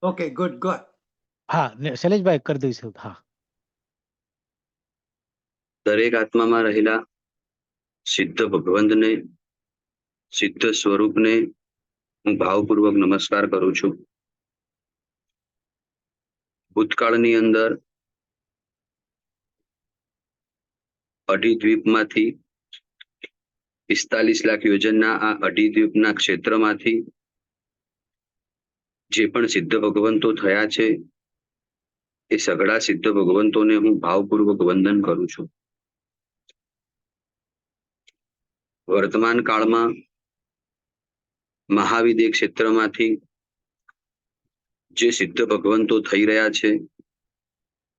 Okay, good good. હા શૈલેષભાઈ કરી દઈશું. હા, દરેક આત્મામાં રહેલા સિદ્ધ ભગવંતને, સિદ્ધ સ્વરૂપને હું ભાવપૂર્વક નમસ્કાર કરું છું. ભૂતકાળની અંદર અઢીદ્વીપમાંથી 45 લાખ યોજનના આ અઢીદ્વીપના ક્ષેત્રમાંથી જે પણ સિદ્ધ ભગવંતો થયા છે એ સઘળા સિદ્ધ ભગવંતોને હું ભાવપૂર્વક વંદન કરું છું. વર્તમાન કાળમાં મહાવિદ્ય ક્ષેત્રમાંથી જે સિદ્ધ ભગવંતો થઈ રહ્યા છે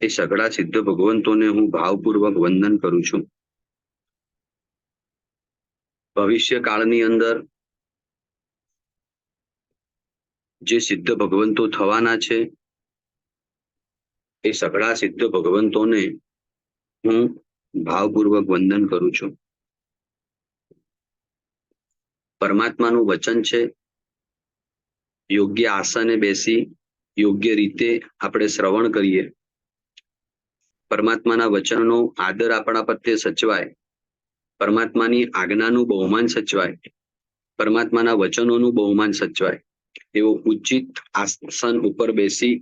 એ સઘળા સિદ્ધ ભગવંતોને હું ભાવપૂર્વક વંદન કરું છું. ભવિષ્ય કાળની અંદર જે સિદ્ધ ભગવંતો થવાના છે એ સઘળા સિદ્ધ ભગવંતોને હું ભાવપૂર્વક વંદન કરું છું. પરમાત્માનું વચન છે, યોગ્ય આસને બેસી યોગ્ય રીતે આપણે શ્રવણ કરીએ, પરમાત્માના વચનનો આદર આપણા પ્રત્યે સચવાય, પરમાત્માની આજ્ઞાનું બહુમાન સચવાય, પરમાત્માના વચનોનું બહુમાન સચવાય એવો ઉચિત આસન ઉપર બેસી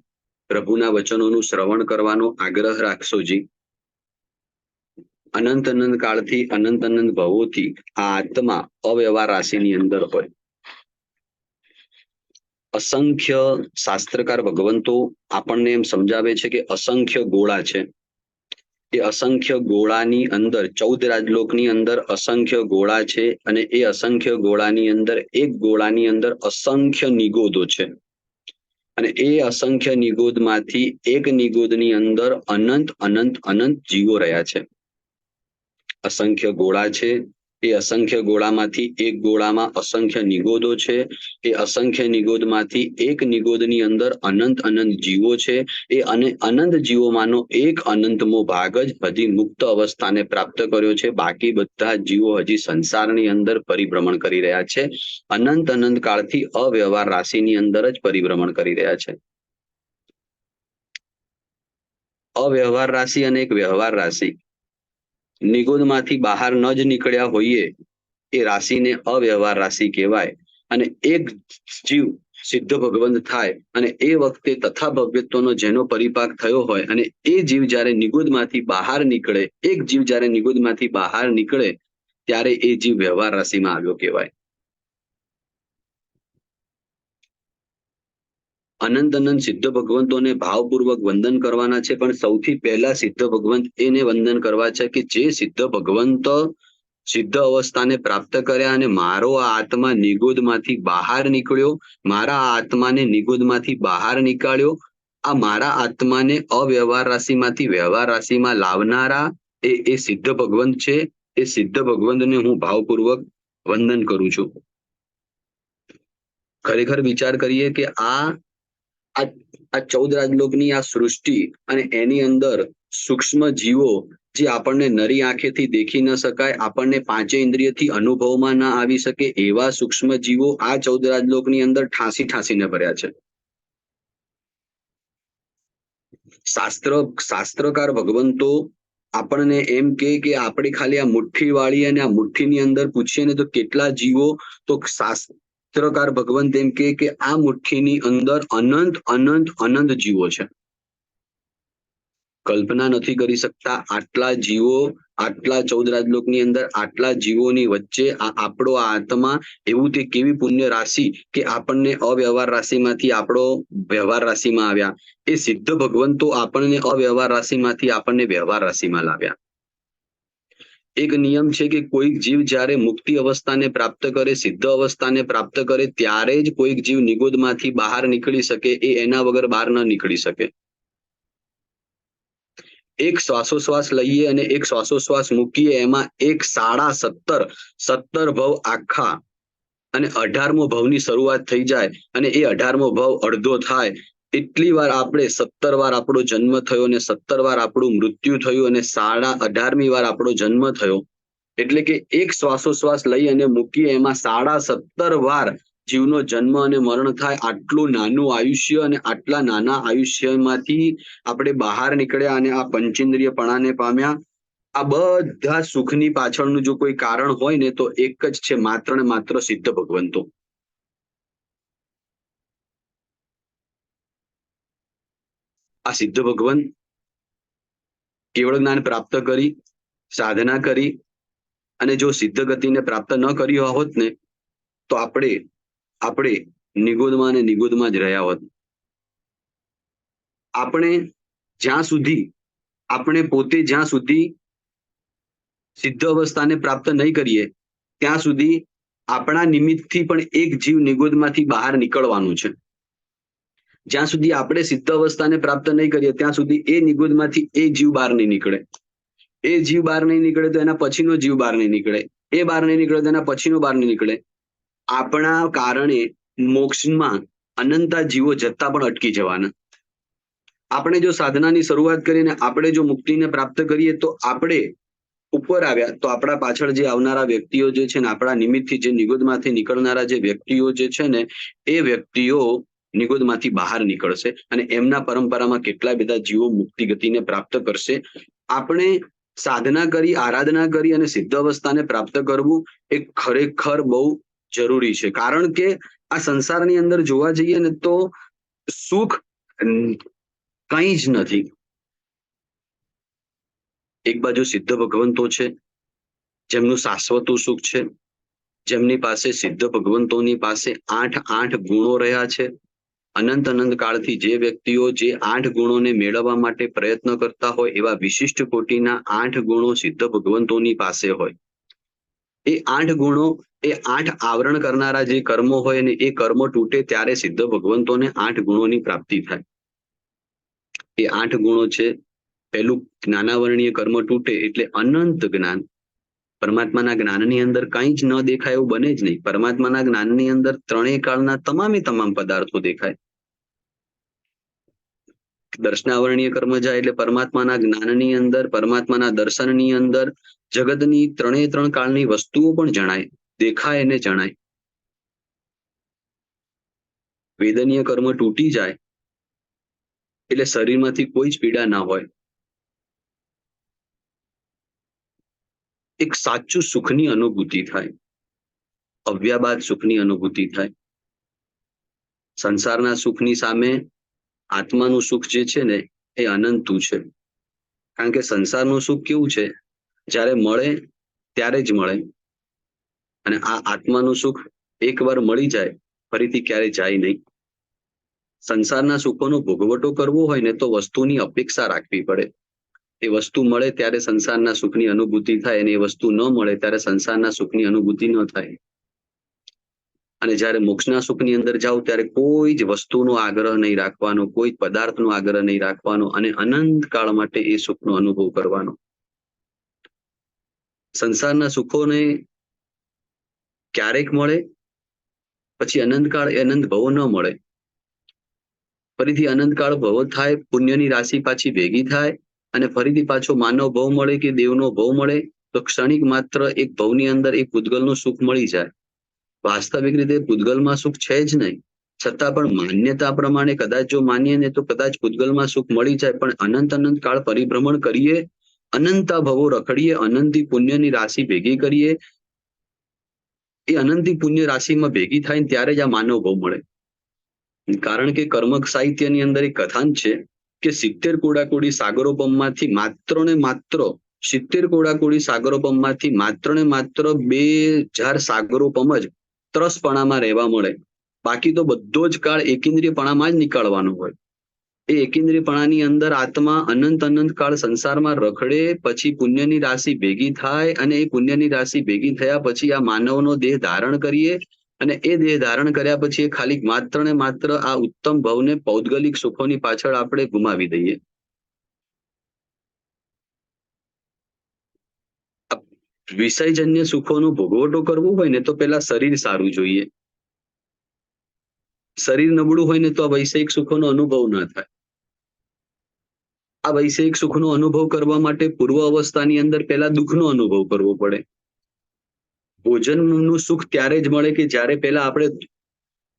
પ્રભુના વચનોનું શ્રવણ કરવાનો આગ્રહ રાખશોજી. અનંત અનંત કાળથી અનંત અનંત ભવોથી આ આત્મા અવ્યવહાર રાશિની અંદર હોય. અસંખ્ય શાસ્ત્રકાર ભગવંતો આપણને એમ સમજાવે છે કે અસંખ્ય ગોળા છે. એ અસંખ્ય ગોળાની અંદર 14 રાજલોકની અંદર અસંખ્ય ગોળા છે અને એ અસંખ્ય ગોળાની અંદર એક ગોળાની અંદર અસંખ્ય નિગોદો છે અને એ અસંખ્ય નિગોદમાંથી એક નિગોદની અંદર અનંત અનંત અનંત જીવો રહ્યા છે. અસંખ્ય ગોળા છે, એ અસંખ્ય ગોળામાંથી એક ગોળામાં અસંખ્ય નિગોદો છે, એ અસંખ્ય નિગોદમાંથી એક નિગોદની અંદર અનંત અનંત જીવો છે. એ અનંત જીવોમાંનો એક અનંતમો ભાગ જ હજી મુક્ત અવસ્થાને પ્રાપ્ત કર્યો છે. બાકી બધા જીવો હજી સંસારની અંદર પરિભ્રમણ કરી રહ્યા છે. અનંત અનંત કાળથી અવ્યવહાર રાશિની અંદર જ પરિભ્રમણ કરી રહ્યા છે. અવ્યવહાર રાશિ અને એક વ્યવહાર રાશિ, નિગોદમાંથી બહાર ન જ નીકળ્યા હોઈએ એ રાશિને અવ્યવહાર રાશિ કહેવાય. અને એક જીવ સિદ્ધ ભગવંત થાય અને એ વખતે તથા ભવ્યત્વનો જેનો પરિપાક થયો હોય અને એ જીવ જ્યારે નિગોદમાંથી બહાર નીકળે, એક જીવ જ્યારે નિગોદમાંથી બહાર નીકળે ત્યારે એ જીવ વ્યવહાર રાશિમાં આવ્યો કહેવાય. અનંત અનંત સિદ્ધ ભગવંતોને ભાવપૂર્વક વંદન કરવાના છે, પણ સૌથી પહેલા સિદ્ધ ભગવંત એને વંદન કરવા છે કે જે સિદ્ધ ભગવંત સિદ્ધ અવસ્થાને પ્રાપ્ત કર્યા અને મારો આ આત્મા નિગોદમાંથી બહાર નીકળ્યો, મારા આ આત્માને નિગોદમાંથી બહાર નીકાળ્યો, આ મારા આત્માને અવ્યવહાર રાશિમાંથી વ્યવહાર રાશિમાં લાવનારા એ સિદ્ધ ભગવંત છે. એ સિદ્ધ ભગવંતને હું ભાવપૂર્વક વંદન કરું છું. ખરેખર વિચાર કરીએ કે આ 14 રાજલોકની આ સૃષ્ટિ અને એની અંદર સૂક્ષ્મ જીવો જે આપણને નરી આંખેથી દેખી ન શકાય, આપણને પાંચે ઇન્દ્રિયથી અનુભવમાં ના આવી શકે એવા સૂક્ષ્મ જીવો આ 14 રાજલોકની અંદર ઠાંસીને ભર્યા છે. શાસ્ત્રકાર ભગવંતો આપણને એમ કે આપણે ખાલી આ મુઠ્ઠી વાળી અને આ મુઠ્ઠીની અંદર પૂછીએ ને તો કેટલા જીવો, તો શાસ્ત્રકાર ભગવંત એમ કે આ મુઠ્ઠીની અંદર અનંત અનંત અનંત જીવો છે. કલ્પના નથી કરી શકતા આટલા જીવો, આટલા 14 રાજલોકની અંદર આટલા જીવોની વચ્ચે આપણો આ આત્મા, એવું તે કેવી પુણ્ય રાશિ કે આપણને અવ્યવહાર રાશિમાંથી આપણો વ્યવહાર રાશિમાં આવ્યા. એ સિદ્ધ ભગવંતો આપણને અવ્યવહાર રાશિમાંથી આપણને વ્યવહાર રાશિમાં લાવ્યા. એક નિયમ છે કે કોઈક જીવ જ્યારે મુક્તિ અવસ્થાને પ્રાપ્ત કરે, સિદ્ધ અવસ્થાને પ્રાપ્ત કરે ત્યારે જ કોઈક જીવ નિગોદમાંથી બહાર નીકળી શકે, એ એના વગર બહાર ન નીકળી શકે. એક શ્વાસોશ્વાસ લઈએ અને એક શ્વાસોશ્વાસ મૂકીએ એમાં એક 17.5 ભવ આખા અને 18મો ભવની શરૂઆત થઈ જાય અને એ 18મો ભવ અડધો થાય એટલી વાર આપણે 17 વાર આપણો જન્મ થયો અને 17 વાર આપણું મૃત્યુ થયું અને 18મી વાર આપણો જન્મ થયો. એટલે કે એક શ્વાસોશ્વાસ લઈ અને મૂકીએ એમાં 17.5 વાર જીવનો જન્મ અને મરણ થાય, આટલું નાનું આયુષ્ય અને આટલા નાના આયુષ્યમાંથી આપણે બહાર નીકળ્યા અને આ પંચેન્દ્રિયપણાને પામ્યા. આ બધા સુખની પાછળનું જો કોઈ કારણ હોય ને તો એક જ છે, માત્ર ને માત્ર સિદ્ધ ભગવંતો. આ સિદ્ધ ભગવાન કેવળ જ્ઞાન પ્રાપ્ત કરી, સાધના કરી અને જો સિદ્ધ ગતિને પ્રાપ્ત ન કરી હોત ને તો આપણે નિગુદમાં ને નિગુદમાં જ રહ્યા હોત. આપણે પોતે જ્યાં સુધી સિદ્ધ અવસ્થાને પ્રાપ્ત નહીં કરીએ ત્યાં સુધી આપણા નિમિત્તથી પણ એક જીવ નિગુદમાંથી બહાર નીકળવાનું છે. જ્યાં સુધી આપણે સિદ્ધ અવસ્થાને પ્રાપ્ત નહીં કરીએ ત્યાં સુધી એ નિગુદમાંથી એ જીવ બહાર નહીં નીકળે. એ જીવ બહાર નહીં નીકળે તો એના પછીનો જીવ બહાર નહીં નીકળે. એ બહાર નહીં નીકળે તો એના પછીનો બહાર નહીં નીકળે. આપણા કારણે મોક્ષમાં અનંતા જીવો જતા પણ અટકી જવાના. આપણે જો સાધનાની શરૂઆત કરીને આપણે જો મુક્તિને પ્રાપ્ત કરીએ તો આપણે ઉપર આવ્યા તો આપણા પાછળ જે આવનારા વ્યક્તિઓ જે છે ને, આપણા નિમિત્તથી જે નિગુદમાંથી નીકળનારા જે વ્યક્તિઓ જે છે ને, એ વ્યક્તિઓ નિગુદમાંથી બહાર નીકળશે અને એમના પરંપરામાં કેટલા બધા જીવો મુક્તિ ગતિને પ્રાપ્ત કરશે. આપણે સાધના કરી, આરાધના કરી અને સિદ્ધ અવસ્થાને પ્રાપ્ત કરવું એ ખરેખર બહુ જરૂરી છે. કારણ કે આ સંસારની અંદર જોવા જઈએ ને તો સુખ કંઈ જ નથી. એક બાજુ સિદ્ધ ભગવંતો છે જેમનું શાશ્વતું સુખ છે, જેમની પાસે સિદ્ધ ભગવંતોની પાસે 8 ગુણો રહ્યા છે. અનંત કાળથી જે વ્યક્તિઓ જે 8 ગુણોને મેળવવા માટે પ્રયત્ન કરતા હોય એવા વિશિષ્ટ કોટીના 8 ગુણો સિદ્ધ ભગવંતોની પાસે હોય. એ 8 ગુણો, એ 8 આવરણ કરનારા જે કર્મો હોય ને એ કર્મો તૂટે ત્યારે સિદ્ધ ભગવંતોને 8 ગુણોની પ્રાપ્તિ થાય. એ 8 ગુણો છે. પહેલું જ્ઞાનાવરણીય કર્મ તૂટે એટલે અનંત જ્ઞાન. પરમાત્માના જ્ઞાનની અંદર કંઈ જ ન દેખાય એવું બને જ નહીં. પરમાત્માના જ્ઞાનની અંદર ત્રણેય કાળના તમામ પદાર્થો દેખાય. દર્શનાવરણીય કર્મ જાય એટલે પરમાત્માના જ્ઞાનની અંદર, પરમાત્માના દર્શનની અંદર જગતની ત્રણ કાળની વસ્તુઓ પણ જણાય, દેખાય અને જણાય. વેદનીય કર્મ તૂટી જાય એટલે શરીરમાંથી કોઈ જ પીડા ના હોય. એક સાચું સુખની અનુભૂતિ થાય, અવ્યાબાદ સુખની અનુભૂતિ થાય. સંસારના સુખની સામે આત્માનું સુખ જે છે ને એ અનંતું છે. કારણ કે સંસારનું સુખ કેવું છે, જ્યારે મળે ત્યારે જ મળે, અને આ આત્માનું સુખ એકવાર મળી જાય ફરીથી ક્યારે જાય નહીં. સંસારના સુખોનો ભોગવટો કરવો હોય ને તો વસ્તુની અપેક્ષા રાખવી પડે. એ વસ્તુ મળે ત્યારે સંસારના સુખની અનુભૂતિ થાય અને એ વસ્તુ ન મળે ત્યારે સંસારના સુખની અનુભૂતિ ન થાય. અને જ્યારે મોક્ષના સુખની અંદર જાઓ ત્યારે કોઈ જ વસ્તુનો આગ્રહ નહીં રાખવાનો, કોઈ પદાર્થનો આગ્રહ નહીં રાખવાનો અને અનંત કાળ માટે એ સુખનો અનુભવ કરવાનો. સંસારના સુખોને ક્યારેક મળે, પછી અનંતકાળ અનંત ભવો ન મળે, ફરીથી અનંતકાળ ભવો થાય, પુણ્યની રાશિ પાછી ભેગી થાય અને ફરીથી પાછો માનવ ભવ મળે કે દેવનો ભવ મળે તો ક્ષણિક માત્ર એક ભવની અંદર એક પૂતગલનું સુખ મળી જાય. વાસ્તવિક રીતે પૂતગલમાં સુખ છે જ નહીં, છતાં પણ માન્યતા પ્રમાણે કદાચ જો માનીએ ને તો કદાચ પૂતગલમાં સુખ મળી જાય, પણ અનંત કાળ પરિભ્રમણ કરીએ, અનંતા ભવો રખડીએ, અનંતી પુણ્યની રાશિ ભેગી કરીએ, એ અનંતી પુણ્ય રાશિમાં ભેગી થાય ત્યારે જ આ માનવ ભવ મળે. કારણ કે કર્મ સાહિત્યની અંદર એક કથાન છે કે 70 કોડાકોડી સાગરોપમમાંથી માત્ર ને માત્ર 70 કોડાકોડી સાગરોપમમાંથી માત્ર ને માત્ર 2000 સાગરોપમ જ ત્રસપણામાં રહેવા મળે. બાકી તો બધો જ કાળ એકેન્દ્રિયપણામાં જ નીકળવાનો હોય. એ એકેન્દ્રિયપણાની અંદર આત્મા અનંત કાળ સંસારમાં રખડે, પછી પુણ્યની રાશિ ભેગી થાય અને એ પુણ્યની રાશિ ભેગી થયા પછી આ માનવનો દેહ ધારણ કરીએ અને એ દેહ ધારણ કર્યા પછી એ ખાલી માત્ર ને માત્ર આ ઉત્તમ ભવને પૌદ્ગલિક સુખોની પાછળ આપણે ગુમાવી દઈએ. વિષયજન્ય સુખોનો ભોગવટો કરવો હોય ને તો પેલા શરીર સારું જોઈએ. શરીર નબળું હોય ને તો આ વૈષયિક સુખોનો અનુભવ ના થાય. આ વૈષયિક સુખનો અનુભવ કરવા માટે પૂર્વ અવસ્થાની અંદર પહેલા દુઃખનો અનુભવ કરવો પડે. ભોજનનું સુખ ત્યારે જ મળે કે જ્યારે પહેલા આપણે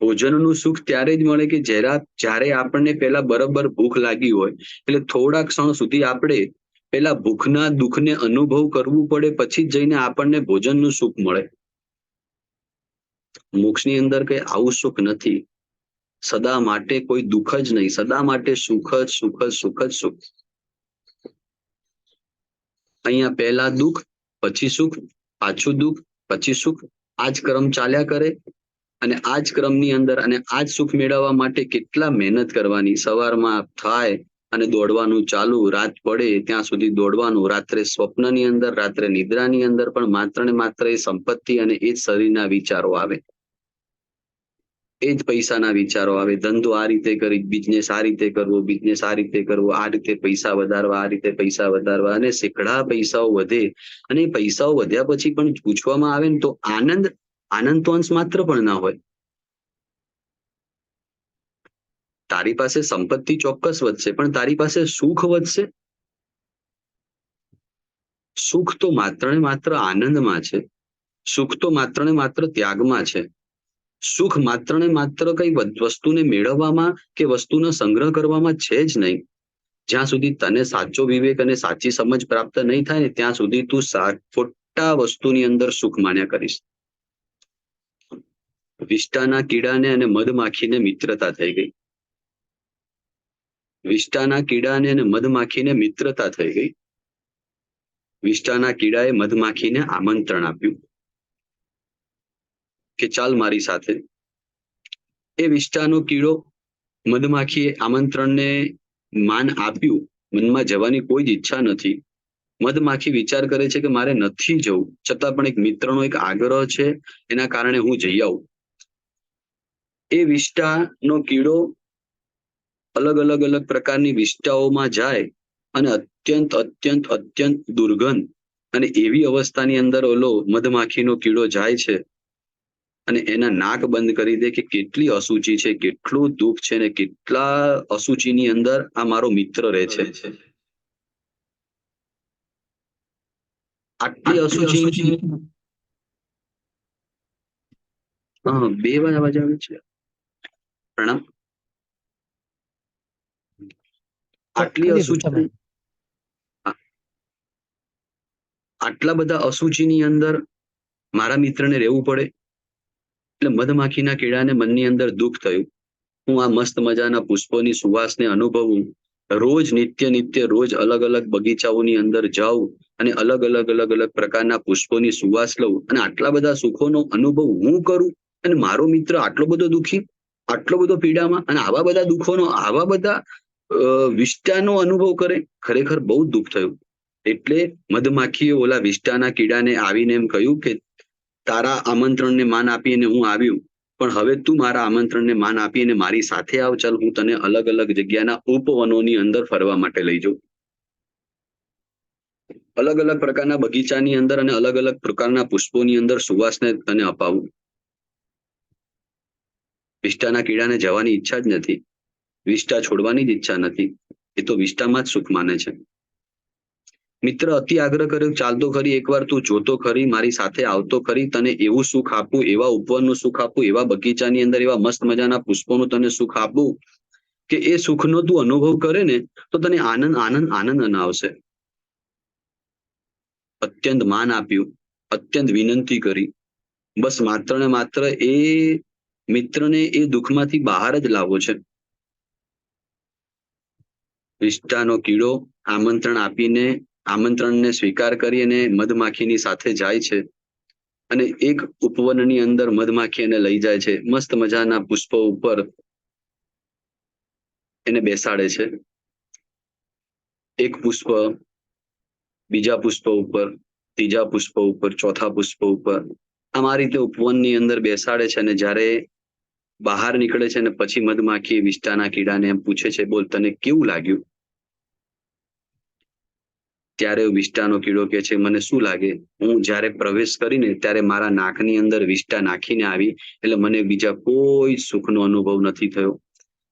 ભોજનનું સુખ ત્યારે જ મળે કે જ્યારે આપણને પેલા બરાબર ભૂખ લાગી હોય, એટલે થોડા ક્ષણ સુધી આપણે પેલા ભૂખના દુઃખને અનુભવ કરવું પડે, પછી જ જઈને આપણને ભોજનનું સુખ મળે. મોક્ષની અંદર કઈ આવું સુખ નથી. સદા માટે કોઈ દુઃખ જ નહીં, સદા માટે સુખ જ સુખ જ સુખ જ સુખ. અહીંયા પહેલા દુઃખ, પછી સુખ, પાછું દુઃખ, પછી સુખ. આ જ ક્રમ ચાલ્યા કરે. અને આ જ ક્રમની અંદર અને આ જ સુખ મેળવવા માટે કેટલા મહેનત કરવાની. સવારમાં થાય અને દોડવાનું ચાલુ, રાત પડે ત્યાં સુધી દોડવાનું, રાત્રે સ્વપ્નની અંદર, રાત્રે નિદ્રાની અંદર પણ માત્ર ને માત્ર એ સંપત્તિ અને એ જ શરીરના વિચારો આવે, એ જ પૈસાના વિચારો આવે. ધંધો આ રીતે કરી, બિઝનેસ આ રીતે કરવો, બિઝનેસ આ રીતે કરવો, આ રીતે પૈસા વધારવા, આ રીતે પૈસા વધારવા, અને સેંકડા પૈસાઓ વધે. અને એ પૈસાઓ વધ્યા પછી પણ પૂછવામાં આવે ને તો આનંદ તો અંશ માત્ર પણ ના હોય. તારી પાસે સંપત્તિ ચોક્કસ વધશે, પણ તારી પાસે સુખ વધશે? સુખ તો માત્ર ને માત્ર આનંદમાં છે. સુખ તો માત્ર ને માત્ર ત્યાગમાં છે. સુખ માત્ર ને માત્ર કઈ વસ્તુને મેળવવામાં કે વસ્તુનો સંગ્રહ કરવામાં છે જ નહીં. જ્યાં સુધી તને સાચો વિવેક અને સાચી સમજ પ્રાપ્ત નહીં થાય ને ત્યાં સુધી તું ખોટા વસ્તુની અંદર સુખ માન્યા કરીશ. વિષ્ટાના કીડાને અને મધમાખીને મિત્રતા થઈ ગઈ. વિષ્ટાના કીડાને અને મધમાખીને મિત્રતા થઈ ગઈ. વિષ્ટાના કીડાએ મધમાખીને આમંત્રણ આપ્યું કે ચાલ મારી સાથે. એ વિષ્ટાનો કીડો મધમાખીએ આમંત્રણને માન આપ્યું. મનમાં જવાની કોઈ જ ઈચ્છા નથી. મધમાખી વિચાર કરે છે કે મારે નથી જવું, છતાં પણ એક મિત્રનો એક આગ્રહ છે, એના કારણે હું જઈ આવું. એ વિષ્ટાનો કીડો અલગ અલગ અલગ પ્રકારની વિષ્ટાઓમાં જાય અને અત્યંત અત્યંત અત્યંત દુર્ગંધ અને એવી અવસ્થાની અંદર ઓલો મધમાખીનો કીડો જાય છે અને એના નાક બંધ કરી દે કે કેટલી અશુચિ છે, કેટલું દુઃખ છે ને કેટલા અશુચિની અંદર આ મારો મિત્ર રહે છે. આટલી અશુચિ બે વાર અવાજ આવે છે. પ્રણામ. આટલી અશુચિ, આટલા બધા અશુચિની અંદર મારા મિત્રને રહેવું પડે. એટલે મધમાખીના કીડાને મનની અંદર દુઃખ થયું. હું આ મસ્ત મજાના પુષ્પોની સુવાસને અનુભવું, રોજ નિત્ય રોજ અલગ અલગ બગીચાઓની અંદર જાઉં અને અલગ અલગ અલગ અલગ પ્રકારના પુષ્પોની સુવાસ લઉં અને આટલા બધા સુખોનો અનુભવ હું કરું અને મારો મિત્ર આટલો બધો દુઃખી, આટલો બધો પીડામાં અને આવા બધા દુઃખોનો, આવા બધા વિષ્ટાનો અનુભવ કરે. ખરેખર બહુ દુઃખ થયું. એટલે મધમાખીએ ઓલા વિષ્ટાના કીડાને આવીને એમ કહ્યું કે તારા આમંત્રણને માન આપીને હું આવ્યું, પણ હવે તું મારા આમંત્રણને માન આપીને મારી સાથે આવ. ચાલ હું તને અલગ અલગ જગ્યાના ઉપવનોની અંદર ફરવા માટે લઈ જાઉં. અલગ અલગ પ્રકારના બગીચાની અંદર અને અલગ અલગ પ્રકારના પુષ્પોની અંદર સુવાસને તને અપાવું. વિષ્ટાના કીડાને જવાની ઈચ્છા જ નથી, વિષ્ટા છોડવાની જ ઈચ્છા નથી. એ તો વિષ્ટામાં જ સુખ માને છે. મિત્ર અતિ આગ્રહ કર્યો, ચાલતો ખરી, એકવાર તું જોતો ખરી, મારી સાથે આવતો ખરી, તને એવું સુખ આપું, એવા ઉપવનનું સુખ આપું, એવા બગીચાની અંદર એવા મસ્ત મજાના પુષ્પોનું તને સુખ આપું કે એ સુખનો તું અનુભવ કરે ને તો તને આનંદ આનંદ આનંદ આવશે. અત્યંત માન આપ્યું, અત્યંત વિનંતી કરી, બસ માત્ર ને માત્ર એ મિત્રને એ દુઃખમાંથી બહાર જ લાવવો છે. વિષ્ટાનો કીડો આમંત્રણને સ્વીકાર કરી અને મધમાખીની સાથે જાય છે અને એક ઉપવનની અંદર મધમાખી એને લઈ જાય છે. મસ્ત મજાના પુષ્પો ઉપર એને બેસાડે છે. એક પુષ્પ, બીજા પુષ્પ ઉપર, ત્રીજા પુષ્પ ઉપર, ચોથા પુષ્પ ઉપર, આમ આ રીતે ઉપવનની અંદર બેસાડે છે. અને જ્યારે બહાર નીકળે છે ને પછી મધમાખી વિષ્ટાના કીડાને એમ પૂછે છે, બોલ તને કેવું લાગ્યું? ત્યારે વિષ્ટાનો કીડો કહે છે, મને શું લાગે, હું જ્યારે પ્રવેશ કરીને ત્યારે મારા નાકની અંદર વિષ્ટા નાખીને આવી, એટલે મને બીજા કોઈ સુખનો અનુભવ નથી થયો.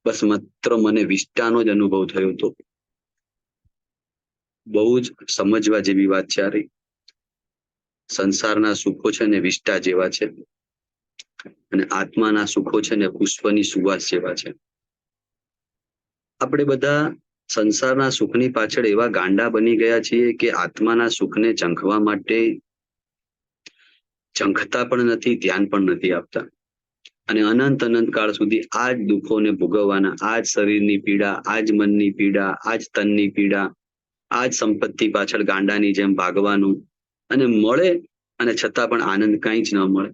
બસ માત્ર મને વિષ્ટાનો જ અનુભવ થયો હતો. બહુ જ સમજવા જેવી વાત છે. સંસારના સુખો છે ને વિષ્ટા જેવા છે. અને આત્માના સુખો છે ને પુષ્પની સુવાસ જેવા છે. આપણે બધા સંસારના સુખની પાછળ એવા ગાંડા બની ગયા છીએ કે આત્માના સુખને ઝંખવા માટે ઝંખતા પણ નથી, ધ્યાન પણ નથી આપતા. અને અનંત કાળ સુધી આ જ દુઃખોને ભોગવવાના, આ જ શરીરની પીડા, આ જ મનની પીડા, આ જ તનની પીડા, આ જ સંપત્તિ પાછળ ગાંડાની જેમ ભાગવાનું. અને મળે અને છતાં પણ આનંદ કાંઈ જ ન મળે.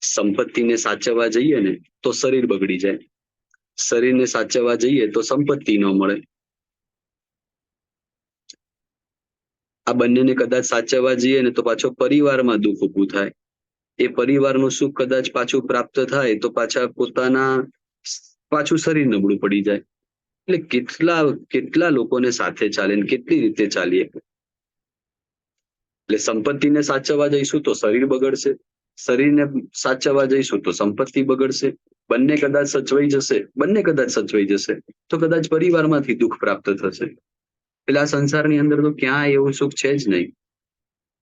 સંપત્તિને સાચવવા જઈએ ને તો શરીર બગડી જાય, શરીરને સાચવવા જઈએ તો સંપત્તિ ન મળે. આ બંનેને કદાચ સાચવવા જઈએ ને તો પાછો પરિવારમાં દુઃખ ઊભું થાય. એ પરિવારનું સુખ કદાચ પાછું પ્રાપ્ત થાય તો પાછું શરીર નબળું પડી જાય. એટલે કેટલા લોકોને સાથે ચાલે ને કેટલી રીતે ચાલીએ. એટલે સંપત્તિને સાચવવા જઈશું તો શરીર બગડશે, શરીરને સાચવવા જઈશું તો સંપત્તિ બગડશે. બંને કદાચ સચવાઈ જશે તો કદાચ પરિવારમાંથી દુઃખ પ્રાપ્ત થશે. એટલે આ સંસારની અંદર તો ક્યાંય એવું સુખ છે જ નહીં.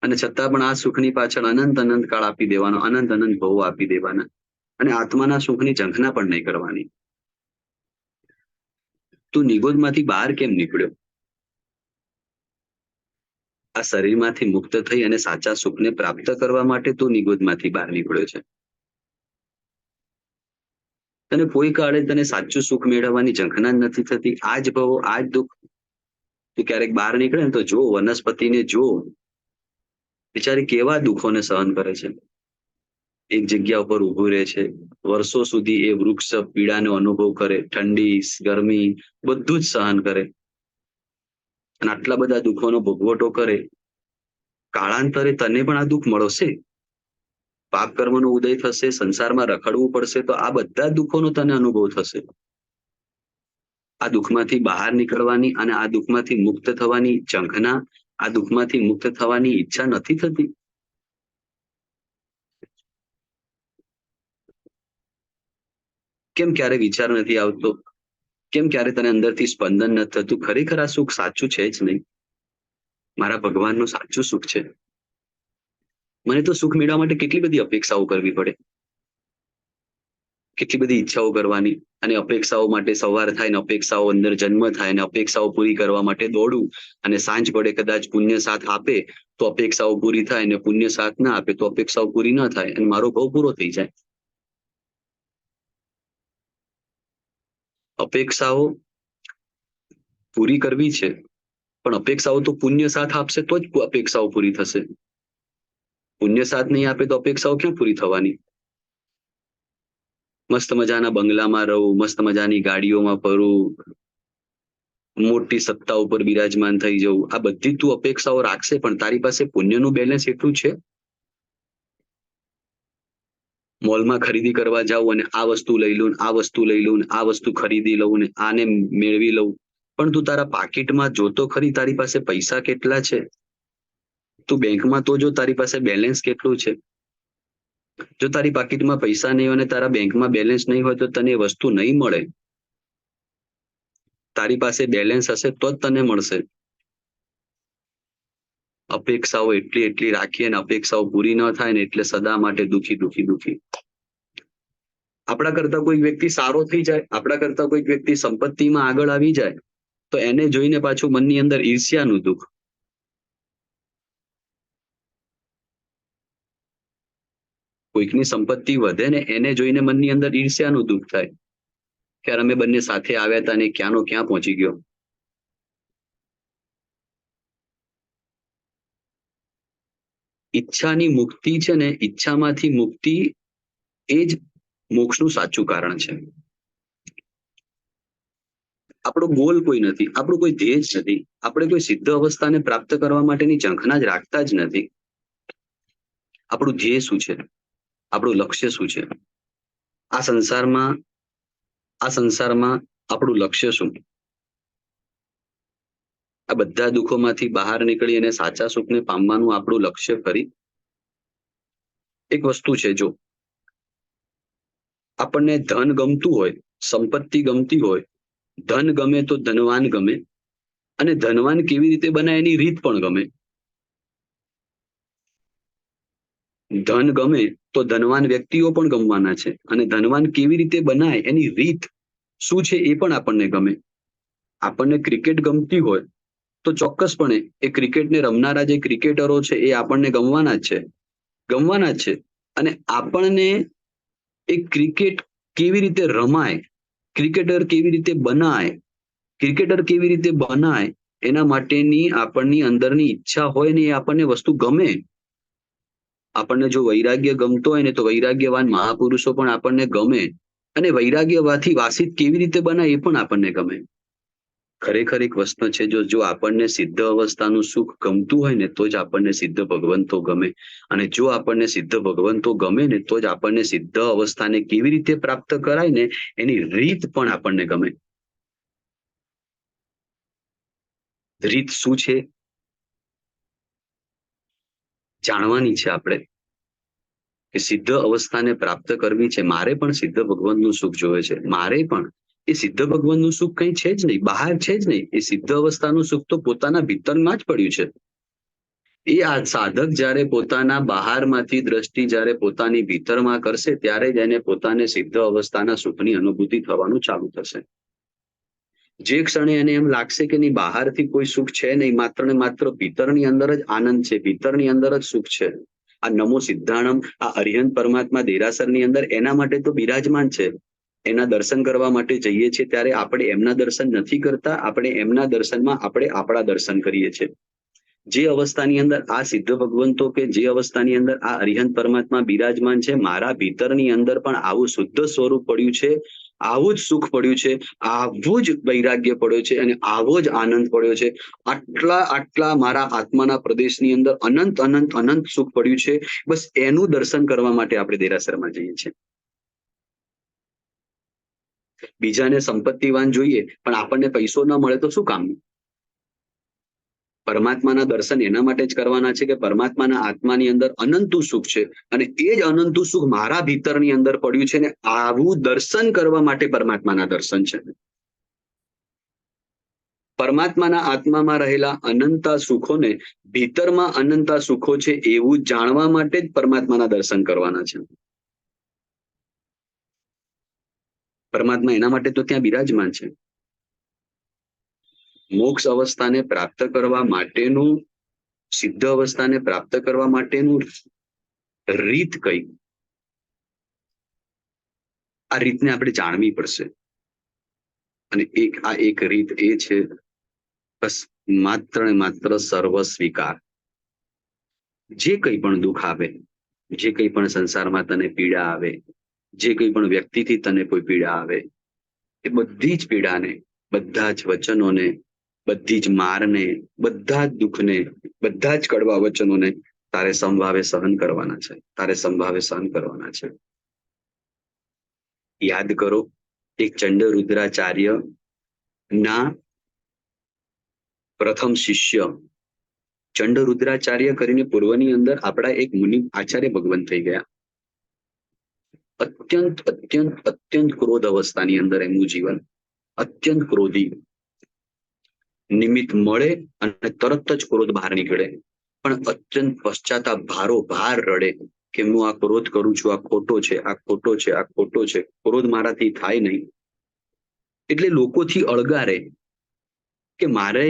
અને છતાં પણ આ સુખની પાછળ અનંત કાળ આપી દેવાનો, અનંત ભવો આપી દેવાના. અને આત્માના સુખની ઝંખના પણ નહીં કરવાની. તું નિગોદમાંથી બહાર કેમ નીકળ્યો? આ શરીરમાંથી મુક્ત થઈ અને સાચા સુખને પ્રાપ્ત કરવા માટે તું નિગોદમાંથી બહાર નીકળ્યો છે. તને કોઈ કાળે તને સાચું સુખ મેળવવાની ઝંખના જ નથી થતી. આ જ ભવો, આ જ દુઃખ. તું ક્યારેક બહાર નીકળે ને તો જો વનસ્પતિને જો, બિચારી કેવા દુઃખોને સહન કરે છે. એક જગ્યા ઉપર ઊભું રહે છે, વર્ષો સુધી એ વૃક્ષ પીડાનો અનુભવ કરે, ઠંડી, ગરમી બધું જ સહન કરે. અને આટલા બધા દુઃખોનો ભોગવટો કરે. કાળાંતરે તને પણ આ દુઃખ મળશે. પાપ કર્મનો ઉદય થશે, સંસારમાં રખડવું પડશે, તો આ બધા દુઃખોનો તને અનુભવ થશે. આ દુઃખમાંથી બહાર નીકળવાની અને આ દુઃખમાંથી મુક્ત થવાની ઝંખના, આ દુઃખમાંથી મુક્ત થવાની ઈચ્છા નથી થતી. કેમ ક્યારે વિચાર નથી આવતો? કેમ ક્યારે તને અંદરથી સ્પંદન નથી થતું? ખરેખર આ સુખ સાચું છે જ નહીં. મારા ભગવાનનું સાચું સુખ છે. મને તો સુખ મેળવવા માટે કેટલી બધી અપેક્ષાઓ કરવી પડે, કેટલી બધી ઈચ્છાઓ કરવાની. અને અપેક્ષાઓ માટે સવાર થાય ને અપેક્ષાઓ અંદર જન્મ થાય ને અપેક્ષાઓ પૂરી કરવા માટે દોડું. અને સાંજ પડે કદાચ પુણ્ય સાથ આપે તો અપેક્ષાઓ પૂરી થાય, ને પુણ્ય સાથ ના આપે તો અપેક્ષાઓ પૂરી ન થાય અને મારો ભવ પૂરો થઈ જાય. અપેક્ષાઓ પૂરી કરવી છે, પણ અપેક્ષાઓ તો પુણ્ય સાથ આપશે તો જ અપેક્ષાઓ પૂરી થશે. પુણ્ય સાથ નહીં આપે તો અપેક્ષાઓ ક્યાં પૂરી થવાની? મસ્ત મજાના બંગલામાં રહું, મસ્ત મજાની ગાડીઓમાં ફરું, મોટી સત્તા ઉપર બિરાજમાન થઈ જવું, આ બધી તું અપેક્ષાઓ રાખશે, પણ તારી પાસે પુણ્યનું બેલેન્સ એટલું છે? મોલમાં ખરીદી કરવા જાઉં અને આ વસ્તુ લઈ લઉં, આ વસ્તુ લઈ લઉં, આ વસ્તુ ખરીદી લઉં ને આને મેળવી લઉં, પણ તું તારા પાકીટમાં જોતો ખરી તારી પાસે પૈસા કેટલા છે? તું બેંકમાં તો જો તારી પાસે બેલેન્સ કેટલું છે. જો તારી પાકીટમાં પૈસા નહીં હોય અને તારા બેંકમાં બેલેન્સ નહીં હોય તો તને વસ્તુ નહીં મળે. તારી પાસે બેલેન્સ હશે તો જ તને મળશે. અપેક્ષાઓ એટલી રાખીએ ને અપેક્ષાઓ પૂરી ન થાય ને એટલે સદા માટે દુખી. આપણા કરતા કોઈ વ્યક્તિ સારો થઈ જાય, આપણા કરતા કોઈ વ્યક્તિ સંપત્તિમાં આગળ આવી જાય તો એને જોઈને પાછું મનની અંદર ઈર્ષ્યાનું દુઃખ. કોઈકની સંપત્તિ વધે ને એને જોઈને મનની અંદર ઈર્ષ્યાનું દુઃખ થાય કે અમે બંને સાથે આવ્યા હતા ને ક્યાંનો ક્યાં પહોંચી ગયો. ઈચ્છાની મુક્તિ છે ને, ઈચ્છામાંથી મુક્તિ એ જ મોક્ષનું સાચું કારણ છે. આપણો ગોલ કોઈ નથી, આપણું કોઈ ધ્યેય જ નથી. આપણે કોઈ સિદ્ધ અવસ્થાને પ્રાપ્ત કરવા માટેની ઝંખના જ રાખતા જ નથી. આપણું ધ્યેય શું છે? આપણું લક્ષ્ય શું છે? આ સંસારમાં આપણું લક્ષ્ય શું? આ બધા દુઃખોમાંથી બહાર નીકળી અને સાચા સુખને પામવાનું આપણું લક્ષ્ય ખરી? એક વસ્તુ છે, જો આપણને ધન ગમતું હોય, સંપત્તિ ગમતી હોય, ધન ગમે તો ધનવાન ગમે, અને ધનવાન કેવી રીતે બનાય એની રીત પણ ગમે. ધન ગમે તો ધનવાન વ્યક્તિઓ પણ ગમવાના છે, અને ધનવાન કેવી રીતે બનાય એની રીત શું છે એ પણ આપણને ગમે. આપણને ક્રિકેટ ગમતી હોય તો ચોક્કસપણે એ ક્રિકેટને રમનારા જે ક્રિકેટરો છે એ આપણને ગમવાના જ છે. અને આપણને એ ક્રિકેટ કેવી રીતે રમાય, ક્રિકેટર કેવી રીતે બનાય એના માટેની આપણની અંદરની ઈચ્છા હોય ને એ આપણને વસ્તુ ગમે. આપણને જો વૈરાગ્ય ગમતો હોય ને તો વૈરાગ્યવાન મહાપુરુષો પણ આપણને ગમે, અને વૈરાગ્યવાથી વાસિત કેવી રીતે બનાય એ પણ આપણને ગમે. ખરેખર એક વસ્તુ છે, જો આપણને સિદ્ધ અવસ્થાનું સુખ ગમતું હોય ને તો જ આપણને સિદ્ધ ભગવંતો ગમે, અને જો આપણને સિદ્ધ ભગવંતો ગમે ને તો જ આપણને સિદ્ધ અવસ્થાને કેવી રીતે પ્રાપ્ત કરાય ને એની રીત પણ આપણને ગમે. રીત શું છે જાણવાની છે આપણે, કે સિદ્ધ અવસ્થાને પ્રાપ્ત કરવી છે. મારે પણ સિદ્ધ ભગવાનનું સુખ જોવે છે, મારે પણ. એ સિદ્ધ ભગવાનનું સુખ કંઈ છે જ નહીં, બહાર છે જ નહીં. એ સિદ્ધ અવસ્થાનું સુખ તો પોતાના ભીતરમાં જ પડ્યું છે. એ આ સાધક જ્યારે પોતાના બહારમાંથી દ્રષ્ટિ જ્યારે પોતાની ભીતરમાં કરશે ત્યારે જ એને પોતાને સિદ્ધ અવસ્થાના સુખની અનુભૂતિ થવાનું ચાલુ થશે. જે ક્ષણે એને એમ લાગશે કે નહીં બહારથી કોઈ સુખ છે નહીં, માત્ર ને માત્ર ભીતરની અંદર જ આનંદ છે, ભીતરની અંદર જ સુખ છે. આ નમો સિદ્ધાણમ, આ અરિહંત પરમાત્મા દેરાસરની અંદર એના માટે તો બિરાજમાન છે. એના દર્શન કરવા માટે જઈએ છીએ ત્યારે આપણે એમના દર્શન નથી કરતા, આપણે એમના દર્શનમાં આપણે આપણા દર્શન કરીએ છીએ. જે અવસ્થાની અંદર આ સિદ્ધ ભગવંતો કે જે અવસ્થાની અંદર આ અરિહંત પરમાત્મા બિરાજમાન છે, મારા ભીતરની અંદર પણ આવું શુદ્ધ સ્વરૂપ પડ્યું છે, આવું જ સુખ પડ્યું છે, આવું જ વૈરાગ્ય પડ્યો છે, અને આવો જ આનંદ પડ્યો છે. આટલા મારા આત્માના પ્રદેશની અંદર અનંત અનંત અનંત સુખ પડ્યું છે. બસ એનું દર્શન કરવા માટે આપણે દેરાસરમાં જઈએ છીએ. બીજાને સંપત્તિવાન જોઈએ પણ આપણને પૈસો ન મળે તો શું કામનું? પરમાત્માના દર્શન એના માટે જ કરવાના છે કે પરમાત્માના આત્માની અંદર અનંતું સુખ છે, અને એ જ અનંતું સુખ મારા ભીતરની અંદર પડ્યું છે, ને આવું દર્શન કરવા માટે પરમાત્માના દર્શન છે. પરમાત્માના આત્મામાં રહેલા અનંતા સુખોને ભીતરમાં અનંતા સુખો છે એવું જાણવા માટે જ પરમાત્માના દર્શન કરવાના છે. પરમાત્મા એના માટે તો ત્યાં બિરાજમાન છે. મોક્ષ અવસ્થાને પ્રાપ્ત કરવા માટેનું, સિદ્ધ અવસ્થાને પ્રાપ્ત કરવા માટેનું રીત કઈ? આ રીતને આપણે જાણવી પડશે. અને એક રીત એ છે, બસ માત્ર ને માત્ર સર્વ સ્વીકાર. જે કંઈ પણ દુઃખ આવે, જે કંઈ પણ સંસારમાં તને પીડા આવે, જે કંઈ પણ વ્યક્તિથી તને કોઈ પીડા આવે, એ બધી જ પીડાને, બધા જ વચનોને, બધી જ મારને, બધા જ દુઃખને, બધા જ કડવા વચનોને તારે સંભાવે સહન કરવાના છે, તારે સંભાવે સહન કરવાના છે. યાદ કરો, એક ચંડ રુદ્રાચાર્ય ના પ્રથમ શિષ્ય ચંડ રુદ્રાચાર્ય કરીને પૂર્વની અંદર આપણા એક મુનિ આચાર્ય ભગવાન થઈ ગયા. અત્યંત અત્યંત અત્યંત ક્રોધ અવસ્થાની અંદર એમનું જીવન, અત્યંત ક્રોધી. નિમિત્ત મળે અને તરત જ ક્રોધ બહાર નીકળે, પણ અત્યંત પશ્ચાતાપ ભારો ભાર રડે કે હું આ ક્રોધ કરું છું, આ ખોટો છે, આ ખોટો છે, આ ખોટો છે, ક્રોધ મારાથી થાય નહીં. એટલે લોકોથી અળગારે કે મારે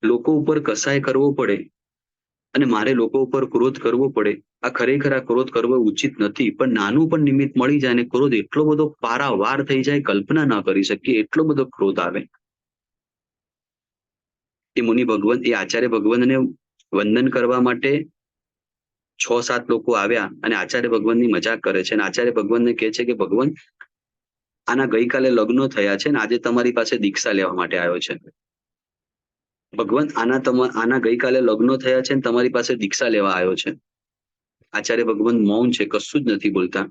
લોકો ઉપર કસાય કરવો પડે અને મારે લોકો ઉપર ક્રોધ કરવો પડે. આ ખરેખર આ ક્રોધ કરવો ઉચિત નથી, પણ નાનું પણ નિમિત્ત મળી જાય ને ક્રોધ એટલો બધો પારાવાર થઈ જાય, કલ્પના ના કરી શકીએ એટલો બધો ક્રોધ આવે. એ મુનિ ભગવાન, એ આચાર્ય ભગવાનને વંદન કરવા માટે 6-7 લોકો આવ્યા અને આચાર્ય ભગવાનની મજાક કરે છે, અને આચાર્ય ભગવાનને કહે છે કે ભગવાન, આના ગઈકાલે લગ્નો થયા છે ને આજે તમારી પાસે દીક્ષા લેવા માટે આવ્યો છે. ભગવાન, આના ગઈકાલે લગ્નો થયા છે ને તમારી પાસે દીક્ષા લેવા આવ્યો છે. આચાર્ય ભગવાન મૌન છે, કશું જ નથી બોલતા.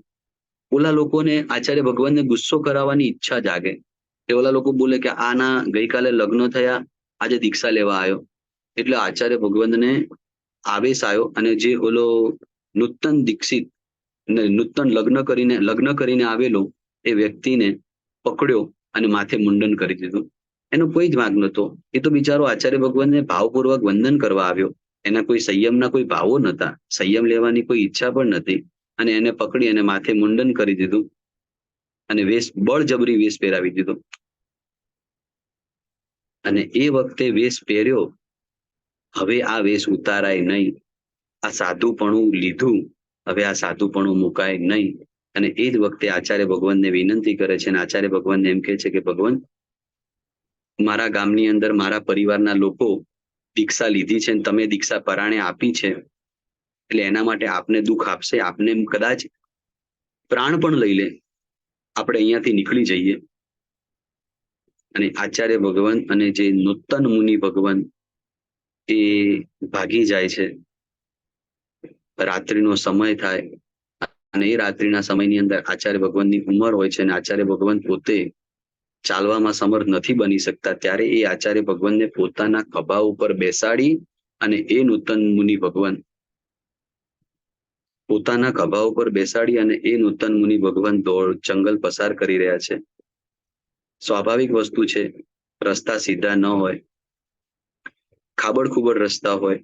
ઓલા લોકોને આચાર્ય ભગવાનને ગુસ્સો કરાવવાની ઈચ્છા જાગે. કે ઓલા લોકો બોલે કે આના ગઈકાલે લગ્નો થયા, આજે દીક્ષા લેવા આવ્યો. એટલે આચાર્ય ભગવાનને આવેશ આવ્યો, અને જે ઓલો નૂતન દીક્ષિત નૂતન લગ્ન કરીને આવેલો એ વ્યક્તિને પકડ્યો અને માથે મુંડન કરી દીધું. એનો કોઈ જ વાંક નહોતો. એ તો બિચારો આચાર્ય ભગવાનને ભાવપૂર્વક વંદન કરવા આવ્યો, એના કોઈ સંયમના કોઈ ભાવો નહોતા, સંયમ લેવાની કોઈ ઈચ્છા પણ નથી, અને એને પકડી અને માથે મુંડન કરી દીધું અને બળજબરી વેશ પહેરાવી દીધો. અને એ વખતે વેશ પહેર્યો, હવે આ વેશ ઉતારાય નહીં, આ સાધુપણું લીધું, હવે આ સાધુપણું મુકાય નહીં. અને એ જ વખતે આચાર્ય ભગવાનને વિનંતી કરે છે, અને આચાર્ય ભગવાનને એમ કહે છે કે ભગવાન, મારા ગામની અંદર મારા પરિવારના લોકો દીક્ષા લીધી છે, તમે દીક્ષા પરાણે આપી છે, એટલે એના માટે આપને દુઃખ આપશે, આપને કદાચ પ્રાણ પણ લઈ લે, આપણે અહીંયાથી નીકળી જઈએ. અને આચાર્ય ભગવાન અને જે નૂતન મુનિ ભગવાન એ ભાગી જાય છે. રાત્રિનો સમય થાય, અને એ રાત્રિના સમયની અંદર આચાર્ય ભગવાનની ઉંમર હોય છે, અને આચાર્ય ભગવાન પોતે ચાલવામાં સમર્થ નથી બની શકતા, ત્યારે એ આચાર્ય ભગવાનને પોતાના ખભા ઉપર બેસાડી અને એ નૂતન મુનિ ભગવાન પોતાના ખભા ઉપર બેસાડી અને એ નૂતન મુનિ ભગવાન જંગલ પસાર કરી રહ્યા છે. સ્વાભાવિક વસ્તુ છે, રસ્તા સીધા ન હોય, ખાબડ ખુબડ રસ્તા હોય,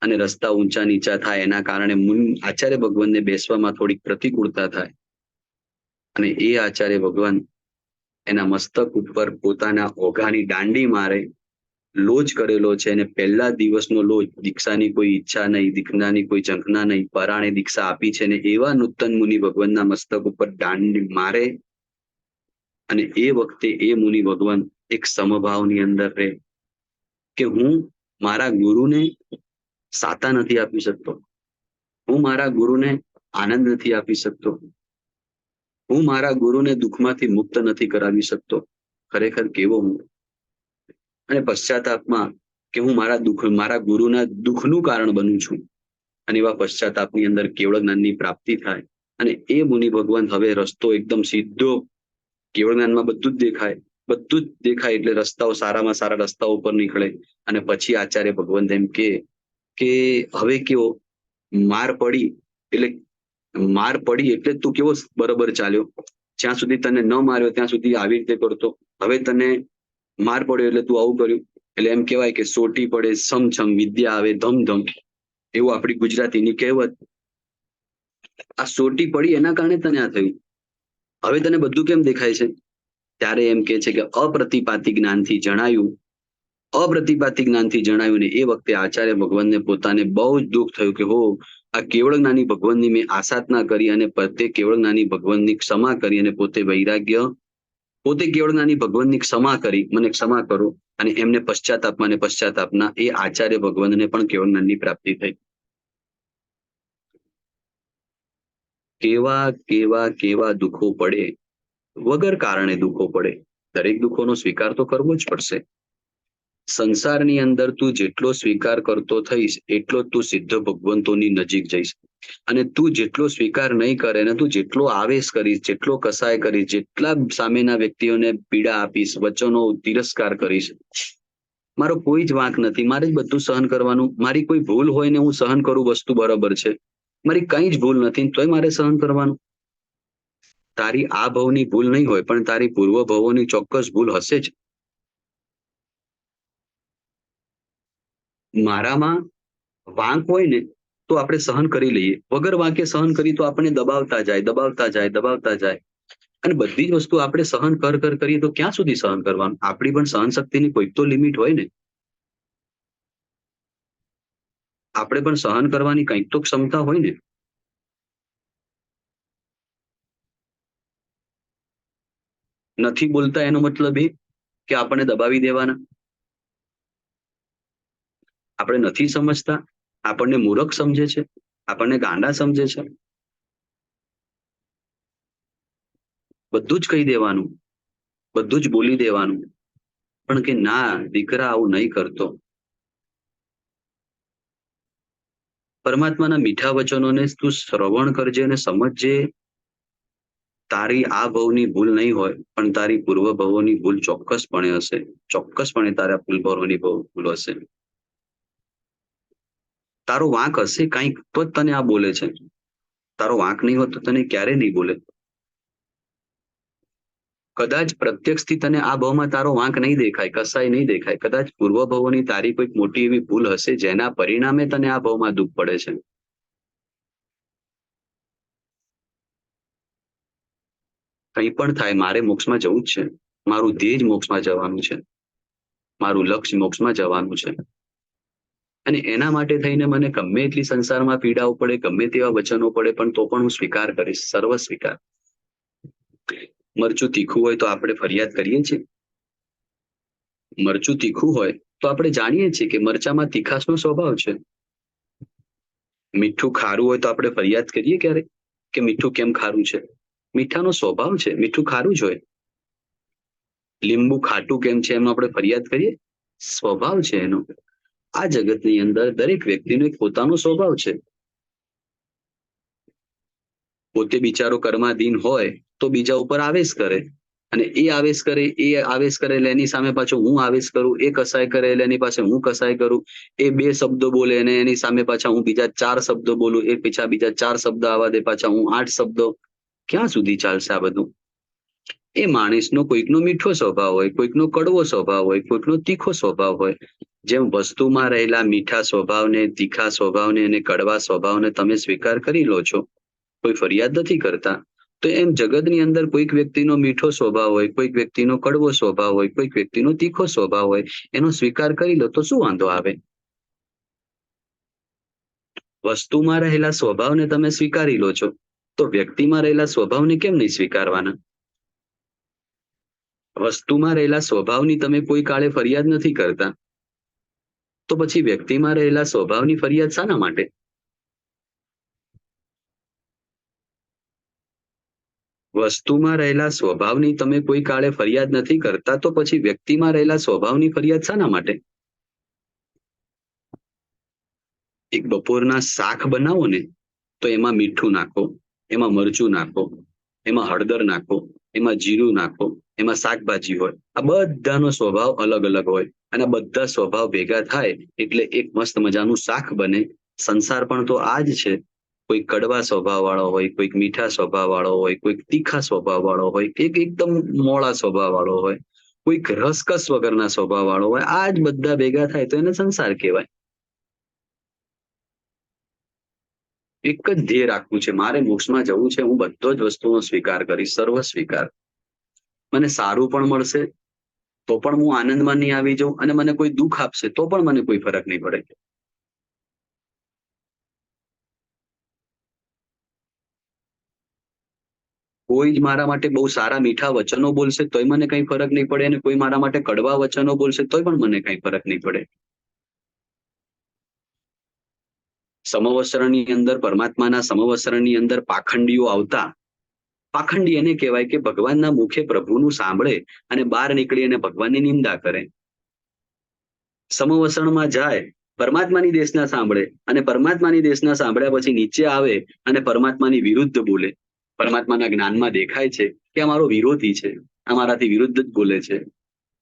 અને રસ્તા ઊંચા નીચા થાય, એના કારણે આચાર્ય ભગવાનને બેસવામાં થોડીક પ્રતિકૂળતા થાય. અને એ આચાર્ય ભગવાન એના મસ્તક ઉપર પોતાના ઓઘાની દાંડી મારે, લોજ કરેલો છે, અને પહેલા દિવસનો લોજ, દીક્ષાની કોઈ ઈચ્છા નહીં, દીક્ષાની કોઈ ઝંખના નહીં, પરાણે દીક્ષા આપી છે, ને એવા નૂતન મુનિ ભગવાનના મસ્તક ઉપર દાંડી મારે. અને એ વખતે એ મુનિ ભગવાન એક સમભાવની અંદર રહે કે હું મારા ગુરુને સાતા નથી આપી શકતો, હું મારા ગુરુને આનંદ નથી આપી શકતો, હું મારા ગુરુને દુઃખમાંથી મુક્ત નથી કરાવી શકતો, ખરેખર કેવો હું. અને પશ્ચાતાપમાં કે હું મારા ગુરુના દુઃખનું કારણ બનું છું. અને એવા પશ્ચાતાપની અંદર કેવળ જ્ઞાનની પ્રાપ્તિ થાય. અને એ મુનિ ભગવાન હવે રસ્તો એકદમ સીધો, કેવળ જ્ઞાનમાં બધું જ દેખાય, એટલે રસ્તાઓ સારામાં સારા રસ્તાઓ ઉપર નીકળે. અને પછી આચાર્ય ભગવાન એમ કે હવે કેવો માર પડી એટલે તું કેવો બરોબર ચાલ્યો, જ્યાં સુધી તને ન માર્યો ત્યાં સુધી આવી રીતે કરતો, હવે તને માર પડ્યો એટલે તું આવું કર્યું. એટલે એમ કહેવાય કે સોટી પડે સમછમ, વિદ્યા આવે ધમધમ, એવું આપણી ગુજરાતીની કહેવત. આ સોટી પડી એના કારણે તને આ થયું, હવે તને બધું કેમ દેખાય છે? ત્યારે એમ કે છે કે અપ્રતિપાતી જ્ઞાનથી જણાયું ને એ વખતે આચાર્ય ભગવાનને પોતાને બહુ જ દુઃખ થયું કે હો, આ કેવળ જ્ઞાની ભગવાનની મેં આસાધના કરી, અને પોતે કેવળ જ્ઞાની ભગવાનની ક્ષમા કરી, અને પોતે કેવળ જ્ઞાની ભગવાનની ક્ષમા કરી, મને ક્ષમા કરો. અને એમને પશ્ચાતાપના એ આચાર્ય ભગવાનને પણ કેવળ જ્ઞાનની પ્રાપ્તિ થઈ. કેવા દુઃખો પડે, વગર કારણે દુઃખો પડે, દરેક દુઃખોનો સ્વીકાર તો કરવો જ પડશે. સંસારની અંદર તું જેટલો સ્વીકાર કરતો થઈશ એટલો તું સિદ્ધ ભગવંતોની નજીક જઈશ. અને તું જેટલો સ્વીકાર નહીં કરે, અને તું જેટલો આવેશ કરીશ, જેટલો કસાય કરીશ, જેટલા સામેના વ્યક્તિઓને પીડા આપીશ, વચનો તિરસ્કાર કરીશ, મારો કોઈ જ વાંક નથી, મારે જ બધું સહન કરવાનું. મારી કોઈ ભૂલ હોય ને હું સહન કરું, વસ્તુ બરાબર છે, મારી કઈ જ ભૂલ નથી તોય મારે સહન કરવાનું. તારી આ ભવની ભૂલ નહીં હોય, પણ તારી પૂર્વ ભવોની ચોક્કસ ભૂલ હશે જ. મારામાં વાંક હોય ને તો આપણે સહન કરી લઈએ, વગર વાંકે સહન કરી તો આપણે દબાવતા જાય. અને બધી જ વસ્તુ આપણે સહન કરીએ તો ક્યાં સુધી સહન કરવાનું? આપણી પણ સહન શક્તિની કોઈ તો લિમિટ હોય ને. આપણે પણ સહન કરવાની કંઈક તો ક્ષમતા હોય ને. નથી બોલતા એનો મતલબ એ કે આપણને દબાવી દેવાના. આપણે નથી સમજતા, આપણને મૂર્ખ સમજે છે, આપણને ગાંડા સમજે છે. બધું જ કહી દેવાનું, બધું જ બોલી દેવાનું, પણ કે ના દીકરા આવું નહીં કરતો. પરમાત્માના મીઠા વચનોને તું શ્રવણ કરજે અને સમજજે. તારી આ ભવની ભૂલ નહીં હોય, પણ તારી પૂર્વ ભવોની ભૂલ ચોક્કસપણે હશે. ચોક્કસપણે તારા પૂર્વ ભૂલ હશે. તારો વાંક હશે કંઈક તો જ તને આ બોલે છે. તારો વાંક નહીં હોત તો તને ક્યારે નહીં બોલે. કદાચ પ્રત્યક્ષથી તને આ ભાવમાં તારો વાંક નહીં દેખાય, કસાય નહીં દેખાય, કદાચ પૂર્વ ભાવોની તારી કોઈક મોટી એવી ભૂલ હશે જેના પરિણામે તને આ ભાવમાં દુઃખ પડે છે. કંઈ પણ થાય, મારે મોક્ષમાં જવું જ છે. મારું ધ્યેય જ મોક્ષમાં જવાનું છે. મારું લક્ષ્ય મોક્ષમાં જવાનું છે. અને એના માટે થઈને મને ગમે એટલી સંસારમાં પીડાઓ પડે, ગમે તેવા વચનો પડે, પણ તો પણ હું સ્વીકાર કરીશ, સર્વ સ્વીકાર. મરચું તીખું હોય તો આપણે ફરિયાદ કરીએ છીએ. મરચું તીખું હોય તો આપણે જાણીએ છીએ કે મરચામાં તીખાશનો સ્વભાવ છે. મીઠું ખારું હોય તો આપણે ફરિયાદ કરીએ ક્યારે કે મીઠું કેમ ખારું છે? મીઠાનો સ્વભાવ છે, મીઠું ખારું જ હોય. લીંબુ ખાટું કેમ છે એમનો આપણે ફરિયાદ કરીએ? સ્વભાવ છે એનો. આ જગતની અંદર દરેક વ્યક્તિનો એક પોતાનો સ્વભાવ છે. પોતે બિચારો કર્માધીન હોય તો બીજા ઉપર આવેશ કરે, અને એ આવેશ કરે એટલે એની સામે પાછો હું આવેશ કરું, એ કસાય કરે એટલે એની પાસે હું કસાય કરું, એ 2 શબ્દો બોલે અને એની સામે પાછા હું બીજા 4 શબ્દો બોલું, એ પીછા બીજા 4 શબ્દ આવવા દે, પાછા હું 8 શબ્દો. ક્યાં સુધી ચાલશે આ બધું? એ માણસનો કોઈકનો મીઠો સ્વભાવ હોય, કોઈકનો કડવો સ્વભાવ હોય, કોઈકનો તીખો સ્વભાવ હોય. જેમ વસ્તુમાં રહેલા મીઠા સ્વભાવને, તીખા સ્વભાવને અને કડવા સ્વભાવને તમે સ્વીકાર કરી લો છો, કોઈ ફરિયાદ નથી કરતા, તો એમ જગતની અંદર કોઈક વ્યક્તિનો મીઠો સ્વભાવ હોય, કોઈક વ્યક્તિનો કડવો સ્વભાવ હોય, કોઈક વ્યક્તિનો તીખો સ્વભાવ હોય, એનો સ્વીકાર કરી લો તો શું વાંધો આવે? વસ્તુમાં રહેલા સ્વભાવને તમે સ્વીકારી લો છો, તો વ્યક્તિમાં રહેલા સ્વભાવને કેમ નહીં સ્વીકારવાના? વસ્તુમાં રહેલા સ્વભાવની તમે કોઈ કાળે ફરિયાદ નથી કરતા, તો પછી વ્યક્તિમાં રહેલા સ્વભાવની ફરિયાદ શાના માટે? વસ્તુમાં રહેલા સ્વભાવની તમે કોઈ કાળે ફરિયાદ નથી કરતા, તો પછી વ્યક્તિમાં રહેલા સ્વભાવની ફરિયાદ શાના માટે? એક બપોરના શાક બનાવો ને તો એમાં મીઠું નાખો, એમાં મરચું નાખો, એમાં હળદર નાખો, એમાં જીરું નાખો, એમાં શાકભાજી હોય, આ બધાનો સ્વભાવ અલગ અલગ હોય, અને બધા સ્વભાવ ભેગા થાય એટલે એક મસ્ત મજાનું શાક બને. સંસાર પણ તો આ જ છે. કોઈ કડવા સ્વભાવ વાળો હોય, કોઈક મીઠા સ્વભાવ વાળો હોય, કોઈક તીખા સ્વભાવ વાળો હોય, એક એકદમ મોળા સ્વભાવ વાળો હોય, કોઈક રસકસ વગરના સ્વભાવ વાળો હોય. આ જ બધા ભેગા થાય તો એને સંસાર કહેવાય. એક જ ધ્યેય રાખવું છે, મારે મોક્ષમાં જવું છે, હું બધો જ વસ્તુનો સ્વીકાર કરીશ, સર્વ સ્વીકાર. મને સારું પણ મળશે તો પણ હું આનંદમાં નહીં આવી જાઉં, અને મને કોઈ દુઃખ આપશે તો પણ મને કોઈ ફરક નહીં પડે. કોઈ જ મારા માટે બહુ સારા મીઠા વચનો બોલશે તોય મને કંઈ ફરક નહીં પડે, અને કોઈ મારા માટે કડવા વચનો બોલશે તોય પણ મને કંઈ ફરક નહીં પડે. સમવસ્ત્રની અંદર, પરમાત્માના સમવસ્ત્રની અંદર પાખંડીઓ આવતા. પાખંડી એને કહેવાય કે ભગવાનના મુખે પ્રભુનું સાંભળે અને બહાર નીકળી અને ભગવાનની નિંદા કરે. સમવસ્ત્રમાં જાય, પરમાત્માની દેશના સાંભળે, અને પરમાત્માની દેશના સાંભળ્યા પછી નીચે આવે અને પરમાત્માની વિરુદ્ધ બોલે. પરમાત્માના જ્ઞાનમાં દેખાય છે કે આ મારો વિરોધી છે, આ મારાથી વિરુદ્ધ જ બોલે છે,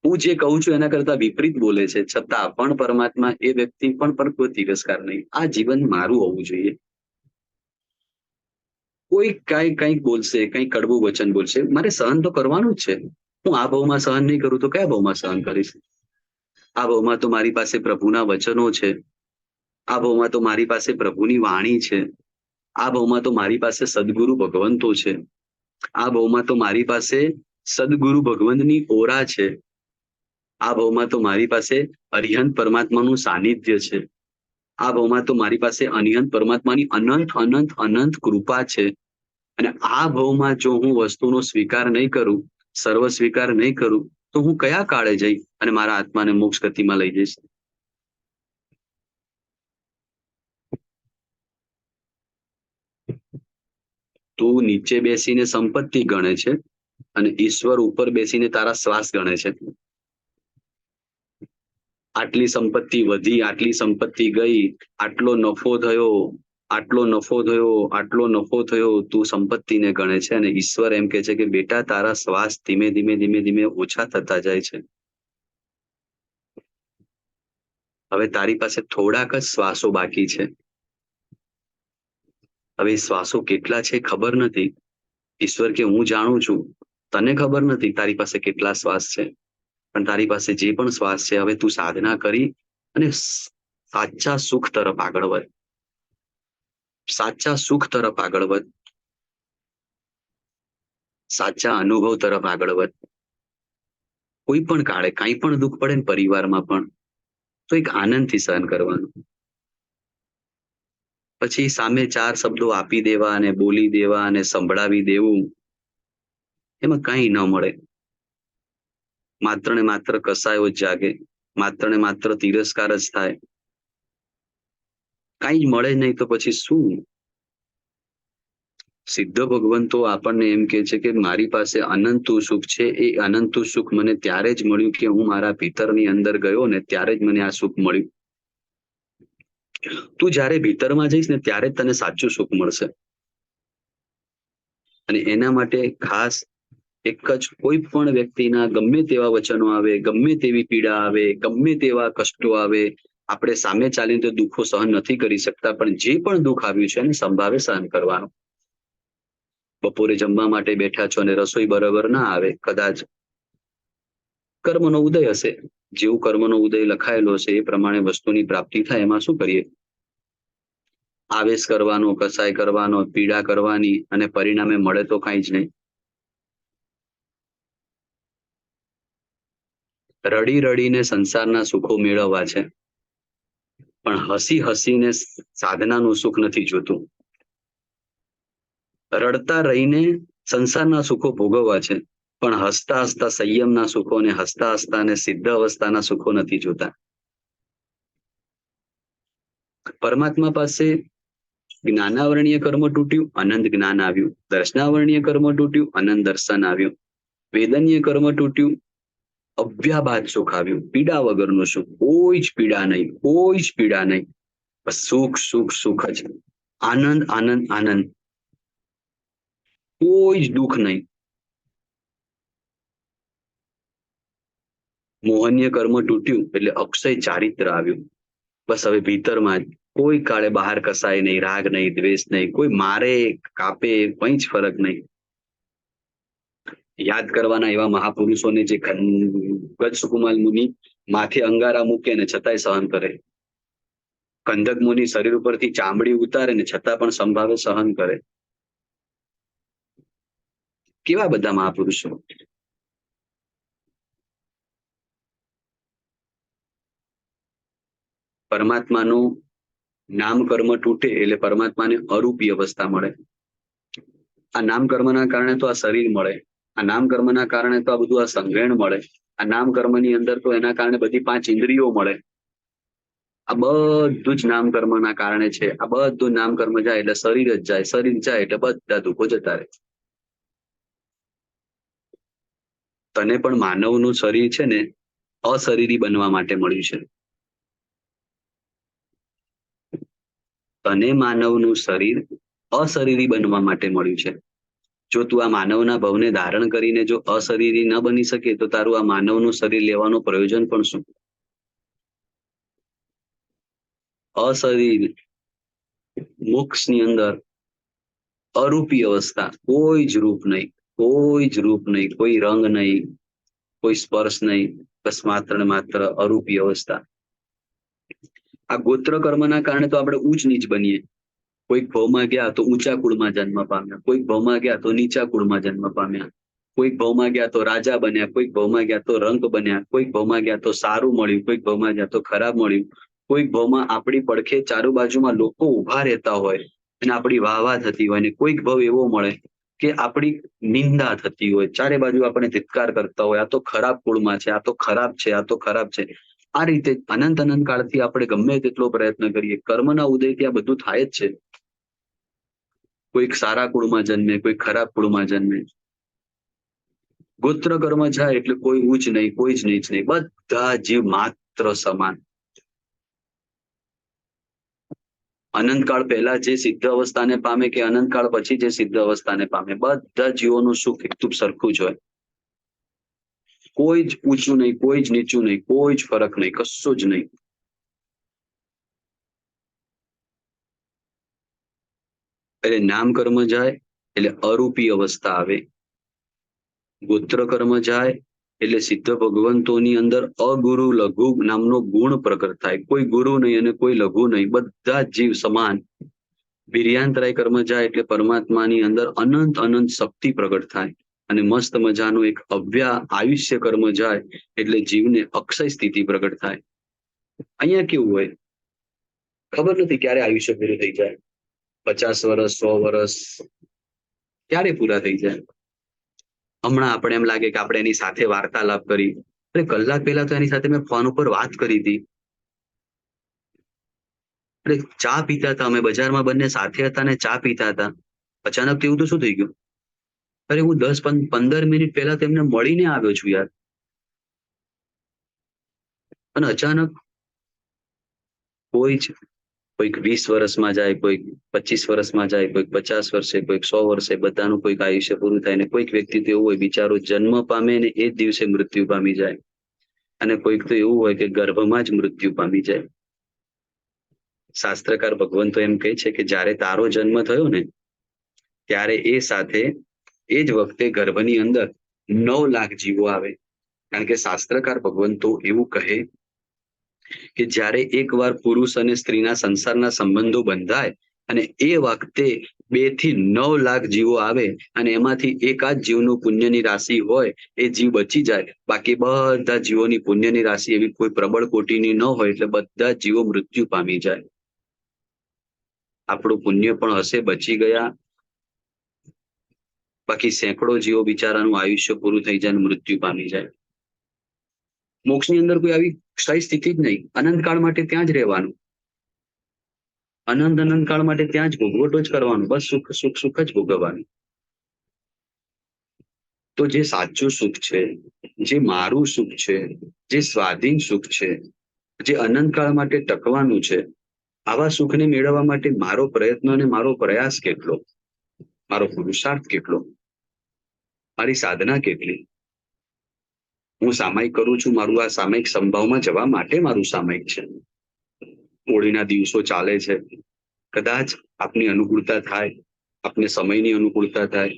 હું જે કહું છું એના કરતા વિપરીત બોલે છે, છતાં પણ પરમાત્મા એ વ્યક્તિ પણ કોઈ તિરસ્કાર નહીં. આ જીવન મારું હોવું જોઈએ. કોઈ કંઈક બોલશે, કંઈક કડવું વચન બોલશે, મારે સહન તો કરવાનું જ છે. હું આ ભાવમાં સહન નહીં કરું તો કયા ભાવમાં સહન કરીશ? આ ભાવમાં તો મારી પાસે પ્રભુના વચનો છે, આ ભાવમાં તો મારી પાસે પ્રભુની વાણી છે, આ ભાવમાં તો મારી પાસે સદગુરુ ભગવંતો છે, આ ભાવમાં તો મારી પાસે સદગુરુ ભગવંતની ઓરા છે, આ ભાવમાં તો મારી પાસે અરિહંત પરમાત્માનું સાનિધ્ય છે, આ ભાવમાં તો મારી પાસે અનિહંત પરમાત્માની અનંત અનંત અનંત કૃપા છે. અને આ ભાવમાં જો હું વસ્તુનો સ્વીકાર નહીં કરું, સર્વ સ્વીકાર નહીં કરું, તો હું કયા કાળે જઈ અને મારા આત્માને મોક્ષ ગતિમાં લઈ જઈશ? તું નીચે બેસીને સંપત્તિ ગણે છે અને ઈશ્વર ઉપર બેસીને તારા શ્વાસ ગણે છે. આટલી સંપત્તિ વધી, આટલી સંપત્તિ ગઈ, આટલો નફો થયો, આટલો નફો થયો, આટલો નફો થયો, તું સંપત્તિને ગણે છે, અને ઈશ્વર એમ કે છે કે બેટા તારા શ્વાસ ધીમે ધીમે ધીમે ધીમે ઓછા થતા જાય છે. હવે તારી પાસે થોડાક જ શ્વાસો બાકી છે. હવે શ્વાસો કેટલા છે ખબર નથી. ઈશ્વર કે હું જાણું છું, તને ખબર નથી તારી પાસે કેટલા શ્વાસ છે, પણ તારી પાસે જે પણ શ્વાસ છે, હવે તું સાધના કરી અને સાચા સુખ તરફ આગળ વધ, સાચા સુખ તરફ આગળ વધ, સાચા અનુભવ તરફ આગળ વધ. કોઈ પણ કાળે કાંઈ પણ દુઃખ પડે ને પરિવારમાં પણ, તો એક આનંદથી સહન કરવાનું. પછી સામે ચાર શબ્દો આપી દેવા અને બોલી દેવા અને સંભળાવી દેવું, એમાં કંઈ ન મળે. માત્ર ને માત્ર કસાયો જ જાગે, માત્ર ને માત્ર તિરસ્કાર જ થાય, કાંઈ જ મળે નહીં તો પછી શું? સિદ્ધ ભગવંતો આપણને એમ કે છે કે મારી પાસે અનંતું સુખ છે, એ અનંતું સુખ મને ત્યારે જ મળ્યું કે હું મારા ભીતરની અંદર ગયો ને ત્યારે જ મને આ સુખ મળ્યું. તું જ્યારે ભીતરમાં જઈશ ને ત્યારે જ તને સાચું સુખ મળશે. અને એના માટે ખાસ એક જ, કોઈ પણ વ્યક્તિના ગમે તેવા વચનો આવે, ગમે તેવી પીડા આવે, ગમે તેવા કષ્ટો આવે, આપણે સામે ચાલીને તો દુઃખો સહન નથી કરી શકતા, પણ જે પણ દુઃખ આવ્યું છે એને સંભાવે સહન કરવાનું. બપોરે જમવા માટે બેઠા છો અને રસોઈ બરાબર ના આવે, કદાચ કર્મનો ઉદય હશે, જેવું કર્મનો ઉદય લખાયેલો છે એ પ્રમાણે વસ્તુની પ્રાપ્તિ થાય, એમાં શું કરીએ? આવેશ કરવાનો, કસાય કરવાનો, પીડા કરવાની, અને પરિણામે મળે તો કાંઈ જ નહીં. રડી રડીને સંસારના સુખો મેળવવા છે, પણ હસી હસીને સાધનાનું સુખ નથી જોતું. રડતા રહીને સંસારના સુખો ભોગવવા છે, પણ હસતા હસતા સંયમના સુખો અને હસતા હસતા અને સિદ્ધ અવસ્થાના સુખો નથી જોતા. પરમાત્મા પાસે જ્ઞાનાવરણીય કર્મ તૂટ્યું, અનંત જ્ઞાન આવ્યું. દર્શનાવરણીય કર્મ તૂટ્યું, અનંત દર્શન આવ્યું. વેદનીય કર્મ તૂટ્યું, અવ્યાબાદ સુખ આવ્યું. પીડા વગરનું સુખ, કોઈ જ પીડા નહીં, કોઈ જ પીડા નહીં, બસ સુખ સુખ સુખ જ, આનંદ આનંદ આનંદ, કોઈ જ દુઃખ નહીં. મોહનીય કર્મ તૂટ્યું એટલે અક્ષય ચારિત્ર આવ્યું. બસ હવે ભીતરમાં જ, કોઈ કાળે બહાર કસાય નહીં, રાગ નહીં, દ્વેષ નહીં, કોઈ મારે કાપે કંઈ જ ફરક નહીં. યાદ કરવાના એવા મહાપુરુષોને જે ગજ સુકુમાલ મુનિ માથે અંગારા મૂકે ને છતાંય સહન કરે, કંદક મુનિ શરીર ઉપરથી ચામડી ઉતારે ને છતાં પણ સંભાવે સહન કરે. કેવા બધા મહાપુરુષો! પરમાત્માનું નામ કર્મ તૂટે એટલે પરમાત્માને અરૂપી અવસ્થા મળે. આ નામ કર્મના કારણે તો આ શરીર મળે, આ નામ કર્મના કારણે તો આ બધું આ સંગ્રહણ મળે, આ નામ કર્મની અંદર તો એના કારણે બધી 5 ઇન્દ્રિયો મળે. આ બધું જ નામ કર્મના કારણે છે. આ બધું નામ કર્મ જાય એટલે શરીર જ જાય, શરીર જાય એટલે બધા દુઃખો જતા રહે. તને પણ માનવનું શરીર છે ને અશરીરી બનવા માટે મળ્યું છે. તને માનવનું શરીર અશરીરી બનવા માટે મળ્યું છે. જો તું આ માનવના ભવને ધારણ કરીને જો અશરીરી ન બની શકે તો તારું આ માનવનું શરીર લેવાનું પ્રયોજન પણ શું? અશરીર મોક્ષની અંદર અરૂપી અવસ્થા, કોઈ જ રૂપ નહીં, કોઈ જ રૂપ નહીં, કોઈ રંગ નહીં, કોઈ સ્પર્શ નહીં, બસ માત્ર ને માત્ર અરૂપી અવસ્થા. આ ગોત્ર કર્મના કારણે તો આપણે ઊંચ નીચ બનીએ. કોઈક ભાવમાં ગયા તો ઊંચા કુળમાં જન્મ પામ્યા, કોઈક ભાવમાં ગયા તો નીચા કુળમાં જન્મ પામ્યા, કોઈક ભાવમાં ગયા તો રાજા બન્યા, કોઈક ભાવમાં ગયા તો રંક બન્યા, કોઈક ભાવમાં ગયા તો સારું મળ્યું, કોઈક ભાવમાં ગયા તો ખરાબ મળ્યું, કોઈક ભાવમાં આપણી પડખે ચારે બાજુમાં લોકો ઉભા રહેતા હોય અને આપણી વાહ થતી હોય, ને કોઈક ભાવ એવો મળે કે આપણી નિંદા થતી હોય, ચારે બાજુ આપણે ધિક્કાર કરતા હોય, આ તો ખરાબ કુળમાં છે, આ તો ખરાબ છે, આ તો ખરાબ છે. આ રીતે અનંત અનંત કાળથી આપણે ગમે તેટલો પ્રયત્ન કરીએ, કર્મના ઉદયથી આ બધું થાય જ છે. કોઈક સારા કુળમાં જન્મે, કોઈ ખરાબ કુળમાં જન્મે. ગોત્ર કર્મ જાય એટલે કોઈ ઊંચ નહીં, કોઈ જ નીચ નહીં, બધા જીવ માત્ર સમાન. અનંતકાળ પહેલા જે સિદ્ધ અવસ્થાને પામે કે અનંતકાળ પછી જે સિદ્ધ અવસ્થાને પામે, બધા જીવોનું સુખ એકદમ સરખું જ હોય. કોઈ જ ઊંચું નહીં, કોઈ જ નીચું નહીં, કોઈ જ ફરક નહીં, કશું જ નહીં. એટલે નામ કર્મ જાય એટલે અરૂપી અવસ્થા આવે. ગોત્ર કર્મ જાય એટલે સિદ્ધ ભગવંતોની અંદર અગુરુ લઘુ નામનો ગુણ પ્રગટ થાય. કોઈ ગુરુ નહીં અને કોઈ લઘુ નહીં, બધા જ જીવ સમાન. વીર્યાંતરાય કર્મ જાય એટલે પરમાત્માની અંદર અનંત અનંત શક્તિ પ્રગટ થાય. અને મસ્ત મજાનું એક આયુષ્ય કર્મ જાય એટલે જીવને અક્ષય સ્થિતિ પ્રગટ થાય. અહીંયા કેવું હોય ખબર નથી ક્યારે આયુષ્ય પૂરું થઈ જાય. 50 વર્ષ 100 વર્ષ ક્યારે પૂરા થઈ જાય. હમણાં આપણે એમ લાગે કે આપણે એની સાથે વાર્તાલાપ કરી, અરે કલાક પહેલા તો એની સાથે મેં ફોન ઉપર વાત કરી હતી. અરે ચા પીતા હતા, અમે બજારમાં બંને સાથે હતા ને ચા પીતા હતા. અચાનક એવું તો શું થઈ ગયું? અરે હું 10-15 મિનિટ પહેલા તેમને મળીને આવ્યો છું યાર. અને અચાનક કોઈક 20 વર્ષમાં જાય, કોઈક 25 વર્ષમાં જાય, કોઈક 50 વર્ષે, કોઈક 100 વર્ષે, બધાનું કોઈક આયુષ્ય પૂરું થાય. ને કોઈક વ્યક્તિ તો એવું હોય બિચારો જન્મ પામે ને એ જ દિવસે મૃત્યુ પામી જાય. અને કોઈક તો એવું હોય કે ગર્ભમાં જ મૃત્યુ પામી જાય. શાસ્ત્રકાર ભગવંતો એમ કહે છે કે જ્યારે તારો જન્મ થયો ને ત્યારે એ સાથે એ જ વખતે ગર્ભની અંદર 9 લાખ જીવો આવે. કારણ કે શાસ્ત્રકાર ભગવંતો એવું કહે કે જ્યારે એકવાર પુરુષ અને સ્ત્રીના સંસારના સંબંધો બંધાય અને એ વખતે 2 થી 9 લાખ જીવો આવે અને એમાંથી એકાદ જીવનું પુણ્યની રાશિ હોય એ જીવ બચી જાય. બાકી બધા જીવોની પુણ્યની રાશિ એવી કોઈ પ્રબળ કોટીની ન હોય એટલે બધા જીવો મૃત્યુ પામી જાય. આપણું પુણ્ય પણ હશે બચી ગયા, બાકી સેંકડો જીવો બિચારાનું આયુષ્ય પૂરું થઈ જાય અને મૃત્યુ પામી જાય. મોક્ષની અંદર કોઈ આવી સ્થાયી સ્થિતિ જ નહીં. અનંતકાળ માટે ત્યાં જ રહેવાનું, અનંતકાળ માટે ત્યાં જ ભોગવટો જ કરવાનું, બસ સુખ સુખ સુખ જ ભોગવવાનું. તો જે સાચું સુખ છે, જે મારું સુખ છે, જે સ્વાધીન સુખ છે, જે અનંતકાળ માટે ટકવાનું છે, આવા સુખને મેળવવા માટે મારો પ્રયત્ન અને મારો પ્રયાસ કેટલો, મારો પુરુષાર્થ કેટલો, મારી સાધના કેટલી. હું સામાયિક કરું છું, મારું આ સામાયિક સંભાવમાં જવા માટે મારું સામાયિક છે. હોળીના દિવસો ચાલે છે, કદાચ આપની અનુકૂળતા થાય, આપને સમયની અનુકૂળતા થાય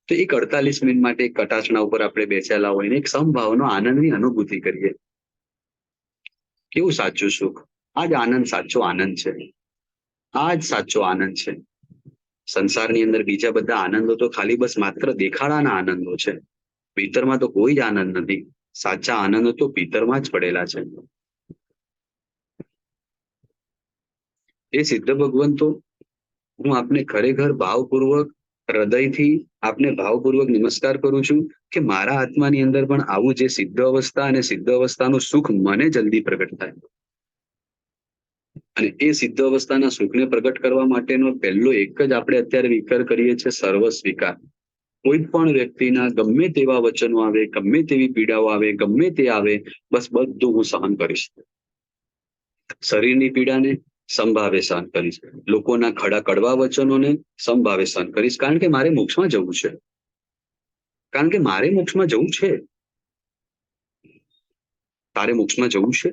તો એક 48 મિનિટ માટે એક કટાસણા ઉપર આપણે બેસેલા હોય ને એક સમભાવનો આનંદની અનુભૂતિ કરીએ. કેવું સાચું સુખ! આ જ આનંદ, સાચો આનંદ છે. આ જ સાચો આનંદ છે. સંસારની અંદર બીજા બધા આનંદો તો ખાલી બસ માત્ર દેખાડાના આનંદો છે. ભીતરમાં તો કોઈ જ આનંદ નથી. સાચા આનંદો તો ભીતરમાં જ પડેલા છે. એ સિદ્ધ ભગવંતો, હું આપને ખરેખર ભાવપૂર્વક, હૃદયથી આપને ભાવપૂર્વક નમસ્કાર કરું છું કે મારા આત્માની અંદર પણ આવું જે સિદ્ધ અવસ્થા અને સિદ્ધ અવસ્થાનું સુખ મને જલ્દી પ્રગટ થાય. અને એ સિદ્ધ અવસ્થાના સુખને પ્રગટ કરવા માટેનો પહેલો એક જ આપણે અત્યારે વિચાર કરીએ છીએ, સર્વ સ્વીકાર. કોઈ પણ વ્યક્તિના ગમે તેવા વચનો આવે, ગમે તેવી પીડાઓ આવે, ગમે તે આવે, બસ બધું હું સહન કરીશ. શરીરની પીડાને સંભાવે સહન કરીશ, લોકોના કડવા વચનોને સંભાવે સહન કરીશ, કારણ કે મારે મોક્ષમાં જવું છે. કારણ કે મારે મોક્ષમાં જવું છે. તારે મોક્ષમાં જવું છે?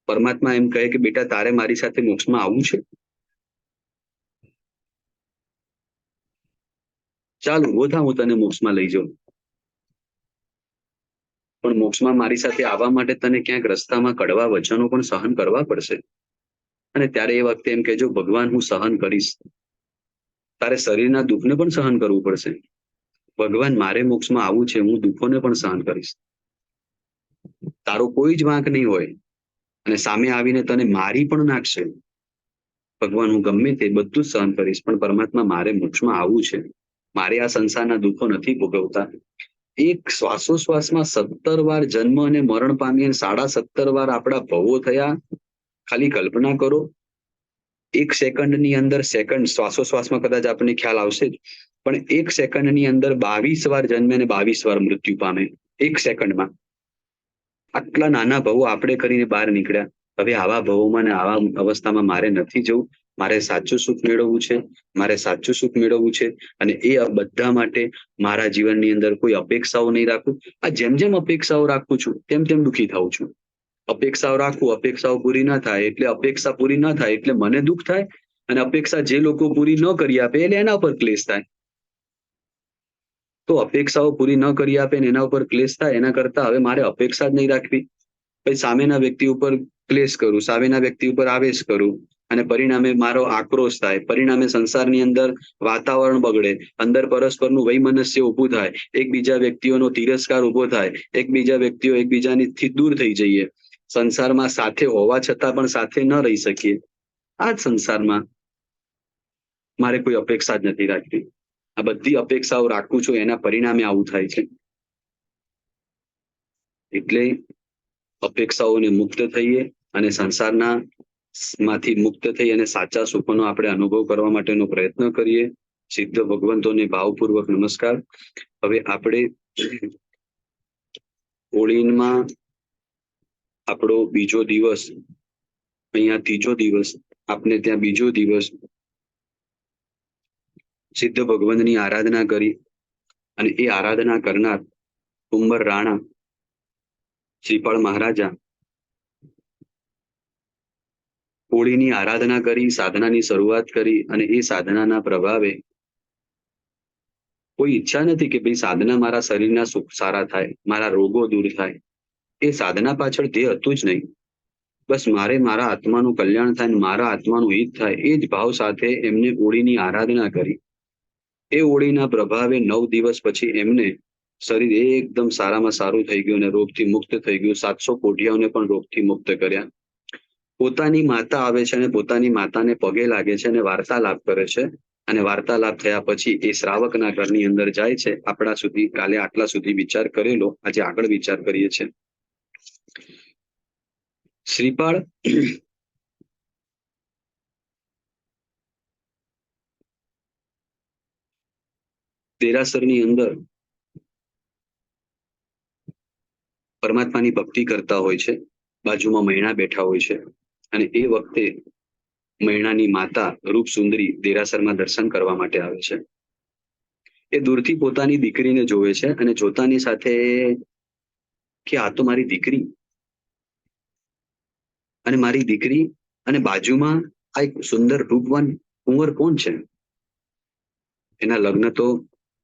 પરમાત્મા એમ કહે કે બેટા તારે મારી સાથે મોક્ષમાં આવવું છે? ચાલ ઉભો થા, હું તને મોક્ષમાં લઈ જાઉં. પણ મોક્ષમાં મારી સાથે આવવા માટે તને ક્યાંક રસ્તામાં કડવા વચનો પણ સહન કરવા પડશે. અને ત્યારે એ વખતે એમ કહેજો, ભગવાન હું સહન કરીશ. તારે શરીરના દુઃખને પણ સહન કરવું પડશે. ભગવાન મારે મોક્ષમાં આવવું છે, હું દુઃખોને પણ સહન કરીશ. તારો કોઈ જ વાંક નહીં હોય અને સામે આવીને તને મારી પણ નાખશે. ભગવાન હું ગમે તે બધું જ સહન કરીશ, પણ પરમાત્મા મારે મોક્ષમાં આવવું છે. મારે આ સંસારના દુઃખો નથી ભોગવતા. એક શ્વાસોશ્વાસમાં 17 વાર જન્મ અને મરણ પામી અને 17.5 વાર આપણા ભવો થયા. ખાલી કલ્પના કરો, 1 સેકન્ડની અંદર શ્વાસોશ્વાસમાં કદાચ આપણને ખ્યાલ આવશે જ, પણ 1 સેકન્ડની અંદર 22 વાર જન્મે અને 22 વાર મૃત્યુ પામે. 1 સેકન્ડમાં આટલા નાના ભવો આપણે કરીને બહાર નીકળ્યા. હવે આવા ભવોમાં ને આવા અવસ્થામાં મારે નથી જવું. મારે સાચું સુખ મેળવવું છે, મારે સાચું સુખ મેળવવું છે. અને એ બધા માટે મારા જીવનની અંદર કોઈ અપેક્ષાઓ નહીં રાખું. આ જેમ જેમ અપેક્ષાઓ રાખું છું તેમ તેમ દુઃખી થાઉં છું. અપેક્ષાઓ રાખું, અપેક્ષાઓ પૂરી ના થાય એટલે અપેક્ષા પૂરી ના થાય એટલે મને દુઃખ થાય. અને અપેક્ષા જે લોકો પૂરી ન કરી આપે એટલે એના ઉપર ક્લેશ થાય. તો અપેક્ષાઓ પૂરી ન કરી આપે ને એના ઉપર ક્લેશ થાય, એના કરતા હવે મારે અપેક્ષા જ નહીં રાખવી. પછી સામેના વ્યક્તિ ઉપર ક્લેશ કરું, સામેના વ્યક્તિ ઉપર આવેશ કરું, અને પરિણામે મારો આક્રોશ થાય, પરિણામે સંસારની અંદર વાતાવરણ બગડે, અંદર પરસ્પરનું વૈમનસ્ય ઊભું થાય, એકબીજા વ્યક્તિઓનો તિરસ્કાર ઊભો થાય, એકબીજા વ્યક્તિઓ એકબીજાથી દૂર થઈ જઈએ, સંસારમાં સાથે હોવા છતાં પણ સાથે ન રહી શકીએ. આ જ સંસારમાં મારે કોઈ અપેક્ષા જ નથી રાખવી. આ બધી અપેક્ષાઓ રાખું છું, એના પરિણામે આવું થાય છે. એટલે અપેક્ષાઓને મુક્ત થઈએ અને સંસારના માંથી મુક્ત થઈ અને સાચા સુખોનો આપણે અનુભવ કરવા માટેનો પ્રયત્ન કરીએ. સિદ્ધ ભગવંતોને ભાવપૂર્વક નમસ્કાર. હવે આપણે હોળીમાં આપણો બીજો દિવસ, અહીંયા ત્રીજો દિવસ, આપને ત્યાં બીજો દિવસ સિદ્ધ ભગવંતની આરાધના કરી, અને એ આરાધના કરનાર કુંવર રાણા શ્રીપાળ મહારાજા હોળીની આરાધના કરી, સાધનાની શરૂઆત કરી, અને એ સાધનાના પ્રભાવે કોઈ ઈચ્છા નથી કે ભાઈ સાધના મારા શરીરના સુખ સારા થાય, મારા રોગો દૂર થાય. એ સાધના પાછળ ધ્યેય હતું જ નહીં. બસ મારે મારા આત્માનું કલ્યાણ થાય, મારા આત્માનું હિત થાય, એ જ ભાવ સાથે એમને હોળીની આરાધના કરી. એ હોળીના પ્રભાવે 9 દિવસ પછી એમને શરીર એકદમ સારામાં સારું થઈ ગયું અને રોગથી મુક્ત થઈ ગયું. 700 કોઢિયાઓને પણ રોગથી મુક્ત કર્યા. પોતાની માતા આવે છે અને પોતાની માતાને પગે લાગે છે અને વાર્તાલાપ કરે છે, અને વાર્તાલાપ થયા પછી એ શ્રાવકના ઘરની અંદર જાય છે. આપણા સુધી કાલે આટલા સુધી વિચાર કરેલો, આજે આગળ વિચાર કરીએ છીએ. શ્રીપાળ દેરાસરની અંદર પરમાત્માની ભક્તિ કરતા હોય છે. બાજુમાં મૈણા બેઠા હોય છે, અને એ વખતે મૈણાની માતા રૂપસુંદરી દેરાસરમાં દર્શન કરવા માટે આવે છે. એ દૂરથી પોતાની દીકરીને જોવે છે, અને જોતાની સાથે કે આ તો મારી દીકરી, અને મારી દીકરી, અને બાજુમાં આ એક સુંદર રૂપવાન કુંવર કોણ છે? એના લગ્ન તો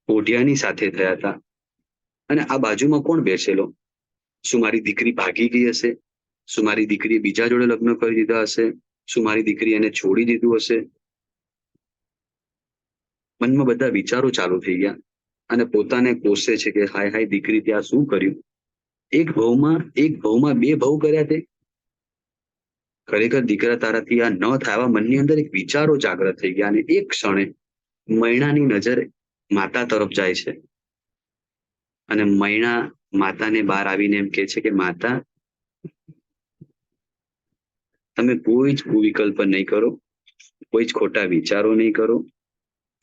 કોઢિયાની સાથે થયા હતા, અને આ બાજુમાં કોણ બેસેલો? શું મારી દીકરી ભાગી ગઈ હશે? શું મારી દીકરીએ બીજા જોડે લગ્ન કરી દીધા હશે? શું મારી દીકરી એને છોડી દીધું હશે? મનમાં બધા વિચારો ચાલુ થઈ ગયા, અને પોતાને કોસે છે કે હાય હાય દીકરી ત્યાં શું કર્યું? એક ભવમાં 2 ભવ કર્યા તે? ખરેખર દીકરા તારાથી આ ન થાય, આવા મનની અંદર એક વિચારો જાગ્રત થઈ ગયા. અને એક ક્ષણે મૈણાની નજર માતા તરફ જાય છે, અને મૈણા માતાને બહાર આવીને એમ કહે છે કે માતા, તમે કોઈ જ કુવિકલ્પ નહીં કરો, કોઈ જ ખોટા વિચારો નહીં કરો.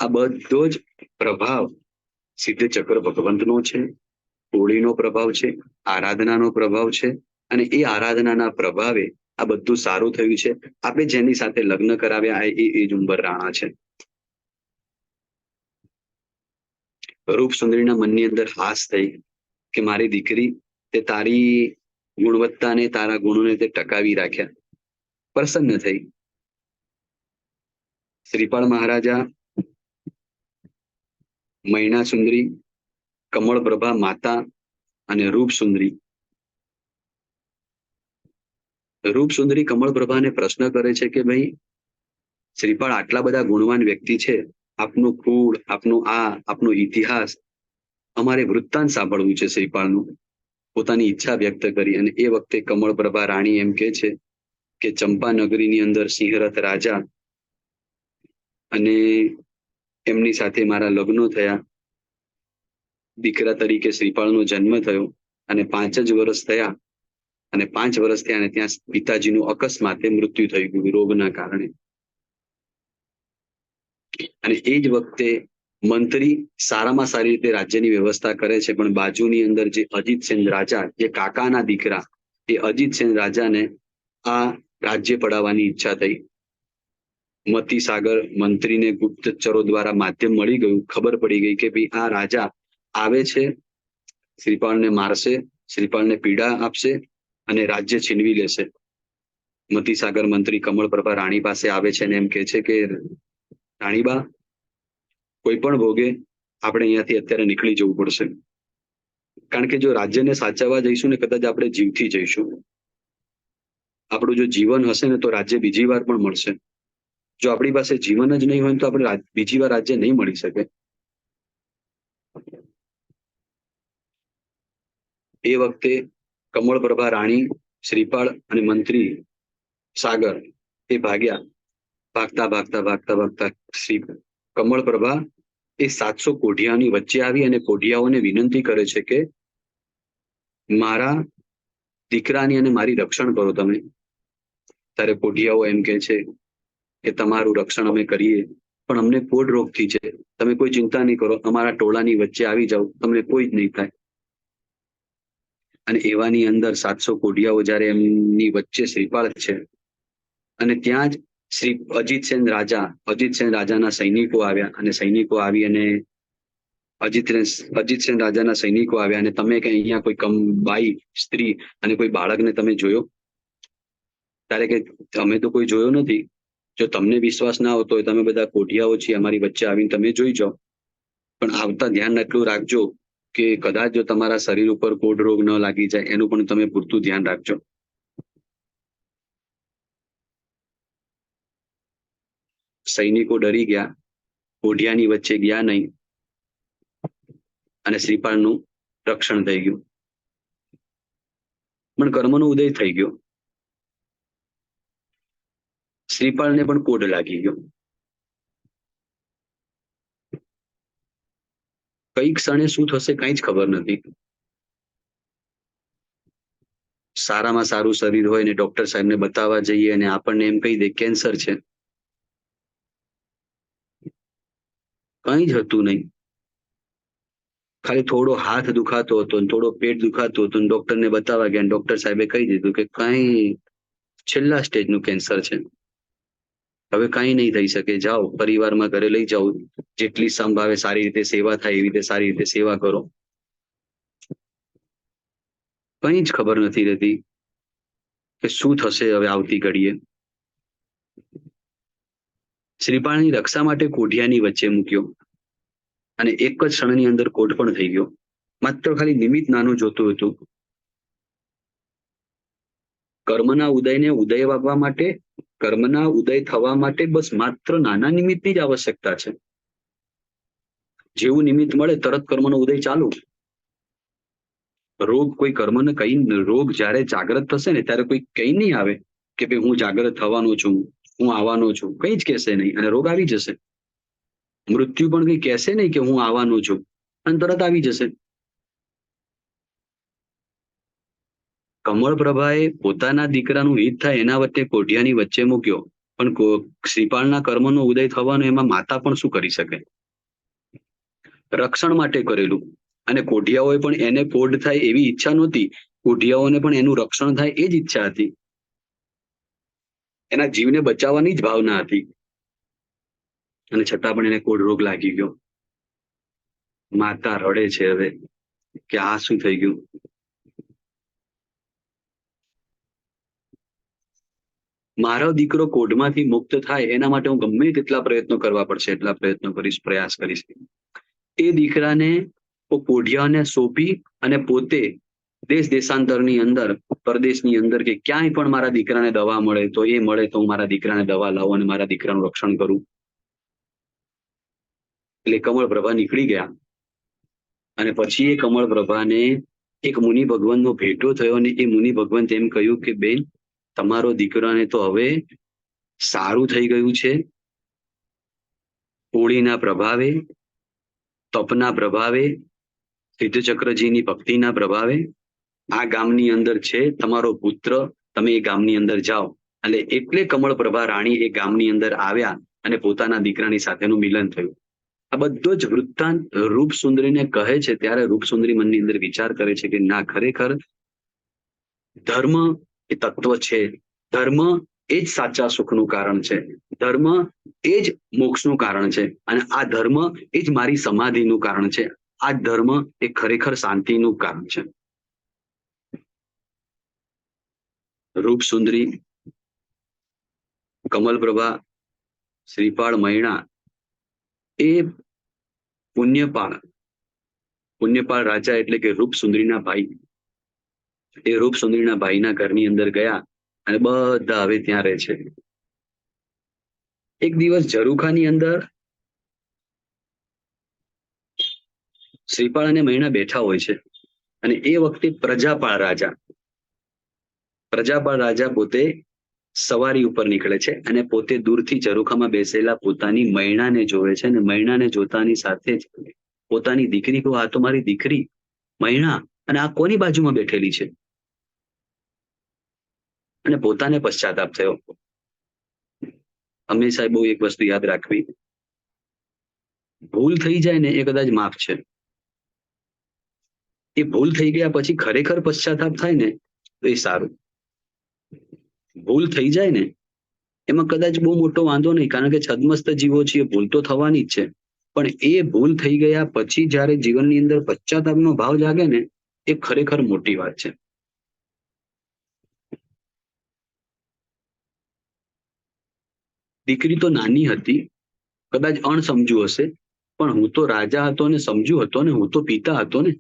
આ બધો જ પ્રભાવ સિદ્ધ ચક્ર ભગવંતનો છે, હોળીનો પ્રભાવ છે, આરાધનાનો પ્રભાવ છે, અને એ આરાધનાના પ્રભાવે આ બધું સારું થયું છે. આપણે જેની સાથે લગ્ન કરાવ્યા એ ઉંબર રાણા છે. રૂપસુંદરીના મનની અંદર હાસ થઈ કે મારી દીકરી, તે તારી ગુણવત્તાને, તારા ગુણોને તે ટકાવી રાખ્યા. પ્રસન્ન થઈ. શ્રીપાળ મહારાજા, મૈણા સુંદરી, કમળપ્રભા માતા અને રૂપસુંદરી કમળપ્રભાને પ્રશ્ન કરે છે કે ભાઈ શ્રીપાળ, આટલા બધા ગુણવાન વ્યક્તિ છે, આપનું કુળ, આપનો ઇતિહાસ, અમારે વૃત્તાંત સાંભળવું છે શ્રીપાળનું. પોતાની ઈચ્છા વ્યક્ત કરી. અને એ વખતે કમળપ્રભા રાણી એમ કે છે કે ચંપા નગરીની અંદર સિંહરથ રાજા અને એમની સાથે મારા લગ્નો થયા, દીકરા તરીકે શ્રીપાળનો જન્મ થયો, અને 5 જ વર્ષ થયા, અને 5 વર્ષ થયા અને ત્યાં પિતાજીનું અકસ્માતે મૃત્યુ થઈ ગયું રોગના કારણે. અને એ જ વખતે મંત્રી સારામાં સારી રીતે રાજ્યની વ્યવસ્થા કરે છે, પણ બાજુની અંદર જે અજીતસેન રાજા, જે કાકાના દીકરા, એ અજીતસેન રાજાને આ રાજ્ય પડાવવાની ઈચ્છા થઈ. મતીસાગર મંત્રીને ગુપ્તચરો દ્વારા માધ્યમ મળી ગયું, ખબર પડી ગઈ કે ભાઈ આ રાજા આવે છે, શ્રીપાળને મારશે, શ્રીપાળને પીડા આપશે અને રાજ્ય છીનવી લેશે. મતીસાગર મંત્રી કમળપ્રભા રાણી પાસે આવે છે અને એમ કહે છે કે રાણીબા, કોઈ પણ ભોગે આપણે અહીંયાથી અત્યારે નીકળી જવું પડશે, કારણ કે જો રાજ્યને સાચવવા જઈશું ને કદાચ આપણે જીવથી જઈશું. આપણું જો જીવન હશે ને તો રાજ્ય બીજી વાર પણ મળશે. જો આપણી પાસે જીવન જ નહીં હોય તો આપણે બીજી વાર રાજ્ય નહીં મળી શકે. એ વખતે કમળપ્રભા રાણી, શ્રીપાળ અને મંત્રી સાગર એ ભાગ્યા. ભાગતા ભાગતા ભાગતા ભાગતા શ્રી કમળપ્રભા એ 700 કોઢિયાની વચ્ચે આવી અને કોઢિયાઓને વિનંતી કરે છે કે મારા દીકરાની અને મારી રક્ષણ કરો તમે. ત્યારે કોઢિયાઓ એમ કહે છે કે તમારું રક્ષણ અમે કરીએ, પણ અમને કોઢ રોગથી છે, તમે કોઈ ચિંતા નહીં કરો, અમારા ટોળાની વચ્ચે આવી જાઓ, તમને કોઈ જ નહીં થાય. અને એવાની અંદર 700 કોઢિયાઓ જ્યારે એમની વચ્ચે શ્રીપાળ છે અને ત્યાં જ શ્રી અજીતસેન રાજાના સૈનિકો આવ્યા અને સૈનિકો આવી અને અજીતસેન રાજાના સૈનિકો આવ્યા અને તમે કે અહીંયા કોઈ બાઈ, સ્ત્રી અને કોઈ બાળકને તમે જોયો? ત્યારે કે અમે તો કોઈ જોયો નથી. જો તમને વિશ્વાસ ના આવતો હોય, તમે બધા કોઢિયાઓ છીએ, અમારી વચ્ચે આવીને તમે જોઈ જાઓ, પણ આવતા ધ્યાન એટલું રાખજો કે કદાચ જો તમારા શરીર ઉપર કોઢ રોગ ન લાગી જાય એનું પણ તમે પૂરતું ધ્યાન રાખજો. સૈનિકો ડરી ગયા, કોઢિયાની વચ્ચે ગયા નહીં અને શ્રીપાળનું રક્ષણ થઈ ગયું. પણ કર્મનો ઉદય થઈ ગયો. શ્રીપાળને પણ કોઢ લાગી ગયો. કઈ ક્ષણે શું થશે કઈ જ ખબર નથી. સારામાં સારું શરીર હોય ને ડોક્ટર સાહેબને બતાવવા જઈએ અને આપણને એમ કહી દે કેન્સર છે. કઈ જ હતું નહીં. ખાલી થોડો હાથ દુખાતો હતો ને થોડો પેટ દુખાતું હતું, ડોક્ટરને બતાવવા ગયા, ડોક્ટર સાહેબે કહી દીધું કે કઈ છેલ્લા સ્ટેજનું કેન્સર છે, હવે કઈ નહીં થઈ શકે, જાઓ પરિવારમાં ઘરે લઈ જાઓ, જેટલી સંભાવે સારી રીતે સેવા થાય એવી રીતે સારી રીતે સેવા કરો. કઈ જ ખબર નથી રહેતી કે શું થશે હવે આવતી ઘડીએ. શ્રીપાળની રક્ષા માટે કોઢિયાની વચ્ચે મૂક્યો અને એક જ ક્ષણની અંદર કોઢ પણ થઈ ગયો. માત્ર ખાલી નિમિત્ત નાનું જોતું હતું. કર્મના ઉદયને ઉદય વાગવા માટે, કર્મના ઉદય થવા માટે બસ માત્ર નાના નિમિત્તની જ આવશ્યકતા છે. જેવું નિમિત્ત મળે તરત કર્મનો ઉદય ચાલુ. રોગ કોઈ કર્મને કઈ, રોગ જ્યારે જાગ્રત થશે ને ત્યારે કોઈ કઈ નહીં આવે કે ભાઈ હું જાગ્રત થવાનો છું, હું આવવાનો છું, કઈ જ કહેશે નહીં અને રોગ આવી જશે. મૃત્યુ પણ કઈ કહેશે નહીં કે હું આવવાનો છું અને તરત આવી જશે. કમળપ્રભાએ પોતાના દીકરાનું હિત થાય એના વચ્ચે કોઢિયાની વચ્ચે મૂક્યો, પણ શ્રીપાળના કર્મનો ઉદય થવાનો એમાં માતા પણ શું કરી શકે? રક્ષણ માટે કરેલું. અને કોઢિયાઓએ પણ એને કોઢ થાય એવી ઈચ્છા નહોતી, કોઢિયાઓને પણ એનું રક્ષણ થાય એ જ ઈચ્છા હતી. એના જીવને બચાવવાની જ ભાવના હતી. અને છતાં પણ એને કોઢ રોગ લાગી ગયો. માતા રડે છે હવે કે આ શું થઈ ગયું. મારો દીકરો કોઢમાંથી મુક્ત થાય એના માટે હું ગમે તેટલા પ્રયત્નો કરવા પડશે એટલા પ્રયત્નો કરીશ, પ્રયાસ કરીશ. એ દીકરાને કોઢિયાને સોંપી અને પોતે દેશ દેશાંતરની અંદર, પરદેશની અંદર કે ક્યાંય પણ મારા દીકરાને દવા મળે તો એ મળે તો હું મારા દીકરાને દવા લાવું અને મારા દીકરાનું રક્ષણ કરું. એટલે કમળપ્રભા નીકળી ગયા અને પછી એ કમળપ્રભાને એક મુનિ ભગવાનનો ભેટો થયો અને એ મુનિ ભગવાન તેમ કહ્યું કે બેન, તમારો દીકરાને તો હવે સારું થઈ ગયું છે. હોળીના પ્રભાવે, તપના પ્રભાવે, સિદ્ધચક્રજીની ભક્તિના પ્રભાવે આ ગામની અંદર છે તમારો પુત્ર, તમે એ ગામની અંદર જાઓ. એટલે કમળપ્રભા રાણી એ ગામની અંદર આવ્યા અને પોતાના દીકરાની સાથેનું મિલન થયું. આ બધો જ વૃત્તાંત રૂપસુંદરીને કહે છે. ત્યારે રૂપસુંદરી મનની અંદર વિચાર કરે છે કે ના, ખરેખર ધર્મ એ તત્વ છે. ધર્મ એ જ સાચા સુખનું કારણ છે. ધર્મ એ જ મોક્ષનું કારણ છે. અને આ ધર્મ એ જ મારી સમાધિનું કારણ છે. આ ધર્મ એ ખરેખર શાંતિનું કારણ છે. રૂપસુંદરી કમલપ્રભા, શ્રીપાળ, મૈણા એ પુણ્યપાળ રાજા એટલે કે રૂપ સુંદરીના ભાઈ, એ રૂપ સુંદરીના ભાઈના ઘરની અંદર ગયા અને બધા હવે ત્યાં રહે છે. એક દિવસ ઝરૂખાની અંદર શ્રીપાળ અને મૈણા બેઠા હોય છે અને એ વખતે પ્રજાપાળ રાજા પોતે સવારી ઉપર નીકળે છે અને પોતે દૂરથી ઝરૂખામાં બેસેલા પોતાની મૈણાને જોવે છે અને મૈણાને જોતાની સાથે જ પોતાની દીકરી કહો, આ તો મારી દીકરી મૈણા, અને આ કોની બાજુમાં બેઠેલી છે? અને પોતાને પશ્ચાતાપ થયો. હંમેશા બહુ એક વસ્તુ યાદ રાખવી, ભૂલ થઈ જાય ને એ કદાચ માફ છે. એ ભૂલ થઈ ગયા પછી ખરેખર પશ્ચાતાપ થાય ને તો એ સારું. ભૂલ થઈ જાય ને એમાં કદાચ બહુ મોટો વાંધો નહીં, કારણ કે છદમસ્ત જીવો છીએ, ભૂલ તો થવાની જ છે. પણ એ ભૂલ થઈ ગયા પછી જ્યારે જીવનની અંદર પશ્ચાતાપનો ભાવ જાગે ને એ ખરેખર મોટી વાત છે. દીકરી તો નાની હતી, કદાચ અણસમજુ હશે, પણ હું તો રાજા હતો ને સમજુ હતો ને, હું તો પિતા હતો ને.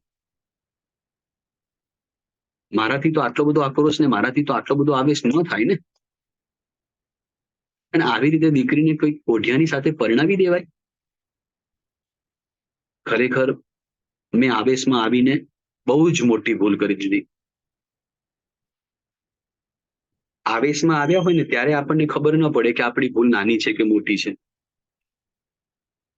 મારાથી તો આટલો બધો આક્રોશ ને મારાથી તો આટલો બધો આવેશ ન થાય ને. અને આવી રીતે દીકરીને કોઈ કોઢિયાની સાથે પરણાવી દેવાય? ખરેખર મેં આવેશમાં આવીને બહુ જ મોટી ભૂલ કરી દીધી. આવેશમાં આવ્યા હોય ને ત્યારે આપણને ખબર ન પડે કે આપણી ભૂલ નાની છે કે મોટી છે.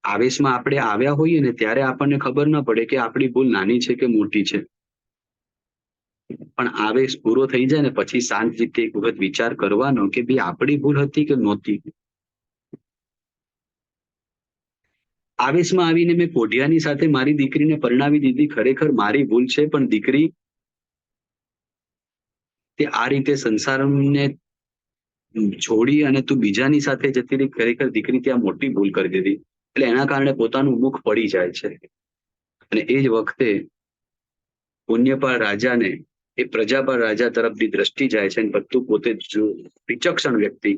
આવેશમાં આપણે આવ્યા હોઈએ ને ત્યારે આપણને ખબર ન પડે કે આપણી ભૂલ નાની છે કે મોટી છે. પણ આવેશ પૂરો થઈ જાય ને પછી શાંત રીતે એક વખત વિચાર કરવાનો કે ભાઈ આપણી ભૂલ હતી કે નહોતી. આવેશમાં આવીને મેં કોઢિયાની સાથે મારી દીકરીને પરણાવી દીધી, ખરેખર મારી ભૂલ છે. પણ દીકરી તે આ રીતે સંસારને છોડી અને તું બીજાની સાથે જતી રહી, ખરેખર દીકરી ત્યાં મોટી ભૂલ કરી દીધી. એટલે એના કારણે પોતાનું મુખ પડી જાય છે. અને એ જ વખતે પુણ્યપાળ રાજાને એ પ્રજાપાળ રાજા તરફથી દ્રષ્ટિ જાય છે અને બધું પોતે વિચક્ષણ વ્યક્તિ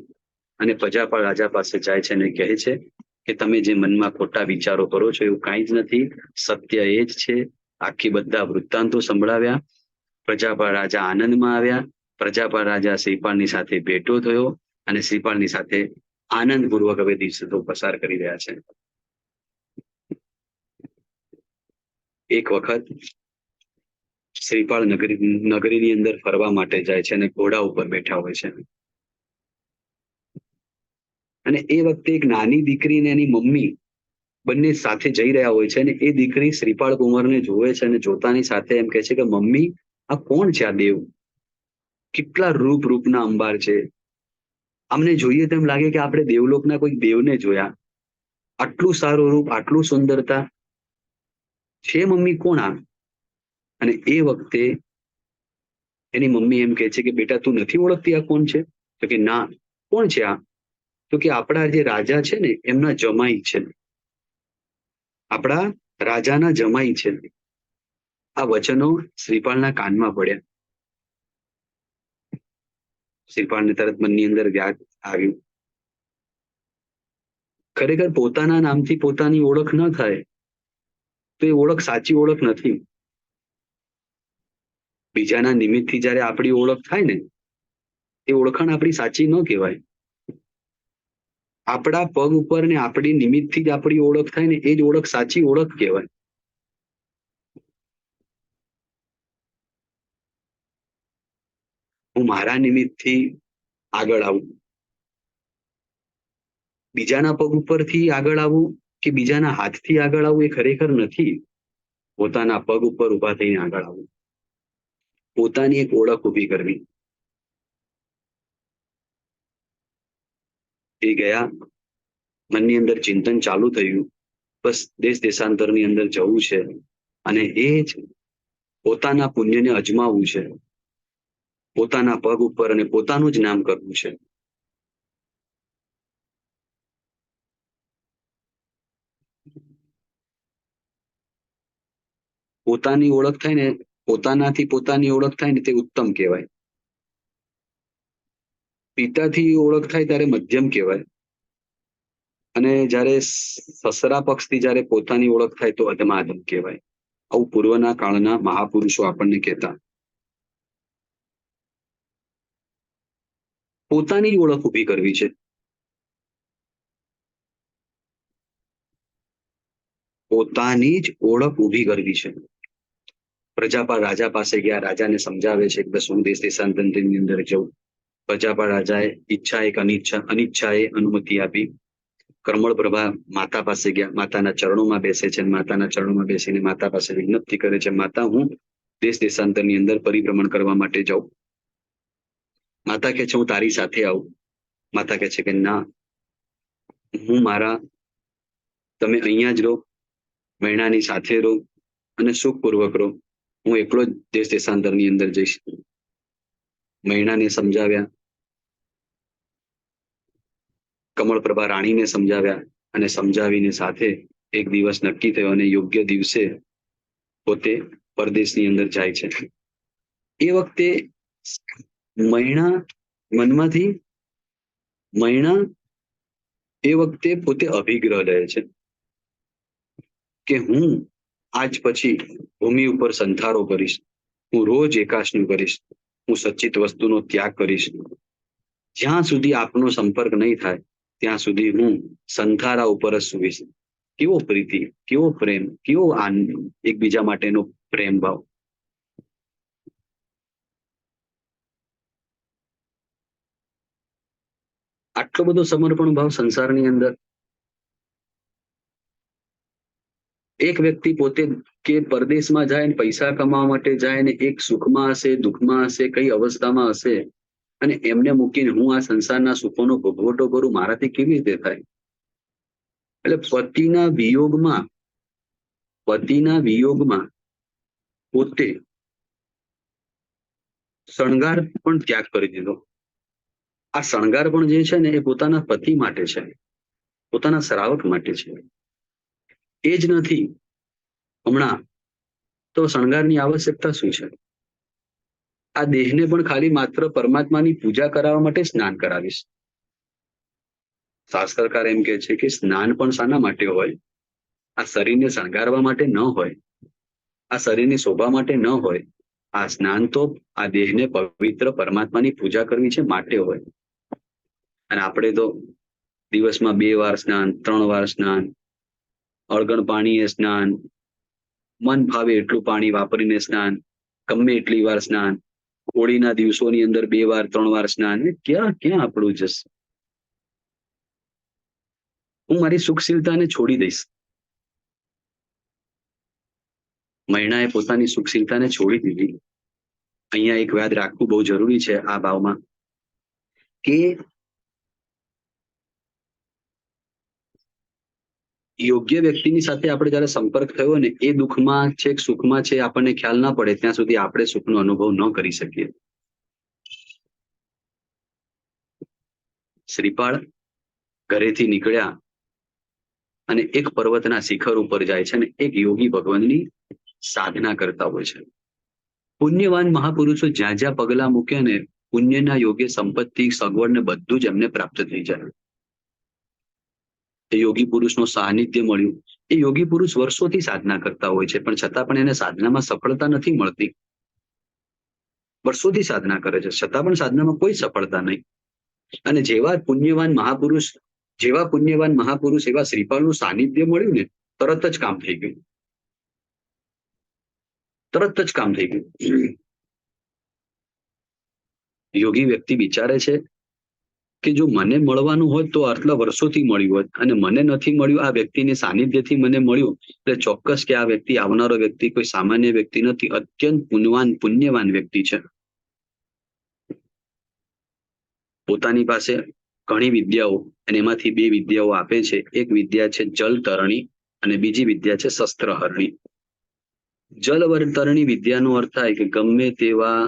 અને પ્રજાપાળ રાજા પાસે જાય છે અને કહે છે કે તમે જે મનમાં ખોટા વિચારો કરો છો એવું કાંઈ જ નથી, સત્ય એ જ છે. આખી બધા વૃત્તાંતો સંભળાવ્યા. પ્રજાપાળ રાજા આનંદમાં આવ્યા. પ્રજાપાળ રાજા શ્રીપાળની સાથે ભેટો થયો અને શ્રીપાળની સાથે આનંદપૂર્વક હવે દિવસો પસાર કરી રહ્યા છે. એક વખત શ્રીપાળ નગરીની અંદર ફરવા માટે જાય છે અને ઘોડા ઉપર બેઠા હોય છે. અને એ વખતે એક નાની દીકરી અને એની મમ્મી બંને સાથે જઈ રહ્યા હોય છે અને એ દીકરી શ્રીપાળ કુંવરને જોવે છે અને જોતાની સાથે એમ કહે છે કે મમ્મી, આ કોણ છે? આ દેવ કેટલા રૂપના અંબાર છે. અમને જોઈએ તેમ લાગે કે આપણે દેવલોકના કોઈ દેવને જોયા. આટલું સારું રૂપ, આટલું સુંદરતા છે મમ્મી, કોણ આ? અને એ વખતે એની મમ્મી એમ કહે છે કે બેટા તું નથી ઓળખતી આ કોણ છે? તો કે ના, કોણ છે આ? તો કે આપણા જે રાજા છે ને એમના જમાઈ છે. આપણા રાજાના જમાઈ છે. આ વચનો શ્રીપાળના કાનમાં પડ્યા. શ્રીપાળને તરત મનની અંદર વ્યાજ આવ્યું. ખરેખર પોતાના નામથી પોતાની ઓળખ ન થાય તો એ ઓળખ સાચી ઓળખ નથી. બીજાના નિમિત્તથી જ્યારે આપણી ઓળખ થાય ને એ ઓળખાણ આપણી સાચી ન કહેવાય. આપણા પગ ઉપર ને આપણી નિમિત્તથી જ આપણી ઓળખ થાય ને એ જ ઓળખ સાચી ઓળખ કહેવાય. હું મારા નિમિત્તથી આગળ આવું, બીજાના પગ ઉપરથી આગળ આવું કે બીજાના હાથથી આગળ આવું એ ખરેખર નથી. પોતાના પગ ઉપર ઊભા થઈને આગળ આવવું, પોતાની એક ઓળખ ઊભી કરવી. એ ગયા, મનની અંદર ચિંતન ચાલુ થયું, બસ દેશ દેશાંતરની અંદર જવું છે અને એ જ પોતાના પુણ્યને અજમાવવું છે, પોતાના પગ ઉપર અને પોતાનું જ નામ કરવું છે. પોતાની ઓળખ થાય ને, પોતાનાથી પોતાની ઓળખ થાય ને તે ઉત્તમ કહેવાય. પિતાથી ઓળખ થાય ત્યારે મધ્યમ કહેવાય, અને જ્યારે સસરા પક્ષથી જ્યારે પોતાની ઓળખ થાય તો અધમાધમ કહેવાય. આવું પૂર્વના કાળના મહાપુરુષો આપણને કહેતા. પોતાની જ ઓળખ ઊભી કરવી છે. પોતાની જ ઓળખ ઊભી કરવી છે. પ્રજાપાળ રાજા પાસે ગયા, રાજાને સમજાવે છે કે બસ હું દેશ દેશાંતરની અંદર જઉં. પ્રજાપાળ રાજાએ ઈચ્છા એક અનિચ્છાએ અનુમતિ આપી. કરમળ પ્રભા માતા પાસે ગયા, માતાના ચરણોમાં બેસે છે, માતાના ચરણોમાં બેસીને માતા પાસે વિનંતી કરે છે, માતા હું દેશ દેશાંતરની અંદર પરિભ્રમણ કરવા માટે જાઉં. માતા કહે છે હું તારી સાથે આવું. માતા કહે છે કે ના, તમે અહીંયા જ રહો, મહિનાની સાથે રહો અને સુખપૂર્વક રહો, હું એકલો જ દેશ દેશાંતરની અંદર જઈશ. મહિનાને સમજાવ્યા, કમળપ્રભા રાણીને સમજાવ્યા, અને સમજાવીને સાથે એક દિવસ નક્કી થયો અને યોગ્ય દિવસે પોતે પરદેશની અંદર જાય છે. એ વખતે મહિના એ વખતે પોતે અભિગ્રહ લે છે કે હું આજ પછી ભૂમિ ઉપર સંથારો કરીશ, હું રોજ એકાશનું કરીશ, હું સચ્ચિત વસ્તુનો ત્યાગ કરીશ. જ્યાં સુધી આપનો સંપર્ક નહીં થાય ત્યાં સુધી હું સંથારા ઉપર જ સૂવીશ. કેવો પ્રીતિ, કેવો પ્રેમ, કેવો આનંદ, એકબીજા માટેનો પ્રેમ ભાવ. આટલો બધો સમર્પણ ભાવ સંસારની અંદર. એક વ્યક્તિ પોતે કે પરદેશમાં જાય ને પૈસા કમાવા માટે જાય ને એક સુખમાં હશે, દુઃખમાં હશે, કઈ અવસ્થામાં હશે, અને એમને મૂકીને હું આ સંસારના સુખોનો ભોગવટો કરું, મારાથી કેવી રીતે થાય? એટલે પતિના વિયોગમાં પોતે શણગાર પણ ત્યાગ કરી દીધો. આ શણગાર પણ જે છે ને એ પોતાના પતિ માટે છે, પોતાના શ્રાવક માટે છે. એ જ નથી હમણાં તો શણગારની આવશ્યકતા શું છે? આ દેહને પણ ખાલી માત્ર પરમાત્માની પૂજા કરાવવા માટે સ્નાન કરાવીશ. શાસ્ત્રકાર એમ કે છે કે સ્નાન પણ શાના માટે હોય? આ શરીરને શણગારવા માટે ન હોય, આ શરીરની શોભા માટે ન હોય. આ સ્નાન તો આ દેહને પવિત્ર પરમાત્માની પૂજા કરવી છે માટે હોય. અને આપણે તો દિવસમાં 2 વાર સ્નાન, 3 વાર સ્નાન, અળગણ પાણીએ સ્નાન, મન ભાવે એટલું પાણી વાપરીને સ્નાન, ગમે એટલી વાર સ્નાન, હોળીના દિવસોની અંદર 2 વાર 3 વાર સ્નાન. ક્યાં આપણું જશે? હું મારી સુખશીલતાને છોડી દઈશ. મહિનાએ પોતાની સુખશીલતાને છોડી દીધી. અહીંયા એક યાદ રાખવું બહુ જરૂરી છે આ ભાવમાં, કે યોગ્ય વ્યક્તિની સાથે આપણે જયારે સંપર્ક થયો ને એ દુઃખમાં છે કે સુખમાં છે આપણને ખ્યાલ ના પડે ત્યાં સુધી આપણે સુખનો અનુભવ ન કરી શકીએ. શ્રીપાળ ઘરેથી નીકળ્યા અને એક પર્વતના શિખર ઉપર જાય છે અને એક યોગી ભગવાનની સાધના કરતા હોય છે. પુણ્યવાન મહાપુરુષો જ્યાં જ્યાં પગલા મૂકે ને પુણ્યના યોગ્ય સંપત્તિ, સગવડ ને બધું જ એમને પ્રાપ્ત થઈ જાય. એ યોગી પુરુષનું સાનિધ્ય મળ્યું. એ યોગી પુરુષ વર્ષોથી સાધના કરતા હોય છે પણ છતાં પણ એને સાધનામાં સફળતા નથી મળતી. વર્ષોથી સાધના કરે છે છતાં પણ સાધનામાં કોઈ સફળતા નહીં. અને જેવા પુણ્યવાન મહાપુરુષ એવા શ્રીપાલનું સાનિધ્ય મળ્યું ને તરત જ કામ થઈ ગયું. યોગી વ્યક્તિ વિચારે છે કે જો મને મળવાનું હોત તો આટલા વર્ષોથી મળ્યું હોત, અને મને નથી મળ્યું, આ વ્યક્તિની સાનિધ્યથી મને મળ્યું, એટલે ચોક્કસ કે આ વ્યક્તિ, આવનારો વ્યક્તિ કોઈ સામાન્ય વ્યક્તિ નથી, અત્યંત પુણ્યવાન વ્યક્તિ છે. પોતાની પાસે ઘણી વિદ્યાઓ અને એમાંથી 2 વિદ્યાઓ આપે છે. એક વિદ્યા છે જલ તરણી અને બીજી વિદ્યા છે શસ્ત્ર હરણી. જલ તરણી વિદ્યાનો અર્થ થાય કે ગમે તેવા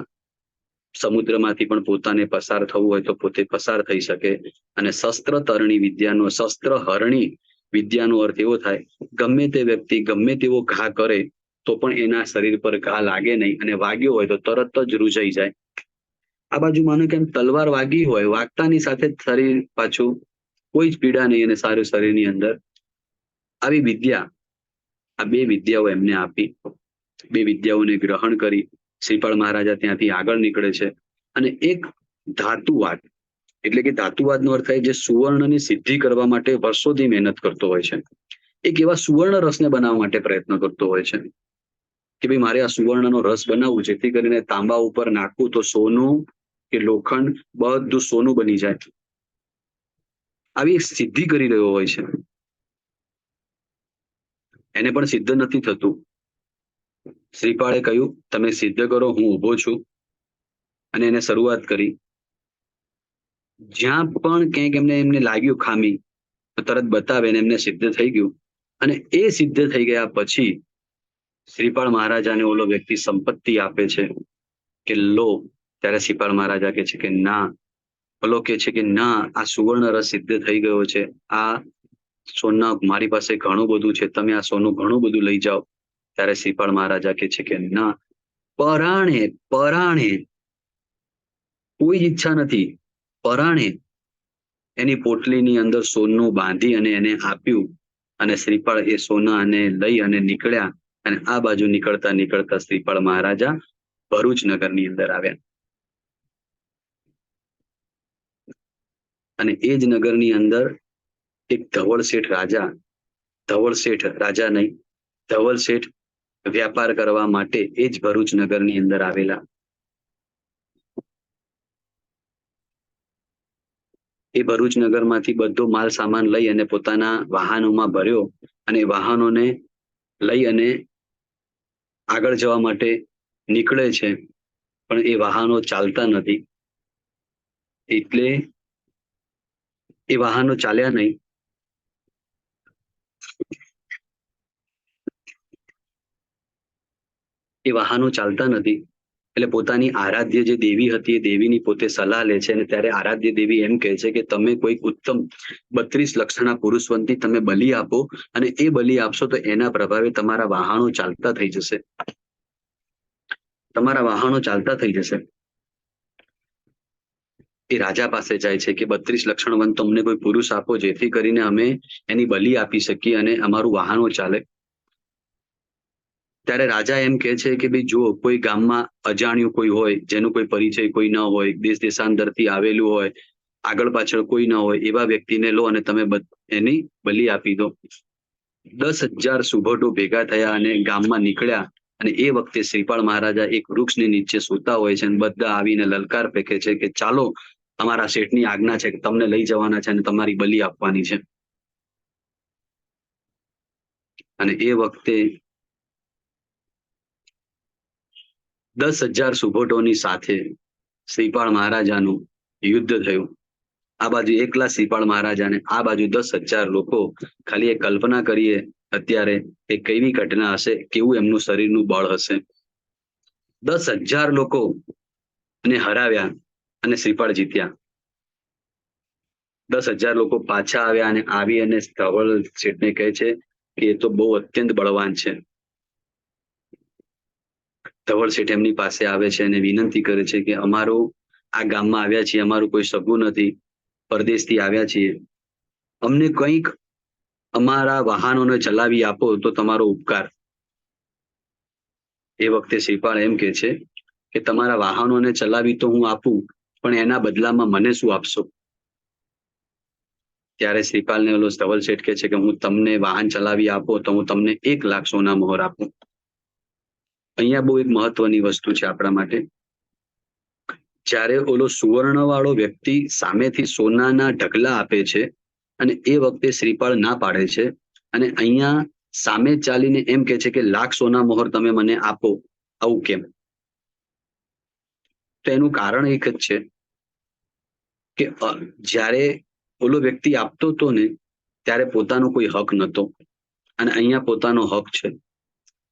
સમુદ્રમાંથી પણ પોતાને પસાર થવું હોય તો પોતે પસાર થઈ શકે. અને શસ્ત્ર હરણી વિદ્યાનો અર્થ એવો થાય ગમે તે વ્યક્તિ ગમે તેવો ઘા કરે તો પણ એના શરીર પર ઘા લાગે નહીં, અને વાગ્યો હોય તો તરત જ રૂજાઈ જાય. આ બાજુ માનો કે એમ તલવાર વાગી હોય, વાગતાની સાથે જ શરીર પાછું કોઈ જ પીડા નહીં અને સારું શરીરની અંદર આવી વિદ્યા, આ બે વિદ્યાઓ એમને આપી. બે વિદ્યાઓને ગ્રહણ કરી શ્રીપાળ મહારાજા ત્યાંથી આગળ નીકળે છે અને એક ધાતુવાદ, એટલે કે ધાતુવાદનો અર્થ થાય જે સુવર્ણની સિદ્ધિ કરવા માટે વર્ષોથી મહેનત કરતો હોય છે, એક એવા સુવર્ણ રસને બનાવવા માટે પ્રયત્ન કરતો હોય છે કે ભાઈ મારે આ સુવર્ણનો રસ બનાવવું જેથી કરીને તાંબા ઉપર નાખવું તો સોનું કે લોખંડ બધું સોનું બની જાય. આવી એક સિદ્ધિ કરી રહ્યો હોય છે. એને પણ સિદ્ધ નથી થતું. શ્રીપાળે કહ્યું તમે સિદ્ધ કરો, હું ઊભો છું. અને એને શરૂઆત કરી. જ્યાં પણ ક્યાંક એમને લાગ્યું ખામી તો તરત બતાવે ને એમને સિદ્ધ થઈ ગયું. અને એ સિદ્ધ થઈ ગયા પછી શ્રીપાળ મહારાજાને ઓલો વ્યક્તિ સંપત્તિ આપે છે કે લો. ત્યારે શ્રીપાળ મહારાજા કહે છે કે ના, ઓલો કે છે કે ના, આ સુવર્ણ રસ સિદ્ધ થઈ ગયો છે, આ સોના મારી પાસે ઘણું બધું છે, તમે આ સોનું ઘણું બધું લઈ જાઓ. ત્યારે શ્રીપાળ મહારાજા કહે છે કે ના, પરાણે પરાણે કોઈ જ ઈચ્છા નથી, પરાણે એની પોટલીની અંદર સોનું બાંધી અને એને આપ્યું. અને શ્રીપાળ એ સોના અને લઈ અને નીકળ્યા. અને આ બાજુ નીકળતા નીકળતા શ્રીપાળ મહારાજા ભરૂચ નગરની અંદર આવ્યા. અને એ જ નગરની અંદર એક ધવળ શેઠ રાજા, ધવળ શેઠ રાજા નહીં, ધવળ શેઠ વ્યાપાર કરવા માટે એ જ ભરૂચ નગરની અંદર આવેલા. એ ભરૂચ નગરમાંથી બધો માલ સામાન લઈ અને પોતાના વાહનોમાં ભર્યો અને વાહનોને લઈ અને આગળ જવા માટે નીકળે છે. પણ એ વાહનો ચાલતા નથી, એટલે એ વાહનો ચાલ્યા નહીં. એ વાહનો ચાલતા નથી એટલે પોતાની આરાધ્ય જે દેવી હતી એ દેવીની પોતે સલાહ લે છે. અને ત્યારે આરાધ્ય દેવી એમ કહે છે કે તમે કોઈક ઉત્તમ 32 લક્ષણા પુરુષવંતી તમે બલિ આપો અને એ બલિ આપશો તો એના પ્રભાવે તમારા વાહનો ચાલતા થઈ જશે, તમારા વાહનો ચાલતા થઈ જશે. એ રાજા પાસે જાય છે કે 32 લક્ષણવંત અમને કોઈ પુરુષ આપો જેથી કરીને અમે એની બલિ આપી શકીએ અને અમારું વાહનો ચાલે. ત્યારે રાજા એમ કહે છે કે ભાઈ જો કોઈ ગામમાં અજાણ્યું કોઈ હોય, જેનું કોઈ પરિચય કોઈ ન હોય, દેશ દેશાંતરથી આવેલું હોય, આગળ પાછળ કોઈ ન હોય, એવા વ્યક્તિને લો અને તમે એની બલિ આપી દો. 10,000 સુભટો ભેગા થયા અને ગામમાં નીકળ્યા. અને એ વખતે શ્રીપાળ મહારાજા એક વૃક્ષની નીચે સૂતા હોય છે અને બધા આવીને લલકાર ફેંકે છે કે ચાલો, અમારા શેઠની આજ્ઞા છે કે તમને લઈ જવાના છે અને તમારી બલિ આપવાની છે. અને એ વખતે 10,000 સુભટોની સાથે શ્રીપાળ મહારાજાનું યુદ્ધ થયું. આ બાજુ એકલા શ્રીપાળ મહારાજાને, આ બાજુ 10,000 લોકો. ખાલી એ કલ્પના કરીએ અત્યારે એ કેવી ઘટના હશે, કેવું એમનું શરીરનું બળ હશે. 10,000 લોકો ને હરાવ્યા અને શ્રીપાળ જીત્યા. 10,000 લોકો પાછા આવ્યા અને આવી અને ધવળ શેઠને કહે છે કે એ તો બહુ અત્યંત બળવાન છે. ધવળ શેઠ એમની પાસે આવે છે અને વિનંતી કરે છે કે અમારું આ ગામમાં આવ્યા છીએ, અમારું કોઈ સગું નથી, પરદેશથી આવ્યા છીએ, અમને કંઈક અમારા વાહનોને ચલાવી આપો તો તમારો ઉપકાર. એ વખતે શ્રીપાળ એમ કહે છે કે તમારા વાહનોને ચલાવી તો હું આપું, પણ એના બદલામાં મને શું આપશો? ત્યારે શ્રીપાલને ઓલો ધવળ શેઠ કહે છે કે હું તમને વાહન ચલાવી આપો તો હું તમને 1 લાખ સોના મોહર આપું. અહીંયા બહુ એક મહત્વની વસ્તુ છે આપણા માટે. જ્યારે ઓલો સુવર્ણ વાળો વ્યક્તિ સામેથી સોનાના ઢગલા આપે છે અને એ વખતે શ્રીપાળ ના પાડે છે અને અહીંયા સામે ચાલીને એમ કહે છે કે 1 લાખ સોના મોહર તમે મને આપો, આવું કેમ? તો એનું કારણ એક જ છે કે જ્યારે ઓલો વ્યક્તિ આપતો હતો ને ત્યારે પોતાનો કોઈ હક નહોતો અને અહીંયા પોતાનો હક છે.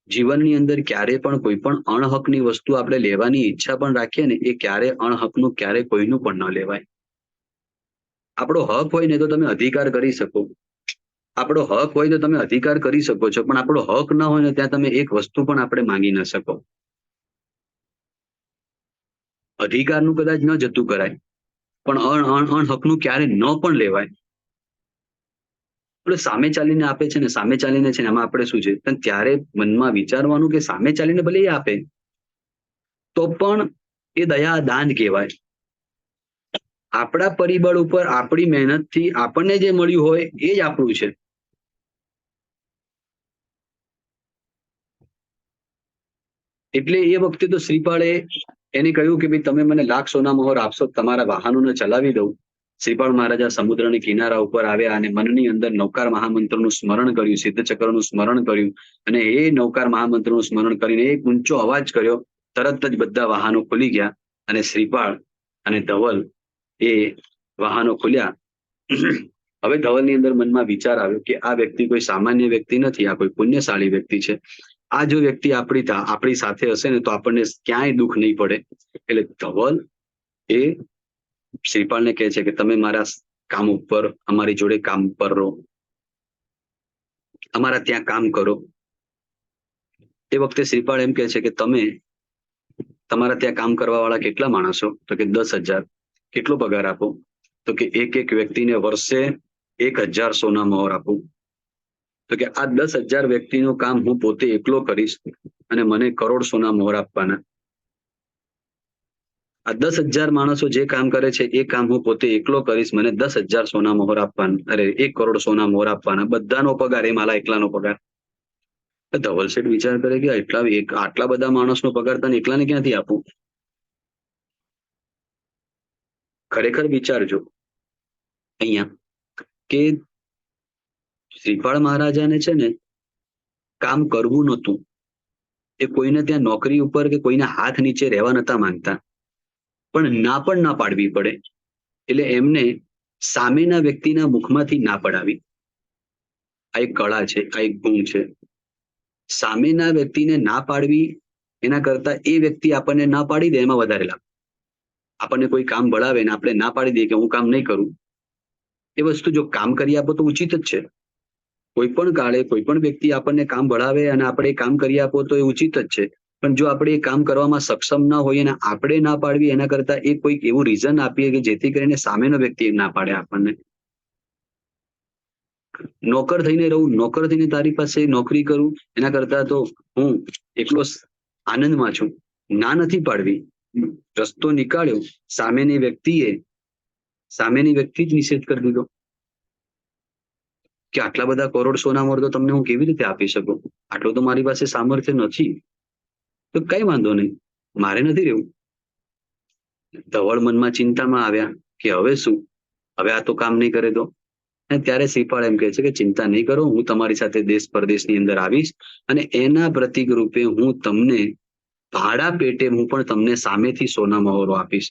જીવનની અંદર ક્યારે પણ કોઈ પણ અણહકની વસ્તુ આપણે લેવાની ઈચ્છા પણ રાખીએ ને, એ ક્યારે અણહકનું ક્યારે કોઈનું પણ ન લેવાય. આપણો હક હોય ને તો તમે અધિકાર કરી શકો, આપણો હક હોય તો તમે અધિકાર કરી શકો છો, પણ આપણો હક ના હોય ને ત્યાં તમે એક વસ્તુ પણ આપણે માંગી ન શકો. અધિકારનું કદાચ ન જતું કરાય, પણ અણહકનું ક્યારે ન પણ લેવાય. એટલે સામે ચાલીને આપે છે ને, સામે ચાલીને છે ને, એમાં આપણે શું છે, પણ ત્યારે મનમાં વિચારવાનું કે સામે ચાલીને ભલે એ આપે તો પણ એ દયા દાન કહેવાય. આપણા પરિબળ ઉપર આપણી મહેનતથી આપણને જે મળ્યું હોય એ જ આપણું છે. એટલે એ વખતે તો શ્રીપાળે એને કહ્યું કે ભાઈ તમે મને લાખ સોના મોહર આપશો, તમારા વાહનોને ચલાવી દઉં. શ્રીપાળ મહારાજા સમુદ્રની કિનારા ઉપર આવ્યા અને મનની અંદર નૌકાર મહામંત્રનું સ્મરણ કર્યું, સિદ્ધચક્રનું સ્મરણ કર્યું, અને એ નૌકાર મહામંત્રનું સ્મરણ કરીને એક ઊંચો અવાજ કર્યો. તરત જ બધા વાહનો ખુલી ગયા અને શ્રીપાળ અને ધવલ એ વાહનો ખુલ્યા. હવે ધવલની અંદર મનમાં વિચાર આવ્યો કે આ વ્યક્તિ કોઈ સામાન્ય વ્યક્તિ નથી, આ કોઈ પુણ્યશાળી વ્યક્તિ છે. આ જો વ્યક્તિ આપણી સાથે હશે ને તો આપણને ક્યાંય દુઃખ નહીં પડે. એટલે ધવલ એ શ્રીપાળને કહે છે કે તમે મારા કામ ઉપર, અમારી જોડે કામ પર રહો, અમારા ત્યાં કામ કરો. એ વખતે શ્રીપાળ એમ કહે છે કે તમે તમારા ત્યાં કામ કરવા વાળા કેટલા માણસો? તો કે 10,000. કેટલો પગાર આપો? તો કે એક વ્યક્તિને વર્ષે 1,000 સોના મોહર આપું. તો કે આ 10,000 વ્યક્તિનું કામ હું પોતે એકલો કરીશ અને મને કરોડ સોના મોહર આપવાના. આ 10,000 માણસો જે કામ કરે છે એ કામ હું પોતે એકલો કરીશ, મને 10,000 સોના મોહર આપવાના, અરે 1 કરોડ સોના મોહર આપવાના. બધાનો પગાર એ મારા એકલાનો પગાર. ધવલ શેઠ વિચાર કરે કે આટલા બધા માણસનો પગાર તને એકલાને ક્યાંથી આપું? ખરેખર વિચારજો અહીંયા કે શ્રીપાળ મહારાજાને છે ને કામ કરવું નહોતું. એ કોઈને ત્યાં નોકરી ઉપર કે કોઈના હાથ નીચે રહેવા નતા માંગતા, પણ ના પાડવી પડે. એટલે એમને સામેના વ્યક્તિના મુખમાંથી ના પડાવી. આ એક કળા છે, આ એક ગુણ છે. સામેના વ્યક્તિને ના પાડવી એના કરતા એ વ્યક્તિ આપણને ના પાડી દે એમાં વધારે લાભ. આપણને કોઈ કામ ભળાવે ને આપણે ના પાડી દઈએ કે હું કામ નહીં કરું, એ વસ્તુ જો કામ કરી આપો તો ઉચિત જ છે. કોઈ પણ કાળે કોઈ પણ વ્યક્તિ આપણને કામ ભળાવે અને આપણે કામ કરી આપો તો એ ઉચિત જ છે. પણ જો આપણે એ કામ કરવામાં સક્ષમ ના હોઈએ અને આપણે ના પાડવી એના કરતા એ કોઈક એવું રીઝન આપીએ કે જેથી કરીને સામેનો વ્યક્તિ ના પાડે આપણને. નોકર થઈને રહું, નોકર થઈને તારી પાસે નોકરી કરું એના કરતા તો હું એકલો આનંદમાં છું. ના નથી પાડવી, રસ્તો નીકાળ્યો, સામેની વ્યક્તિ જ નિષેધ કરી દીધો કે આટલા બધા કરોડ સોના મોહર તો તમને હું કેવી રીતે આપી શકું? આટલું તો મારી પાસે સામર્થ્ય નથી. તો કઈ વાંધો નહીં, મારે નથી રહેવું. ધવળ મનમાં ચિંતામાં આવ્યા કે હવે શું, હવે આ તો કામ નહીં કરે તો. અને ત્યારે શ્રીપાળ એમ કહે છે કે ચિંતા નહીં કરો, હું તમારી સાથે દેશ પરદેશની અંદર આવીશ અને એના પ્રતિક રૂપે હું તમને ભાડા પેટે હું પણ તમને સામેથી સોના મોહરો આપીશ.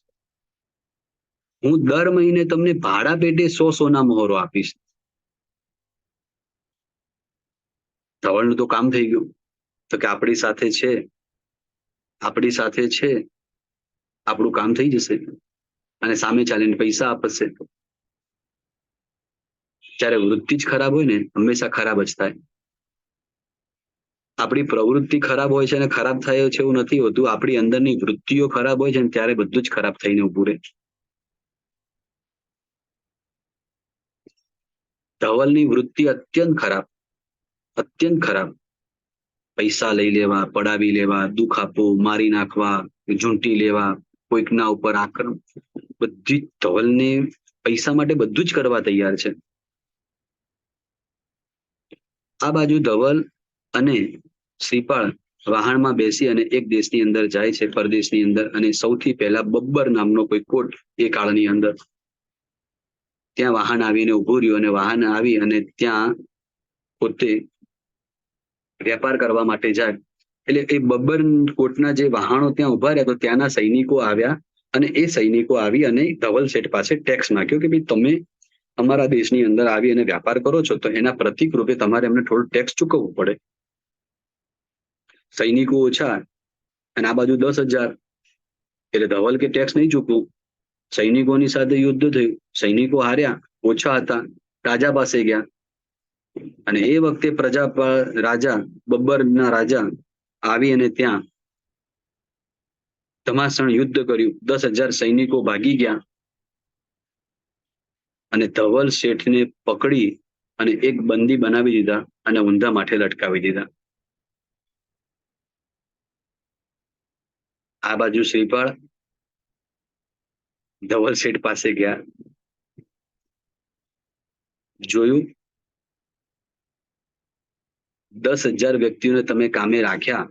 હું દર મહિને તમને ભાડા પેટે 100 સોના મોહરો આપીશ. ધવળનું તો કામ થઈ ગયું. તો કે આપણી સાથે છે, આપણું કામ થઈ જશે અને સામે ચાલીને પૈસા આપશે. જ્યારે વૃત્તિ જ ખરાબ હોય ને હંમેશા ખરાબ જ થાય. આપણી પ્રવૃત્તિ ખરાબ હોય છે અને ખરાબ થાય છે એવું નથી હોતું. આપણી અંદરની વૃત્તિઓ ખરાબ હોય છે ને ત્યારે બધું જ ખરાબ થઈને ઉભું રહે. ધવલની વૃત્તિ અત્યંત ખરાબ. પૈસા લઈ લેવા, પડાવી લેવા, દુઃખ આપવું, મારી નાખવા, ઝૂંટી લેવા, કોઈકના ઉપર આક્રમણ, બધી ધવલને પૈસા માટે બધું જ કરવા તૈયાર છે. આ બાજુ ધવલ અને શ્રીપાળ વાહનમાં બેસી અને એક દેશની અંદર જાય છે, પરદેશની અંદર. અને સૌથી પહેલા બબ્બર નામનો કોઈ કોટ એ કાળની અંદર ત્યાં વાહન આવીને ઉભું રહ્યું અને વાહન આવી અને ત્યાં પોતે વેપાર કરવા માટે જાય. એટલે એ બબ્બર કોટના જે વાહનો ત્યાં ઉભા રહ્યા તો ત્યાંના સૈનિકો આવ્યા અને એ સૈનિકો આવી અને ધવલ શેઠ પાસે ટેક્સ નાખ્યો કે ભાઈ તમે અમારા દેશની અંદર આવી અને વ્યાપાર કરો છો તો એના પ્રતિક રૂપે તમારે એમને થોડું ટેક્સ ચૂકવવું પડે. સૈનિકો ઓછા અને આ બાજુ 10,000. એટલે ધવલ કે ટેક્સ નહીં ચૂકવું. સૈનિકોની સાથે યુદ્ધ થયું, સૈનિકો હાર્યા, ઓછા હતા, રાજા પાસે ગયા અને એ વખતે રાજા બબ્બરના રાજા આવી અને ત્યાં ઘમાસણ યુદ્ધ કર્યું, 10,000 સૈનિકો ભાગી ગયા અને ધવલ શેઠને પકડી અને એક બંદી બનાવી દીધા અને ઊંધા માથે લટકાવી દીધા. આ બાજુ શ્રીપાળ ધવલ શેઠ પાસે ગયા, જોયું 10,000 વ્યક્તિઓને તમે કામે રાખ્યા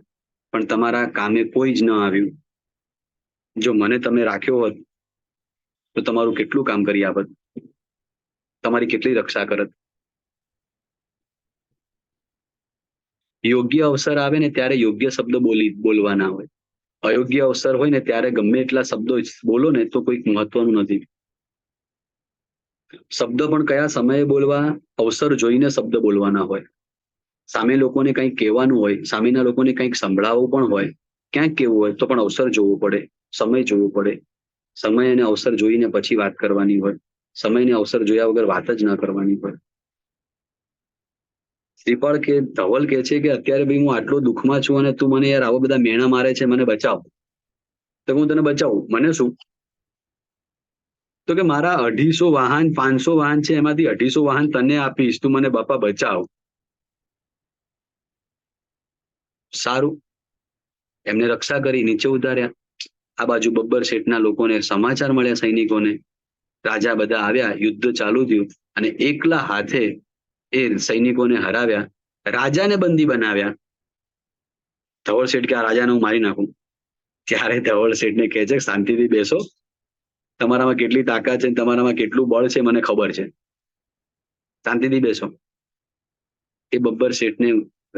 પણ તમારા કામે કોઈ જ ન આવ્યું. જો મને તમે રાખ્યો હોત તો તમારું કેટલું કામ કરી આપત, તમારી કેટલી રક્ષા કરત. યોગ્ય અવસર આવે ને ત્યારે યોગ્ય શબ્દ બોલવાના હોય. અયોગ્ય અવસર હોય ને ત્યારે ગમે એટલા શબ્દો બોલો ને તો કોઈ મહત્વનું નથી. શબ્દ પણ કયા સમયે બોલવા, અવસર જોઈને શબ્દ બોલવાના હોય. સામે લોકોને કંઈક કહેવાનું હોય, સામેના લોકોને કંઈક સંભળાવવું પણ હોય, ક્યાંક કેવું હોય તો પણ અવસર જોવો પડે, સમય જોવો પડે. સમય અને અવસર જોઈને પછી વાત કરવાની હોય. સમયને અવસર જોયા વગર વાત જ ના કરવાની હોય. શ્રીપાળ કે ધવલ કે છે કે અત્યારે ભાઈ હું આટલો દુઃખમાં છું અને તું મને યાર આવા બધા મેણા મારે છે, મને બચાવ. તો હું તને બચાવું, મને શું? તો કે મારા 250 વાહન 500 વાહન છે, એમાંથી 250 વાહન તને આપીશ, તું મને બાપા બચાવ. સારું, એમને રક્ષા કરી નીચે ઉતાર્યા. આ બાજુ બબ્બર શેઠના લોકોને સમાચાર મળ્યા, સૈનિકોને. રાજા બધા આવ્યા, યુદ્ધ ચાલુ થયું અને એકલા હાથે એ સૈનિકોને હરાવ્યા, રાજાને બંદી બનાવ્યા. ધવલ શેઠ કે આ રાજાને હું મારી નાખું. ત્યારે ધવલ શેઠને કહે છે શાંતિથી બેસો, તમારામાં કેટલી તાકાત છે, તમારામાં કેટલું બળ છે મને ખબર છે, શાંતિથી બેસો. એ બબ્બર શેઠને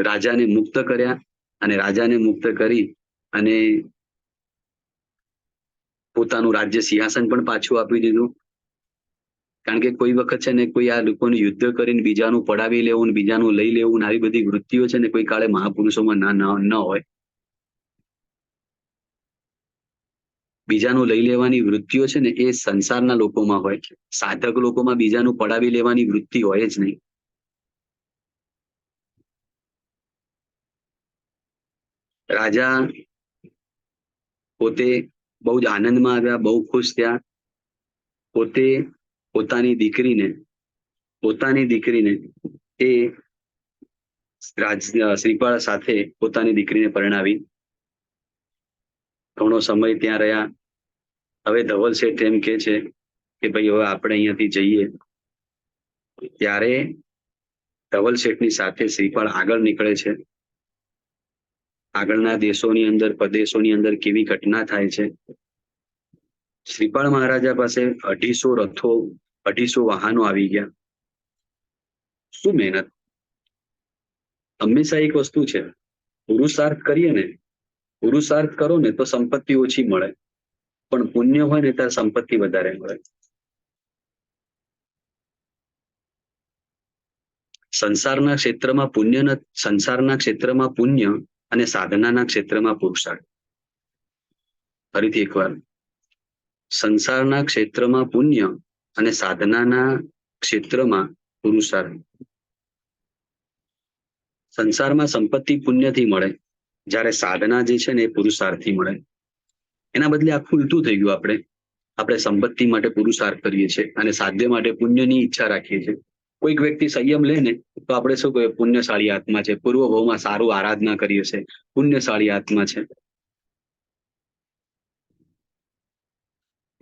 રાજાને મુક્ત કર્યા અને રાજાને મુક્ત કરી અને પોતાનું રાજ્ય સિંહાસન પણ પાછું આપી દીધું. કારણ કે કોઈ વખત છે ને કોઈ આ લોકોને યુદ્ધ કરીને બીજાનું પડાવી લેવું ને બીજાનું લઈ લેવું ને આવી બધી વૃત્તિઓ છે ને કોઈ કાળે મહાપુરુષોમાં ન હોય. બીજાનું લઈ લેવાની વૃત્તિઓ છે ને એ સંસારના લોકોમાં હોય. સાધક લોકોમાં બીજાનું પડાવી લેવાની વૃત્તિ હોય જ નહીં. રાજા પોતે બહુ જ આનંદમાં આવ્યા, બહુ ખુશ થયા. પોતે પોતાની દીકરીને એ શ્રીપાળ સાથે પોતાની દીકરીને પરણાવી. ઘણો સમય ત્યાં રહ્યા. હવે ધવલ શેઠ એમ કે છે કે ભાઈ હવે આપણે અહીંયાથી જઈએ. ત્યારે ધવલ શેઠની સાથે શ્રીપાળ આગળ નીકળે છે. આગળના દેશોની અંદર, પ્રદેશોની અંદર કેવી ઘટના થાય છે. શ્રીપાળ મહારાજા પાસે 250 રથો, 250 વાહનો આવી ગયા. શું મહેનત! હંમેશા એક વસ્તુ છે, પુરુષાર્થ કરીએ ને, પુરુષાર્થ કરો ને તો સંપત્તિ ઓછી મળે, પણ પુણ્ય હોય ને ત્યારે સંપત્તિ વધારે મળે. સંસારના ક્ષેત્રમાં પુણ્ય અને સાધનાના ક્ષેત્રમાં પુરુષાર્થ. ફરીથી એકવાર, સંસારના ક્ષેત્રમાં પુણ્ય અને સાધનાના ક્ષેત્રમાં પુરુષાર્થ. સંસારમાં સંપત્તિ પુણ્યથી મળે, જ્યારે સાધના જે છે ને એ પુરુષાર્થથી મળે. એના બદલે આખું ઉલટું થઈ ગયું. આપણે સંપત્તિ માટે પુરુષાર્થ કરીએ છીએ અને સાધ્ય માટે પુણ્યની ઈચ્છા રાખીએ છીએ. કોઈક વ્યક્તિ સંયમ લે ને તો આપણે શું કહીએ, પુણ્યશાળી આત્મા છે, પૂર્વ ભાવમાં સારું આરાધના કરીએ છે, પુણ્યશાળી આત્મા છે.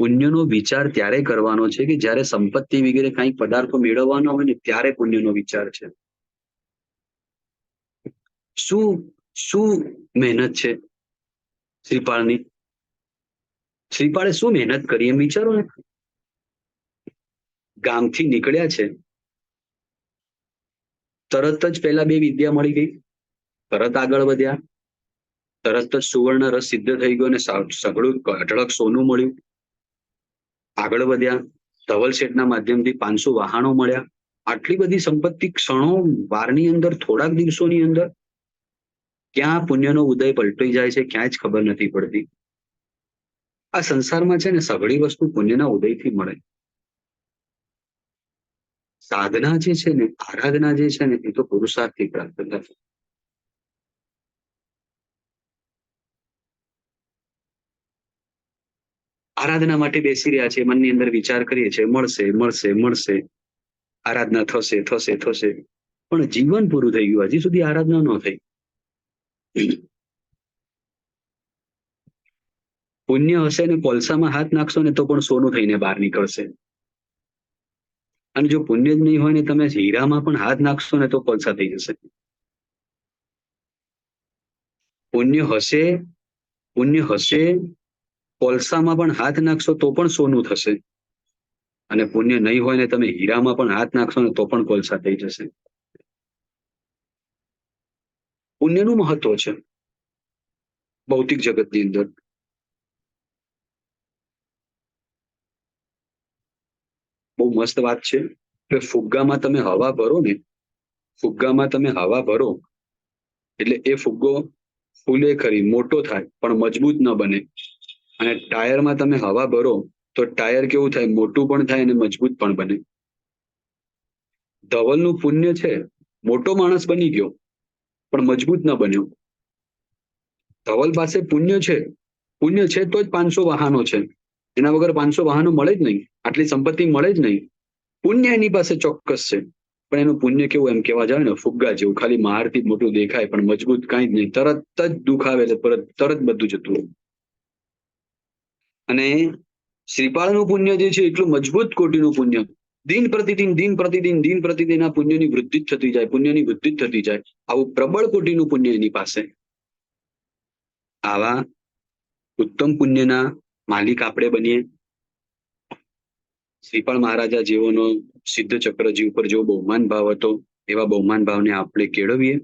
પુણ્યનો વિચાર ત્યારે કરવાનો છે કે જ્યારે સંપત્તિ વગેરે કંઈક પદાર્થો મેળવવાનો હોય ને ત્યારે પુણ્યનો વિચાર છે. શું મહેનત છે શ્રીપાળની! શ્રીપાળે શું મહેનત કરી એમ વિચારો ને. ગામથી નીકળ્યા છે, તરત જ પહેલા 2 વિદ્યા મળી ગઈ, તરત આગળ વધ્યા, તરત જ સુવર્ણ રસ સિદ્ધ થઈ ગયો અને સઘળું અઢળક સોનું મળ્યું. આગળ વધ્યા, ધવલ શેઠના માધ્યમથી 500 વાહનો મળ્યા. આટલી બધી સંપત્તિ ક્ષણો વારની અંદર, થોડાક દિવસોની અંદર. ક્યાં પુણ્યનો ઉદય પલટાઈ જાય છે ક્યાં જ ખબર નથી પડતી. આ સંસારમાં છે ને સઘળી વસ્તુ પુણ્યના ઉદયથી મળે. સાધના જે છે ને, આરાધના જે છે ને એ તો પુરુષાર્થથી પ્રાપ્ત થાય. આરાધના માટે બેસી રહ્યા છે, મનની અંદર વિચાર કરીએ છીએ મળશે મળશે મળશે, આરાધના થશે થશે થશે, પણ જીવન પૂરું થઈ ગયું, હજી સુધી આરાધના ન થઈ. પુણ્ય હશે ને કોલસામાં હાથ નાખશો ને તો પણ સોનું થઈને બહાર નીકળશે. અને જો પુણ્ય જ નહીં હોય ને તમે હીરામાં પણ હાથ નાખશો ને તો કોલસા થઈ જશે. પુણ્ય હશે, કોલસામાં પણ હાથ નાખશો તો પણ સોનું થશે, અને પુણ્ય નહીં હોય ને તમે હીરામાં પણ હાથ નાખશો ને તો પણ કોલસા થઈ જશે. પુણ્યનું મહત્વ છે ભૌતિક જગતની અંદર. બહુ મસ્ત વાત છે કે ફુગ્ગામાં તમે હવા ભરો ને, ફુગ્ગામાં તમે હવા ભરો એટલે એ ફુગ્ગો ફૂલે ખરી, મોટો થાય પણ મજબૂત ન બને. અને ટાયરમાં તમે હવા ભરો તો ટાયર કેવું થાય, મોટું પણ થાય અને મજબૂત પણ બને. ધવલનું પુણ્ય છે, મોટો માણસ બની ગયો પણ મજબૂત ન બન્યો. ધવલ પાસે પુણ્ય છે તો જ 500 વાહનો છે, એના વગર 500 વાહનો મળે જ નહીં, આટલી સંપત્તિ મળે જ નહીં. પુણ્ય એની પાસે ચોક્કસ છે, પણ એનું પુણ્ય કેવું એમ કહેવા જાય ને ફુગ્ગા જેવું, ખાલી બહારથી મોટું દેખાય પણ મજબૂત કાંઈ જ નહીં, તરત જ દુઃખ આવે એટલે તરત બધું જતું રહે. અને શ્રીપાળનું પુણ્ય જે છે એટલું મજબૂત કોટીનું પુણ્ય, દિન પ્રતિદિન આ પુણ્યની વૃદ્ધિ જ થતી જાય, પુણ્યની વૃદ્ધિ જ થતી જાય. આવું પ્રબળ કોટીનું પુણ્ય એની પાસે. આવા ઉત્તમ પુણ્યના માલિક આપણે બનીએ. શ્રીપાળ મહારાજા જેઓનો સિદ્ધ ચક્રજી ઉપર જેવો બહુમાન ભાવ હતો એવા બહુમાન ભાવને આપણે કેળવીએ.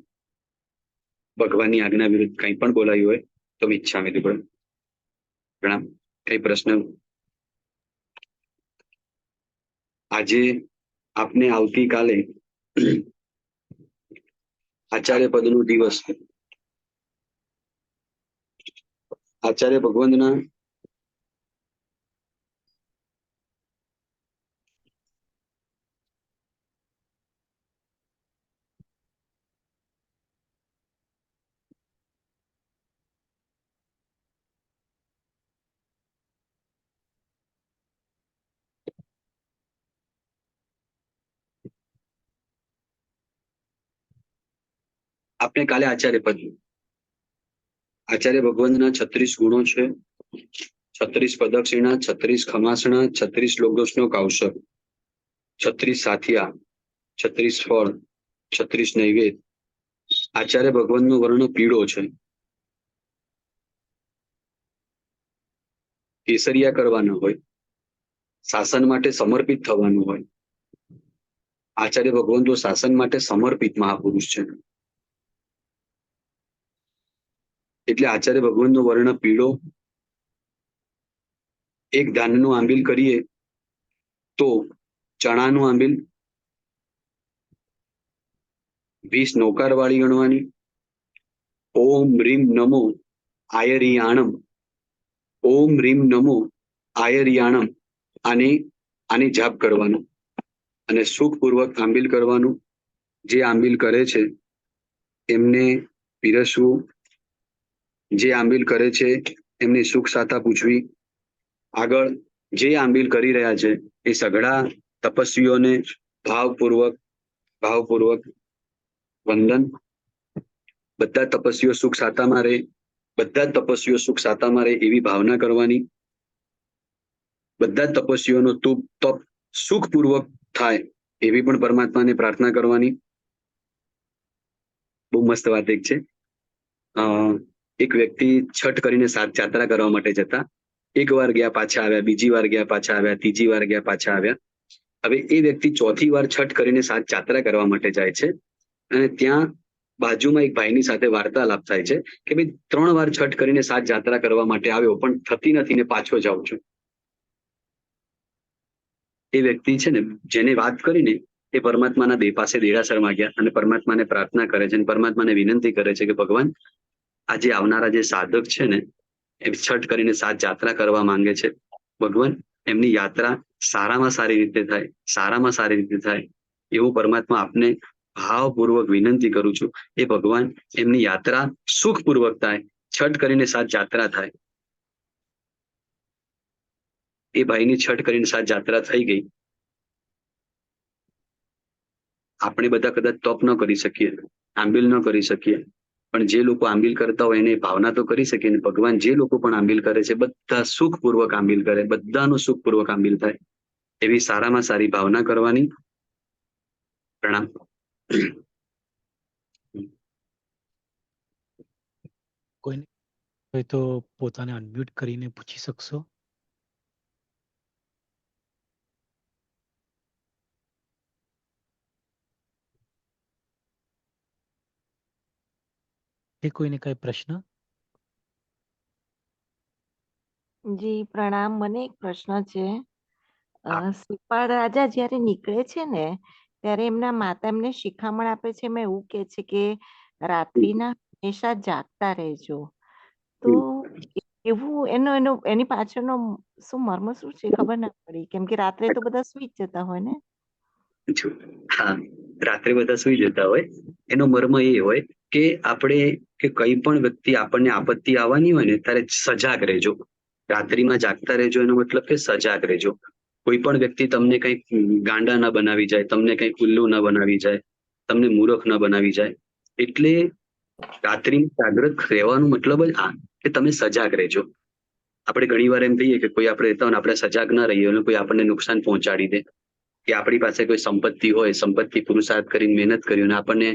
ભગવાનની આજ્ઞા વિરુદ્ધ કંઈ પણ બોલાયું હોય તો ઈચ્છામિ પ્રણામ. કઈ પ્રશ્ન? આજે આપને આવતીકાલે આચાર્ય પદનો દિવસ, આચાર્ય ભગવંતના આપણે કાલે આચાર્ય પદ, આચાર્ય ભગવંતના 36 ગુણો છે, 36 પ્રદક્ષિણા, 36 ખમાસણા, 36 શ્લોકદોષનો કૌશલ, 36 સાથિયા, 36 ફળ, 36 નૈવેદ્ય. આચાર્ય ભગવંતનો વર્ણ પીળો છે. કેસરિયા કરવાના હોય, શાસન માટે સમર્પિત થવાનું હોય. આચાર્ય ભગવંતો શાસન માટે સમર્પિત મહાપુરુષ છે. એટલે આચાર્ય ભગવંતનો વર્ણ પીળો. એક ધાનનું આંબિલ કરીએ તો ચણાનું આંબિલ 20 નોકાર વાળી ગણવાની. ઓમ રીમ નમો આયરિયાણમ, ઓમ રીમ નમો આયરિયાણમ, આની જાપ કરવાનું અને સુખપૂર્વક આંબિલ કરવાનું. જે આંબિલ કરે છે એમને પીરસવું, જે આંબિલ કરે છે એમની સુખ સાતા પૂછવી. આગળ જે આંબિલ કરી રહ્યા છે એ સઘળા તપસ્વીઓને ભાવપૂર્વક વંદન. બધા તપસ્વીઓ સુખ સાતામાં રહે, બધા તપસ્વીઓ સુખ સાતામાં રહે એવી ભાવના કરવાની. બધા તપસ્વીઓનો તપ સુખપૂર્વક થાય એવી પણ પરમાત્માને પ્રાર્થના કરવાની. બહુ મસ્ત વાત એક છે. એક વ્યક્તિ છઠ કરીને 7 જાત્રા કરવા માટે જતા, એક વાર ગયા પાછા આવ્યા, બીજી વાર ગયા પાછા આવ્યા, ત્રીજી વાર ગયા પાછા આવ્યા. હવે એ વ્યક્તિ ચોથી વાર છઠ કરીને 7 જાત્રા કરવા માટે જાય છે અને ત્યાં બાજુમાં એક ભાઈની સાથે વાર્તાલાપ થાય છે કે ભાઈ 3 વાર છઠ કરીને 7 જાત્રા કરવા માટે આવ્યો પણ થતી નથી ને પાછો જાઉં છું. એ વ્યક્તિ છે ને જેને વાત કરીને એ પરમાત્માના પાસે દેરાસરમાં ગયા અને પરમાત્માને પ્રાર્થના કરે છે અને પરમાત્માને વિનંતી કરે છે કે ભગવાન, આજે આવનારા જે સાધક છે ને એ છઠ કરીને 7 જાત્રા કરવા માંગે છે. ભગવાન, એમની યાત્રા સારામાં સારી રીતે થાય એવું પરમાત્મા આપને ભાવપૂર્વક વિનંતી કરું છું. એ ભગવાન, એમની યાત્રા સુખપૂર્વક થાય, છઠ કરીને 7 જાત્રા થાય. એ ભાઈની છઠ કરીને 7 જાત્રા થઈ ગઈ. આપણે બધા કદાચ તપ ન કરી શકીએ, આંબિલ ન કરી શકીએ, પણ જે લોકો આંબિલ કરતા હોય એને ભાવના તો કરી શકીએ ને. ભગવાન જે લોકો પણ આંબિલ કરે છે બધા સુખપૂર્વક આંબિલ કરે, બધાનું સુખપૂર્વક આંબિલ થાય એવી સારામાં સારી ભાવના કરવાની. પ્રણામ. કોઈને હોય તો પોતાને અનમ્યુટ કરીને પૂછી શકશો. એ કોઈને કઈ પ્રશ્ન? જી પ્રણામ. મને એક પ્રશ્ન છે. હા. શ્રીપાળ રાજા જ્યારે નીકળે છે ને ત્યારે એમના માતા એમને શિખામણ આપે છે, એમાં એવું કે છે કે રાત્રિના હંમેશા જાગતા રહેજો. તો એવું એની પાછળનો શું મર્મ શું છે ખબર ના પડી, કેમ કે રાત્રે તો બધા સુઈ જ જતા હોય ને. હા, રાત્રે બધા સુઈ જતા હોય. એનો મર્મ એ હોય કે આપણે કે કઈ પણ વ્યક્તિ આપણને આપત્તિ આવવાની હોય ને ત્યારે સજાગ રહેજો. રાત્રિમાં જાગતા રહેજો એનો મતલબ કે સજાગ રહેજો. કોઈ પણ વ્યક્તિ તમને કંઈક ગાંડા ના બનાવી જાય, તમને કંઈક ઉલ્લુ ના બનાવી જાય, તમને મૂર્ખ ના બનાવી જાય. એટલે રાત્રિમાં જાગૃત રહેવાનો મતલબ જ આ કે તમે સજાગ રહેજો. આપણે ઘણી વાર એમ કહીએ કે કોઈ આપણે રહેતા હોય આપણે સજાગ ના રહીએ અને કોઈ આપણને નુકસાન પહોંચાડી દે, કે આપણી પાસે કોઈ સંપત્તિ હોય, સંપત્તિ પુરુષાર્થ કરીને મહેનત કરી અને આપણને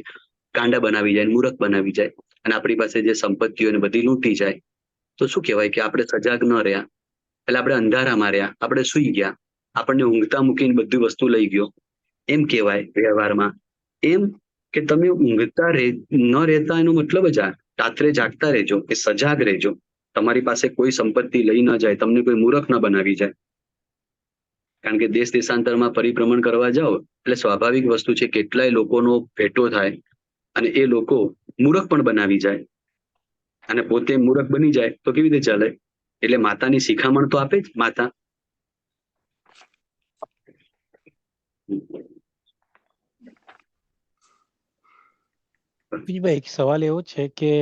ગાંડા બનાવી જાય, મૂર્ખ બનાવી જાય, અને આપણી પાસે જે સંપત્તિ હોય ને બધી લૂંટી જાય, તો શું કહેવાય કે આપણે સજાગ ન રહ્યા, એટલે આપણે અંધારામાં રહ્યા, આપણે સુઈ ગયા, આપણને ઊંઘતા મૂકીને બધી વસ્તુ લઈ ગયો એમ કહેવાય વ્યવહારમાં. એમ કે તમે ઊંઘતા ન રહેતા એનો મતલબ જ આ રાત્રે જાગતા રહેજો, કે સજાગ રહેજો. તમારી પાસે કોઈ સંપત્તિ લઈ ન જાય, તમને કોઈ મૂર્ખ ન બનાવી જાય. કારણ કે દેશ દેશાંતરમાં પરિભ્રમણ કરવા જાઓ એટલે સ્વાભાવિક વસ્તુ છે કેટલાય લોકોનો ભેટો થાય અને એ લોકો મૂર્ખ પણ બનાવી જાય, અને પોતે મૂર્ખ બની જાય તો કેવી રીતે ચાલે? એટલે માતાની શિખામણ તો આપે જ માતા. ભાઈ એક સવાલ એવો છે કે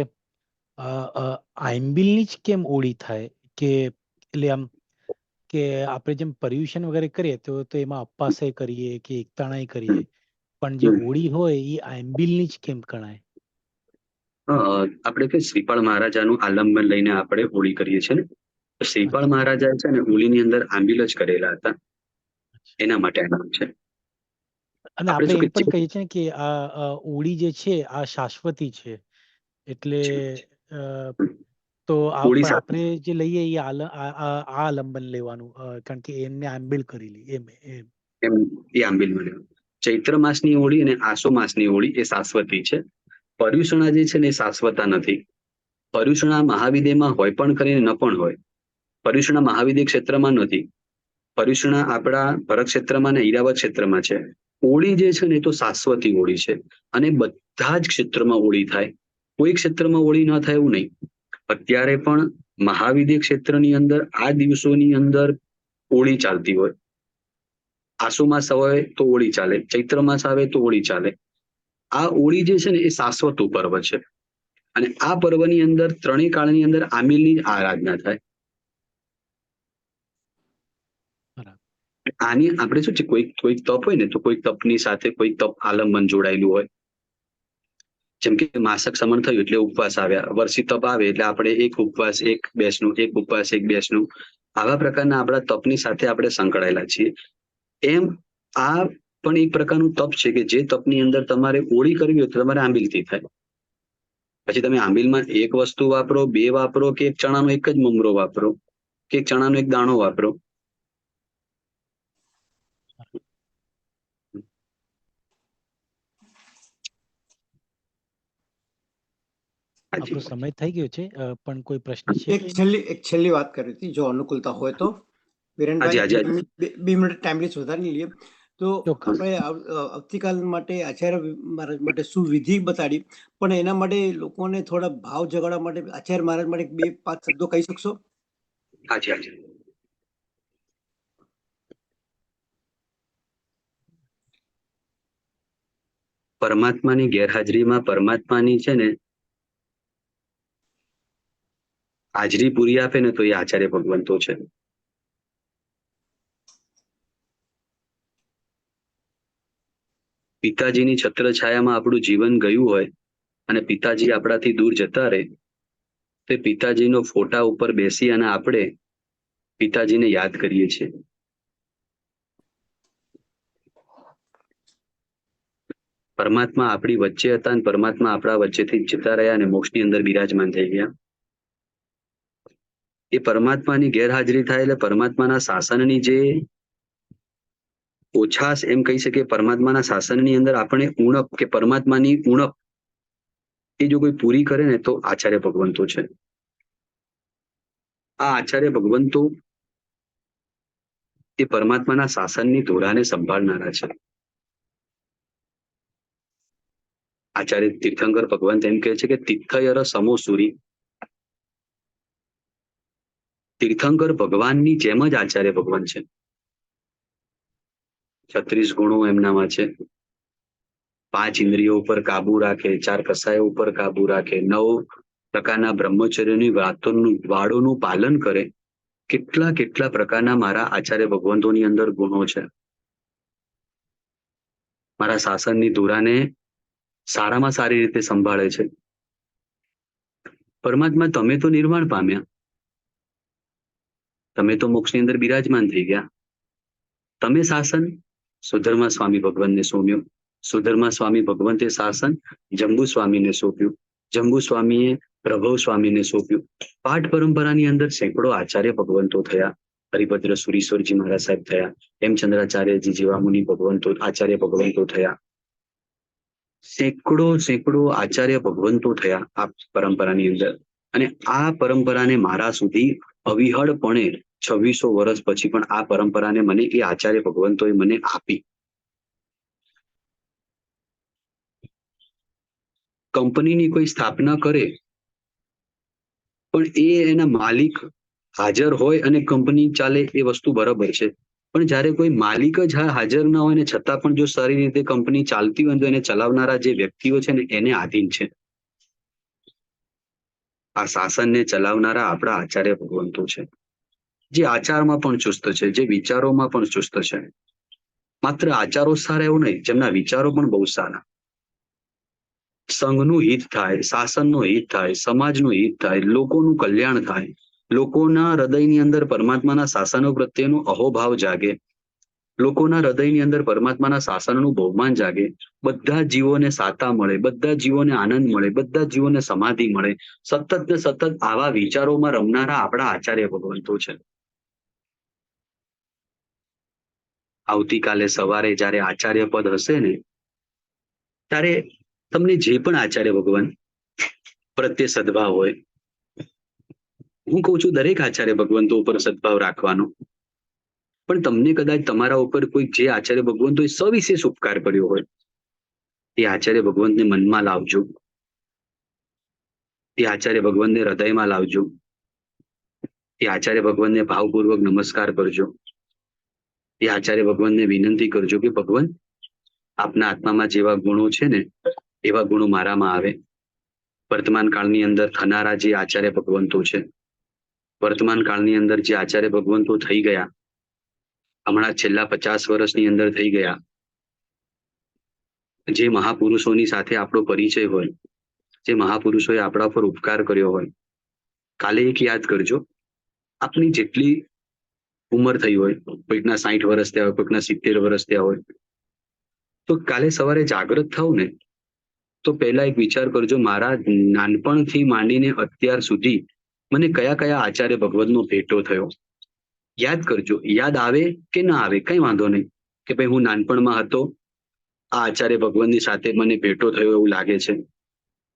આંબિલની જ કેમ ઓળી થાય? કે એટલે આમ કે આપણે જેમ પર્યુષણ વગેરે કરીએ તો એમાં અપાસે કરીએ કે એકતાણાય કરીએ, પણ જે ઓળી હોય એ આંબિલની જ કેમ ગણાય? આપણે કે શ્રીપાળ મહારાજાનું આલંબન લઈને આપણે હોળી કરીએ છીએ ને, તો શ્રીપાળ મહારાજા છે ને હોળીની અંદર આંબિલ જ કરેલા હતા, એના માટે આ નામ છે. અને આપણે એમ પણ કહીએ છીએ કે આ ઓળી જે છે આ શાશ્વતી છે, એટલે તો હોળી આપણે જે લઈએ એ આ આલંબન લેવાનું, કારણ કે એમને આંબિલ કરેલી એમ એમ એમ એ આંબિલ મળ્યો. ચૈત્ર માસની હોળી અને આસો માસની હોળી એ શાશ્વતી છે. પર્યુષણા જે છે ને એ શાશ્વતા નથી. પર્યુષણા મહાવિદેમાં હોય પણ કરીને ન પણ હોય. પર્યુષણા મહાવિદય ક્ષેત્રમાં નથી. પર્યુષણા આપણા ભરત ક્ષેત્રમાં ને ઈરાવત ક્ષેત્રમાં છે. હોળી જે છે ને એ તો શાશ્વતી હોળી છે, અને બધા જ ક્ષેત્રમાં હોળી થાય. કોઈ ક્ષેત્રમાં હોળી ન થાય એવું નહીં. અત્યારે પણ મહાવિદ્ય ક્ષેત્રની અંદર આ દિવસોની અંદર હોળી ચાલતી હોય. આસો માસ હોય તો હોળી ચાલે, ચૈત્ર માસ આવે તો હોળી ચાલે. આ હોળી જે છે ને એ શાશ્વત પર્વ છે, અને આ પર્વની અંદર ત્રણેય કાળની અંદર આંબિલની જ આરાધના થાય. આની આપણે શું છે કોઈક તપ હોય ને તો કોઈક તપની સાથે કોઈક તપ આલંબન જોડાયેલું હોય. જેમ કે માસક સમન થયું એટલે ઉપવાસ આવ્યા, વર્ષી તપ આવે એટલે આપણે એક ઉપવાસ એક બેસનું, એક ઉપવાસ એક બેસનું, આવા પ્રકારના આપણા તપની સાથે આપણે સંકળાયેલા છીએ. એમ આ પણ એક પ્રકારનું તપ છે કે જે તપની અંદર તમારે હોળી કરવી હોય તો તમારે આંબિલથી થાય. પછી તમે આંબિલમાં એક વસ્તુ વાપરો, બે વાપરો, કે એક ચણાનો એક જ મમરો વાપરો, કે એક ચણાનો એક દાણો વાપરો. આપણો સમય થઈ ગયો છે, પણ કોઈ પ્રશ્ન છે? એક છેલ્લી વાત કરી હતી, જો અનુકૂળતા હોય તો વિરેનભાઈ, હાજી. 2 મિનિટ ટાઈમ લીસ્ટ વધારે નહીં લઈએ તો આપણે આવતીકાલ માટે આચાર્ય મહારાજ માટે શું વિધિ બતાડી, પણ એના માટે લોકોને થોડા ભાવ જગાડવા માટે આચાર્ય મહારાજ માટે 2-5 શબ્દો કહી શકશો? હાજી. પરમાત્માની ગેરહાજરીમાં પરમાત્માની છે ને હાજરી પૂરી આપે ને તો એ આચાર્ય ભગવંતો છે. પિતાજીની છત્રછાયામાં આપણું જીવન ગયું હોય અને પિતાજી આપણાથી દૂર જતા રહે, તે પિતાજીનો ફોટા ઉપર બેસી અને આપણે પિતાજીને યાદ કરીએ છીએ. પરમાત્મા આપણી વચ્ચે હતા અને પરમાત્મા આપણા વચ્ચેથી જતા રહ્યા અને મોક્ષની અંદર બિરાજમાન થઈ ગયા. એ પરમાત્માની ગેરહાજરી થાય એટલે પરમાત્માના શાસનની જે ઓછાશ એમ કહી શકીએ, પરમાત્માના શાસનની અંદર આપણે ઉણપ કે પરમાત્માની ઉણપ એ જો કોઈ પૂરી કરે ને તો આચાર્ય ભગવંતો છે. આ આચાર્ય ભગવંતો એ પરમાત્માના શાસનની ધોરાને સંભાળનારા છે. આચાર્ય તીર્થંકર ભગવંત એમ કહે છે કે તિથયર સમો સૂરી. તીર્થંકર ભગવાનની જેમ જ આચાર્ય ભગવાન છે. 36 ગુણો એમનામાં છે. 5 ઇન્દ્રિયો ઉપર કાબુ રાખે, 4 કસાયો ઉપર કાબુ રાખે, 9 પ્રકારના બ્રહ્મચર્યની વાળોનું પાલન કરે. કેટલા કેટલા પ્રકારના મારા આચાર્ય ભગવંતોની અંદર ગુણો છે. મારા શાસનની ધોરાને સારામાં સારી રીતે સંભાળે છે. પરમાત્મા તમે તો નિર્વાણ પામ્યા, તમે તો મોક્ષની અંદર બિરાજમાન થઈ ગયા, તમે શાસન સુધર્મા સ્વામી ભગવંતને સોંપ્યું. સુધર્મા સ્વામી ભગવંતે શાસન જંબુ સ્વામીને સોંપ્યું. જંબુ સ્વામીએ પ્રભવ સ્વામીને સોંપ્યું. પાઠ પરંપરાની અંદર સેંકડો આચાર્ય ભગવંતો થયા. હરિભદ્ર સુરીશ્વરજી મહારાજ સાહેબ થયા. હેમચંદ્રાચાર્યજી જેવા મુનિ ભગવંતો આચાર્ય ભગવંતો થયા. સેંકડો આચાર્ય ભગવંતો થયા આ પરંપરાની અંદર. અને આ પરંપરાને મારા સુધી અવિહળપણે 2600 વર્ષ પછી પણ આ પરંપરાને મને એ આચાર્ય ભગવંતોએ મને આપી. કંપનીની કોઈ સ્થાપના કરે પણ એ એના માલિક હાજર હોય અને કંપની ચાલે એ વસ્તુ બરાબર છે. પણ જ્યારે કોઈ માલિક જ હાજર ના હોય ને છતાં પણ જો સારી રીતે કંપની ચાલતી હોય તો એને ચલાવનારા જે વ્યક્તિઓ છે ને એને આધીન છે. આ શાસનને ચલાવનારા આપણા આચાર્ય ભગવંતો છે, જે આચારમાં પણ ચુસ્ત છે, જે વિચારોમાં પણ ચુસ્ત છે. માત્ર આચારો સારા એવું નહીં, જેમના વિચારો પણ બહુ સારા. સંઘનું હિત થાય, શાસનનું હિત થાય, સમાજનું હિત થાય, લોકોનું કલ્યાણ થાય, લોકોના હૃદયની અંદર પરમાત્માના શાસનો પ્રત્યેનો અહોભાવ જાગે, લોકોના હૃદયની અંદર પરમાત્માના શાસનનું બહુમાન જાગે, બધા જીવોને સાતા મળે, બધા જીવોને આનંદ મળે, બધા જીવોને સમાધિ મળે. સતત ને સતત આવા વિચારોમાં રમનારા આપણા આચાર્ય ભગવંતો છે. આવતીકાલે સવારે જ્યારે આચાર્ય પદ હશે ને ત્યારે તમને જે પણ આચાર્ય ભગવાન પ્રત્યે સદભાવ હોય, હું કહું છું દરેક આચાર્ય ભગવંતો ઉપર સદભાવ રાખવાનો. પણ તમને કદાચ તમારા ઉપર કોઈ જે આચાર્ય ભગવંતોએ સવિશેષ ઉપકાર કર્યો હોય એ આચાર્ય ભગવંતને મનમાં લાવજો, એ આચાર્ય ભગવંતને હૃદયમાં લાવજો, એ આચાર્ય ભગવંતને ભાવપૂર્વક નમસ્કાર કરજો, એ આચાર્ય ભગવંતને વિનંતી કરજો કે ભગવાન આપના આત્મામાં જેવા ગુણો છે ને એવા ગુણો મારામાં આવે. વર્તમાન કાળની અંદર થનારા જે આચાર્ય ભગવંતો છે, વર્તમાન કાળની અંદર જે આચાર્ય ભગવંતો થઈ ગયા, હમણાં છેલ્લા 50 વર્ષની અંદર થઈ ગયા, જે મહાપુરુષોની સાથે આપણો પરિચય હોય, જે મહાપુરુષોએ આપણા પર ઉપકાર કર્યો હોય, કાલે એક યાદ કરજો. આપની જેટલી ઉંમર થઈ હોય, કોઈકના 60 વર્ષ થયા હોય, કોઈકના 70 વર્ષ થયા હોય, તો કાલે સવારે જાગૃત થાવ ને તો પહેલા એક વિચાર કરજો, મારા નાનપણથી માંડીને અત્યાર સુધી મને કયા કયા આચાર્ય ભગવંતનો ભેટો થયો. યાદ કરજો. યાદ આવે કે ના આવે કઈ વાંધો નહીં, કે ભાઈ હું નાનપણમાં હતો, આ આચાર્ય ભગવંતની સાથે મને ભેટો થયો એવું લાગે છે.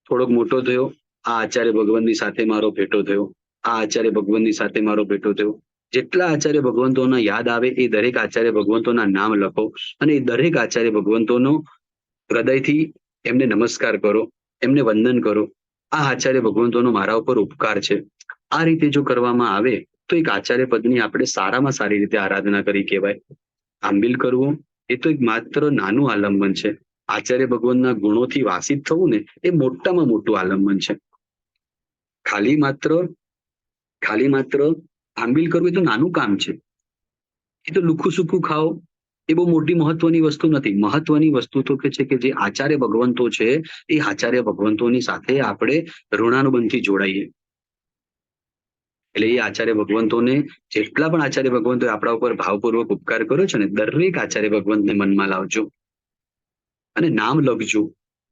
થોડોક મોટો થયો, આ આચાર્ય ભગવંતની સાથે મારો ભેટો થયો, આ આચાર્ય ભગવંતની સાથે મારો ભેટો થયો. જેટલા આચાર્ય ભગવંતોના યાદ આવે એ દરેક આચાર્ય ભગવંતોના નામ લખો અને એ દરેક આચાર્ય ભગવંતોનો હૃદયથી એમને નમસ્કાર કરો, એમને વંદન કરો. આ આચાર્ય ભગવંતોનો મારા ઉપર ઉપકાર છે. આ રીતે જો કરવામાં આવે તો એક આચાર્ય પદની આપણે સારામાં સારી રીતે આરાધના કરી કહેવાય. આંબિલ કરવું એ તો એક માત્ર નાનું આલંબન છે. આચાર્ય ભગવંતના ગુણોથી વાસિત થવું ને એ મોટામાં મોટું આલંબન છે. ખાલી માત્ર આંબિલ કરવું એ તો નાનું કામ છે. એ તો લુખું સુખું ખાઓ, એ બહુ મોટી મહત્વની વસ્તુ નથી. મહત્વની વસ્તુ તો કે છે કે જે આચાર્ય ભગવંતો છે એ આચાર્ય ભગવંતોની સાથે આપણે ઋણાનુબંધથી જોડાઈએ. એટલે એ આચાર્ય ભગવંતોને જેટલા પણ આચાર્ય ભગવંતોએ આપણા ઉપર ભાવપૂર્વક ઉપકાર કર્યો છે ને દરેક આચાર્ય ભગવંતને મનમાં લાવજો અને નામ લખજો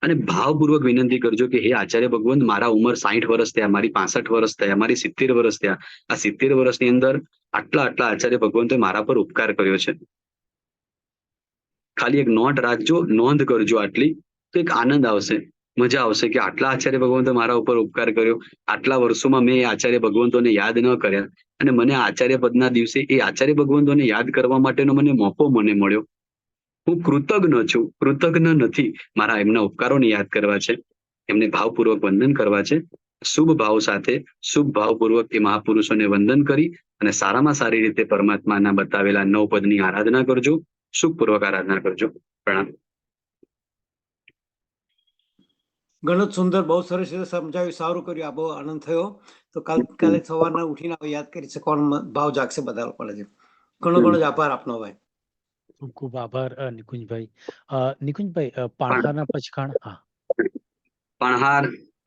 અને ભાવપૂર્વક વિનંતી કરજો કે હે આચાર્ય ભગવંત, મારા ઉંમર 60 વર્ષ થયા, મારી 65 વર્ષ થયા, મારી 70 વર્ષ થયા. આ 70 વર્ષની અંદર આટલા આટલા આચાર્ય ભગવંતોએ મારા પર ઉપકાર કર્યો છે. ખાલી એક નોટ રાખજો, નોંધ કરજો આટલી, તો એક આનંદ આવશે, મજા આવશે કે આટલા આચાર્ય ભગવંતો મારા ઉપર ઉપકાર કર્યો, આટલા વર્ષોમાં મેં એ આચાર્ય ભગવંતોને યાદ ન કર્યા અને મને આચાર્ય પદના દિવસે એ આચાર્ય ભગવંતોને યાદ કરવા માટેનો મને મોકો મળ્યો. હું કૃતજ્ઞ છું, કૃતજ્ઞ નથી. મારા એમના ઉપકારોને યાદ કરવા છે, એમને ભાવપૂર્વક વંદન કરવા છે. શુભ ભાવ સાથે શુભ ભાવપૂર્વક એ મહાપુરુષોને વંદન કરી અને સારામાં સારી રીતે પરમાત્માના બતાવેલા 9 પદની આરાધના કરજો, સુખપૂર્વક આરાધના કરજો. પ્રણામ. ઘણું જ સુંદર, બહુ સરસ રીતે સમજાવ્યું, સારું કર્યું, આ બહુ આનંદ થયો. તો કાલે સવારના ઉઠીને યાદ કરી શકવાનો ભાવ જાગશે બધા લોકોને. ઘણો ઘણો જ આભાર આપનો ભાઈ. ખૂબ ખૂબ આભાર નિકુંજભાઈ. નિકુંજભાઈ, પાણહારના પચખાણ. હા,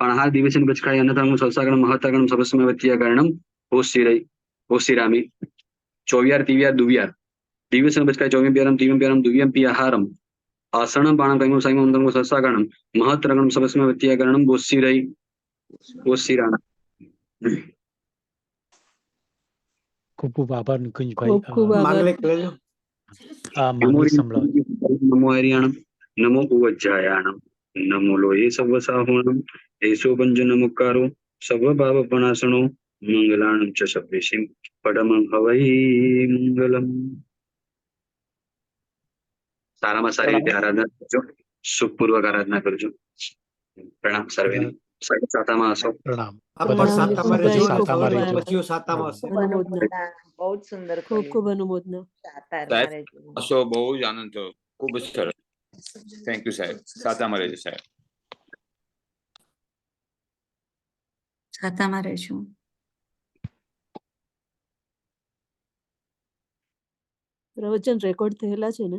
પણહાર દિવેશન બચકાય અન્નથાંગમ સલસાગણમ મહત્તાગણમ સર્વસ્મય વત્યાગણમ ઓશિરામી ચોવ્યાર તિવ્યાર દુવ્યાર દિવેશન બચકાય ચોવ્યમ પ્યારમ દુવ્યમ પિયાહારમ આસણમ બાણમ કંગમ સાંગમ અંતરમ સલસાગણમ મહત્તગણમ સર્વસ્મય વત્યાગણમ ઓશિરાણા. ખૂબ ખૂબ આભાર નિકુંજભાઈ. ખૂબ ખૂબ આભાર. માંગલિક લેજો. માંગલિક સંભળાવ. નમો હરિયાણમ નમો ઉવજ્જાયાણમ નમો લોહી સર્વ સાહુણમ એસો ભંજનમુકારો સર્વ ભાવ પણાસણો મંગલાણમ ચ સભ્યસિમ પડમ હવૈ મંગલમ. સારામાં સારી રીતે આરાધના કરજો, સુખપૂર્વક આરાધના કરજો. પ્રણામ સર્વેને. સાતામાં હશો. પ્રણામ. આપ બધા પણ સાતામાં નિકુંજભાઈ, રહેજો, ખૂબ સાતામાં ખૂબ રહેજો. બચ્ચીઓ સાતામાં હશે. અનુમોદના. બહુ જ સુંદર ખૂબ ખૂબ કર્યું. અનુમોદના. સાતારમાં રહેજો. હશો, બહુ જ આનંદ થયો, ખૂબ જ સરસ. થેન્ક યુ સાહેબ. સાતામાં રહેજો સાહેબ. સાતામાં રહેજો. પ્રવચન રેકોર્ડ થયેલા છે ને?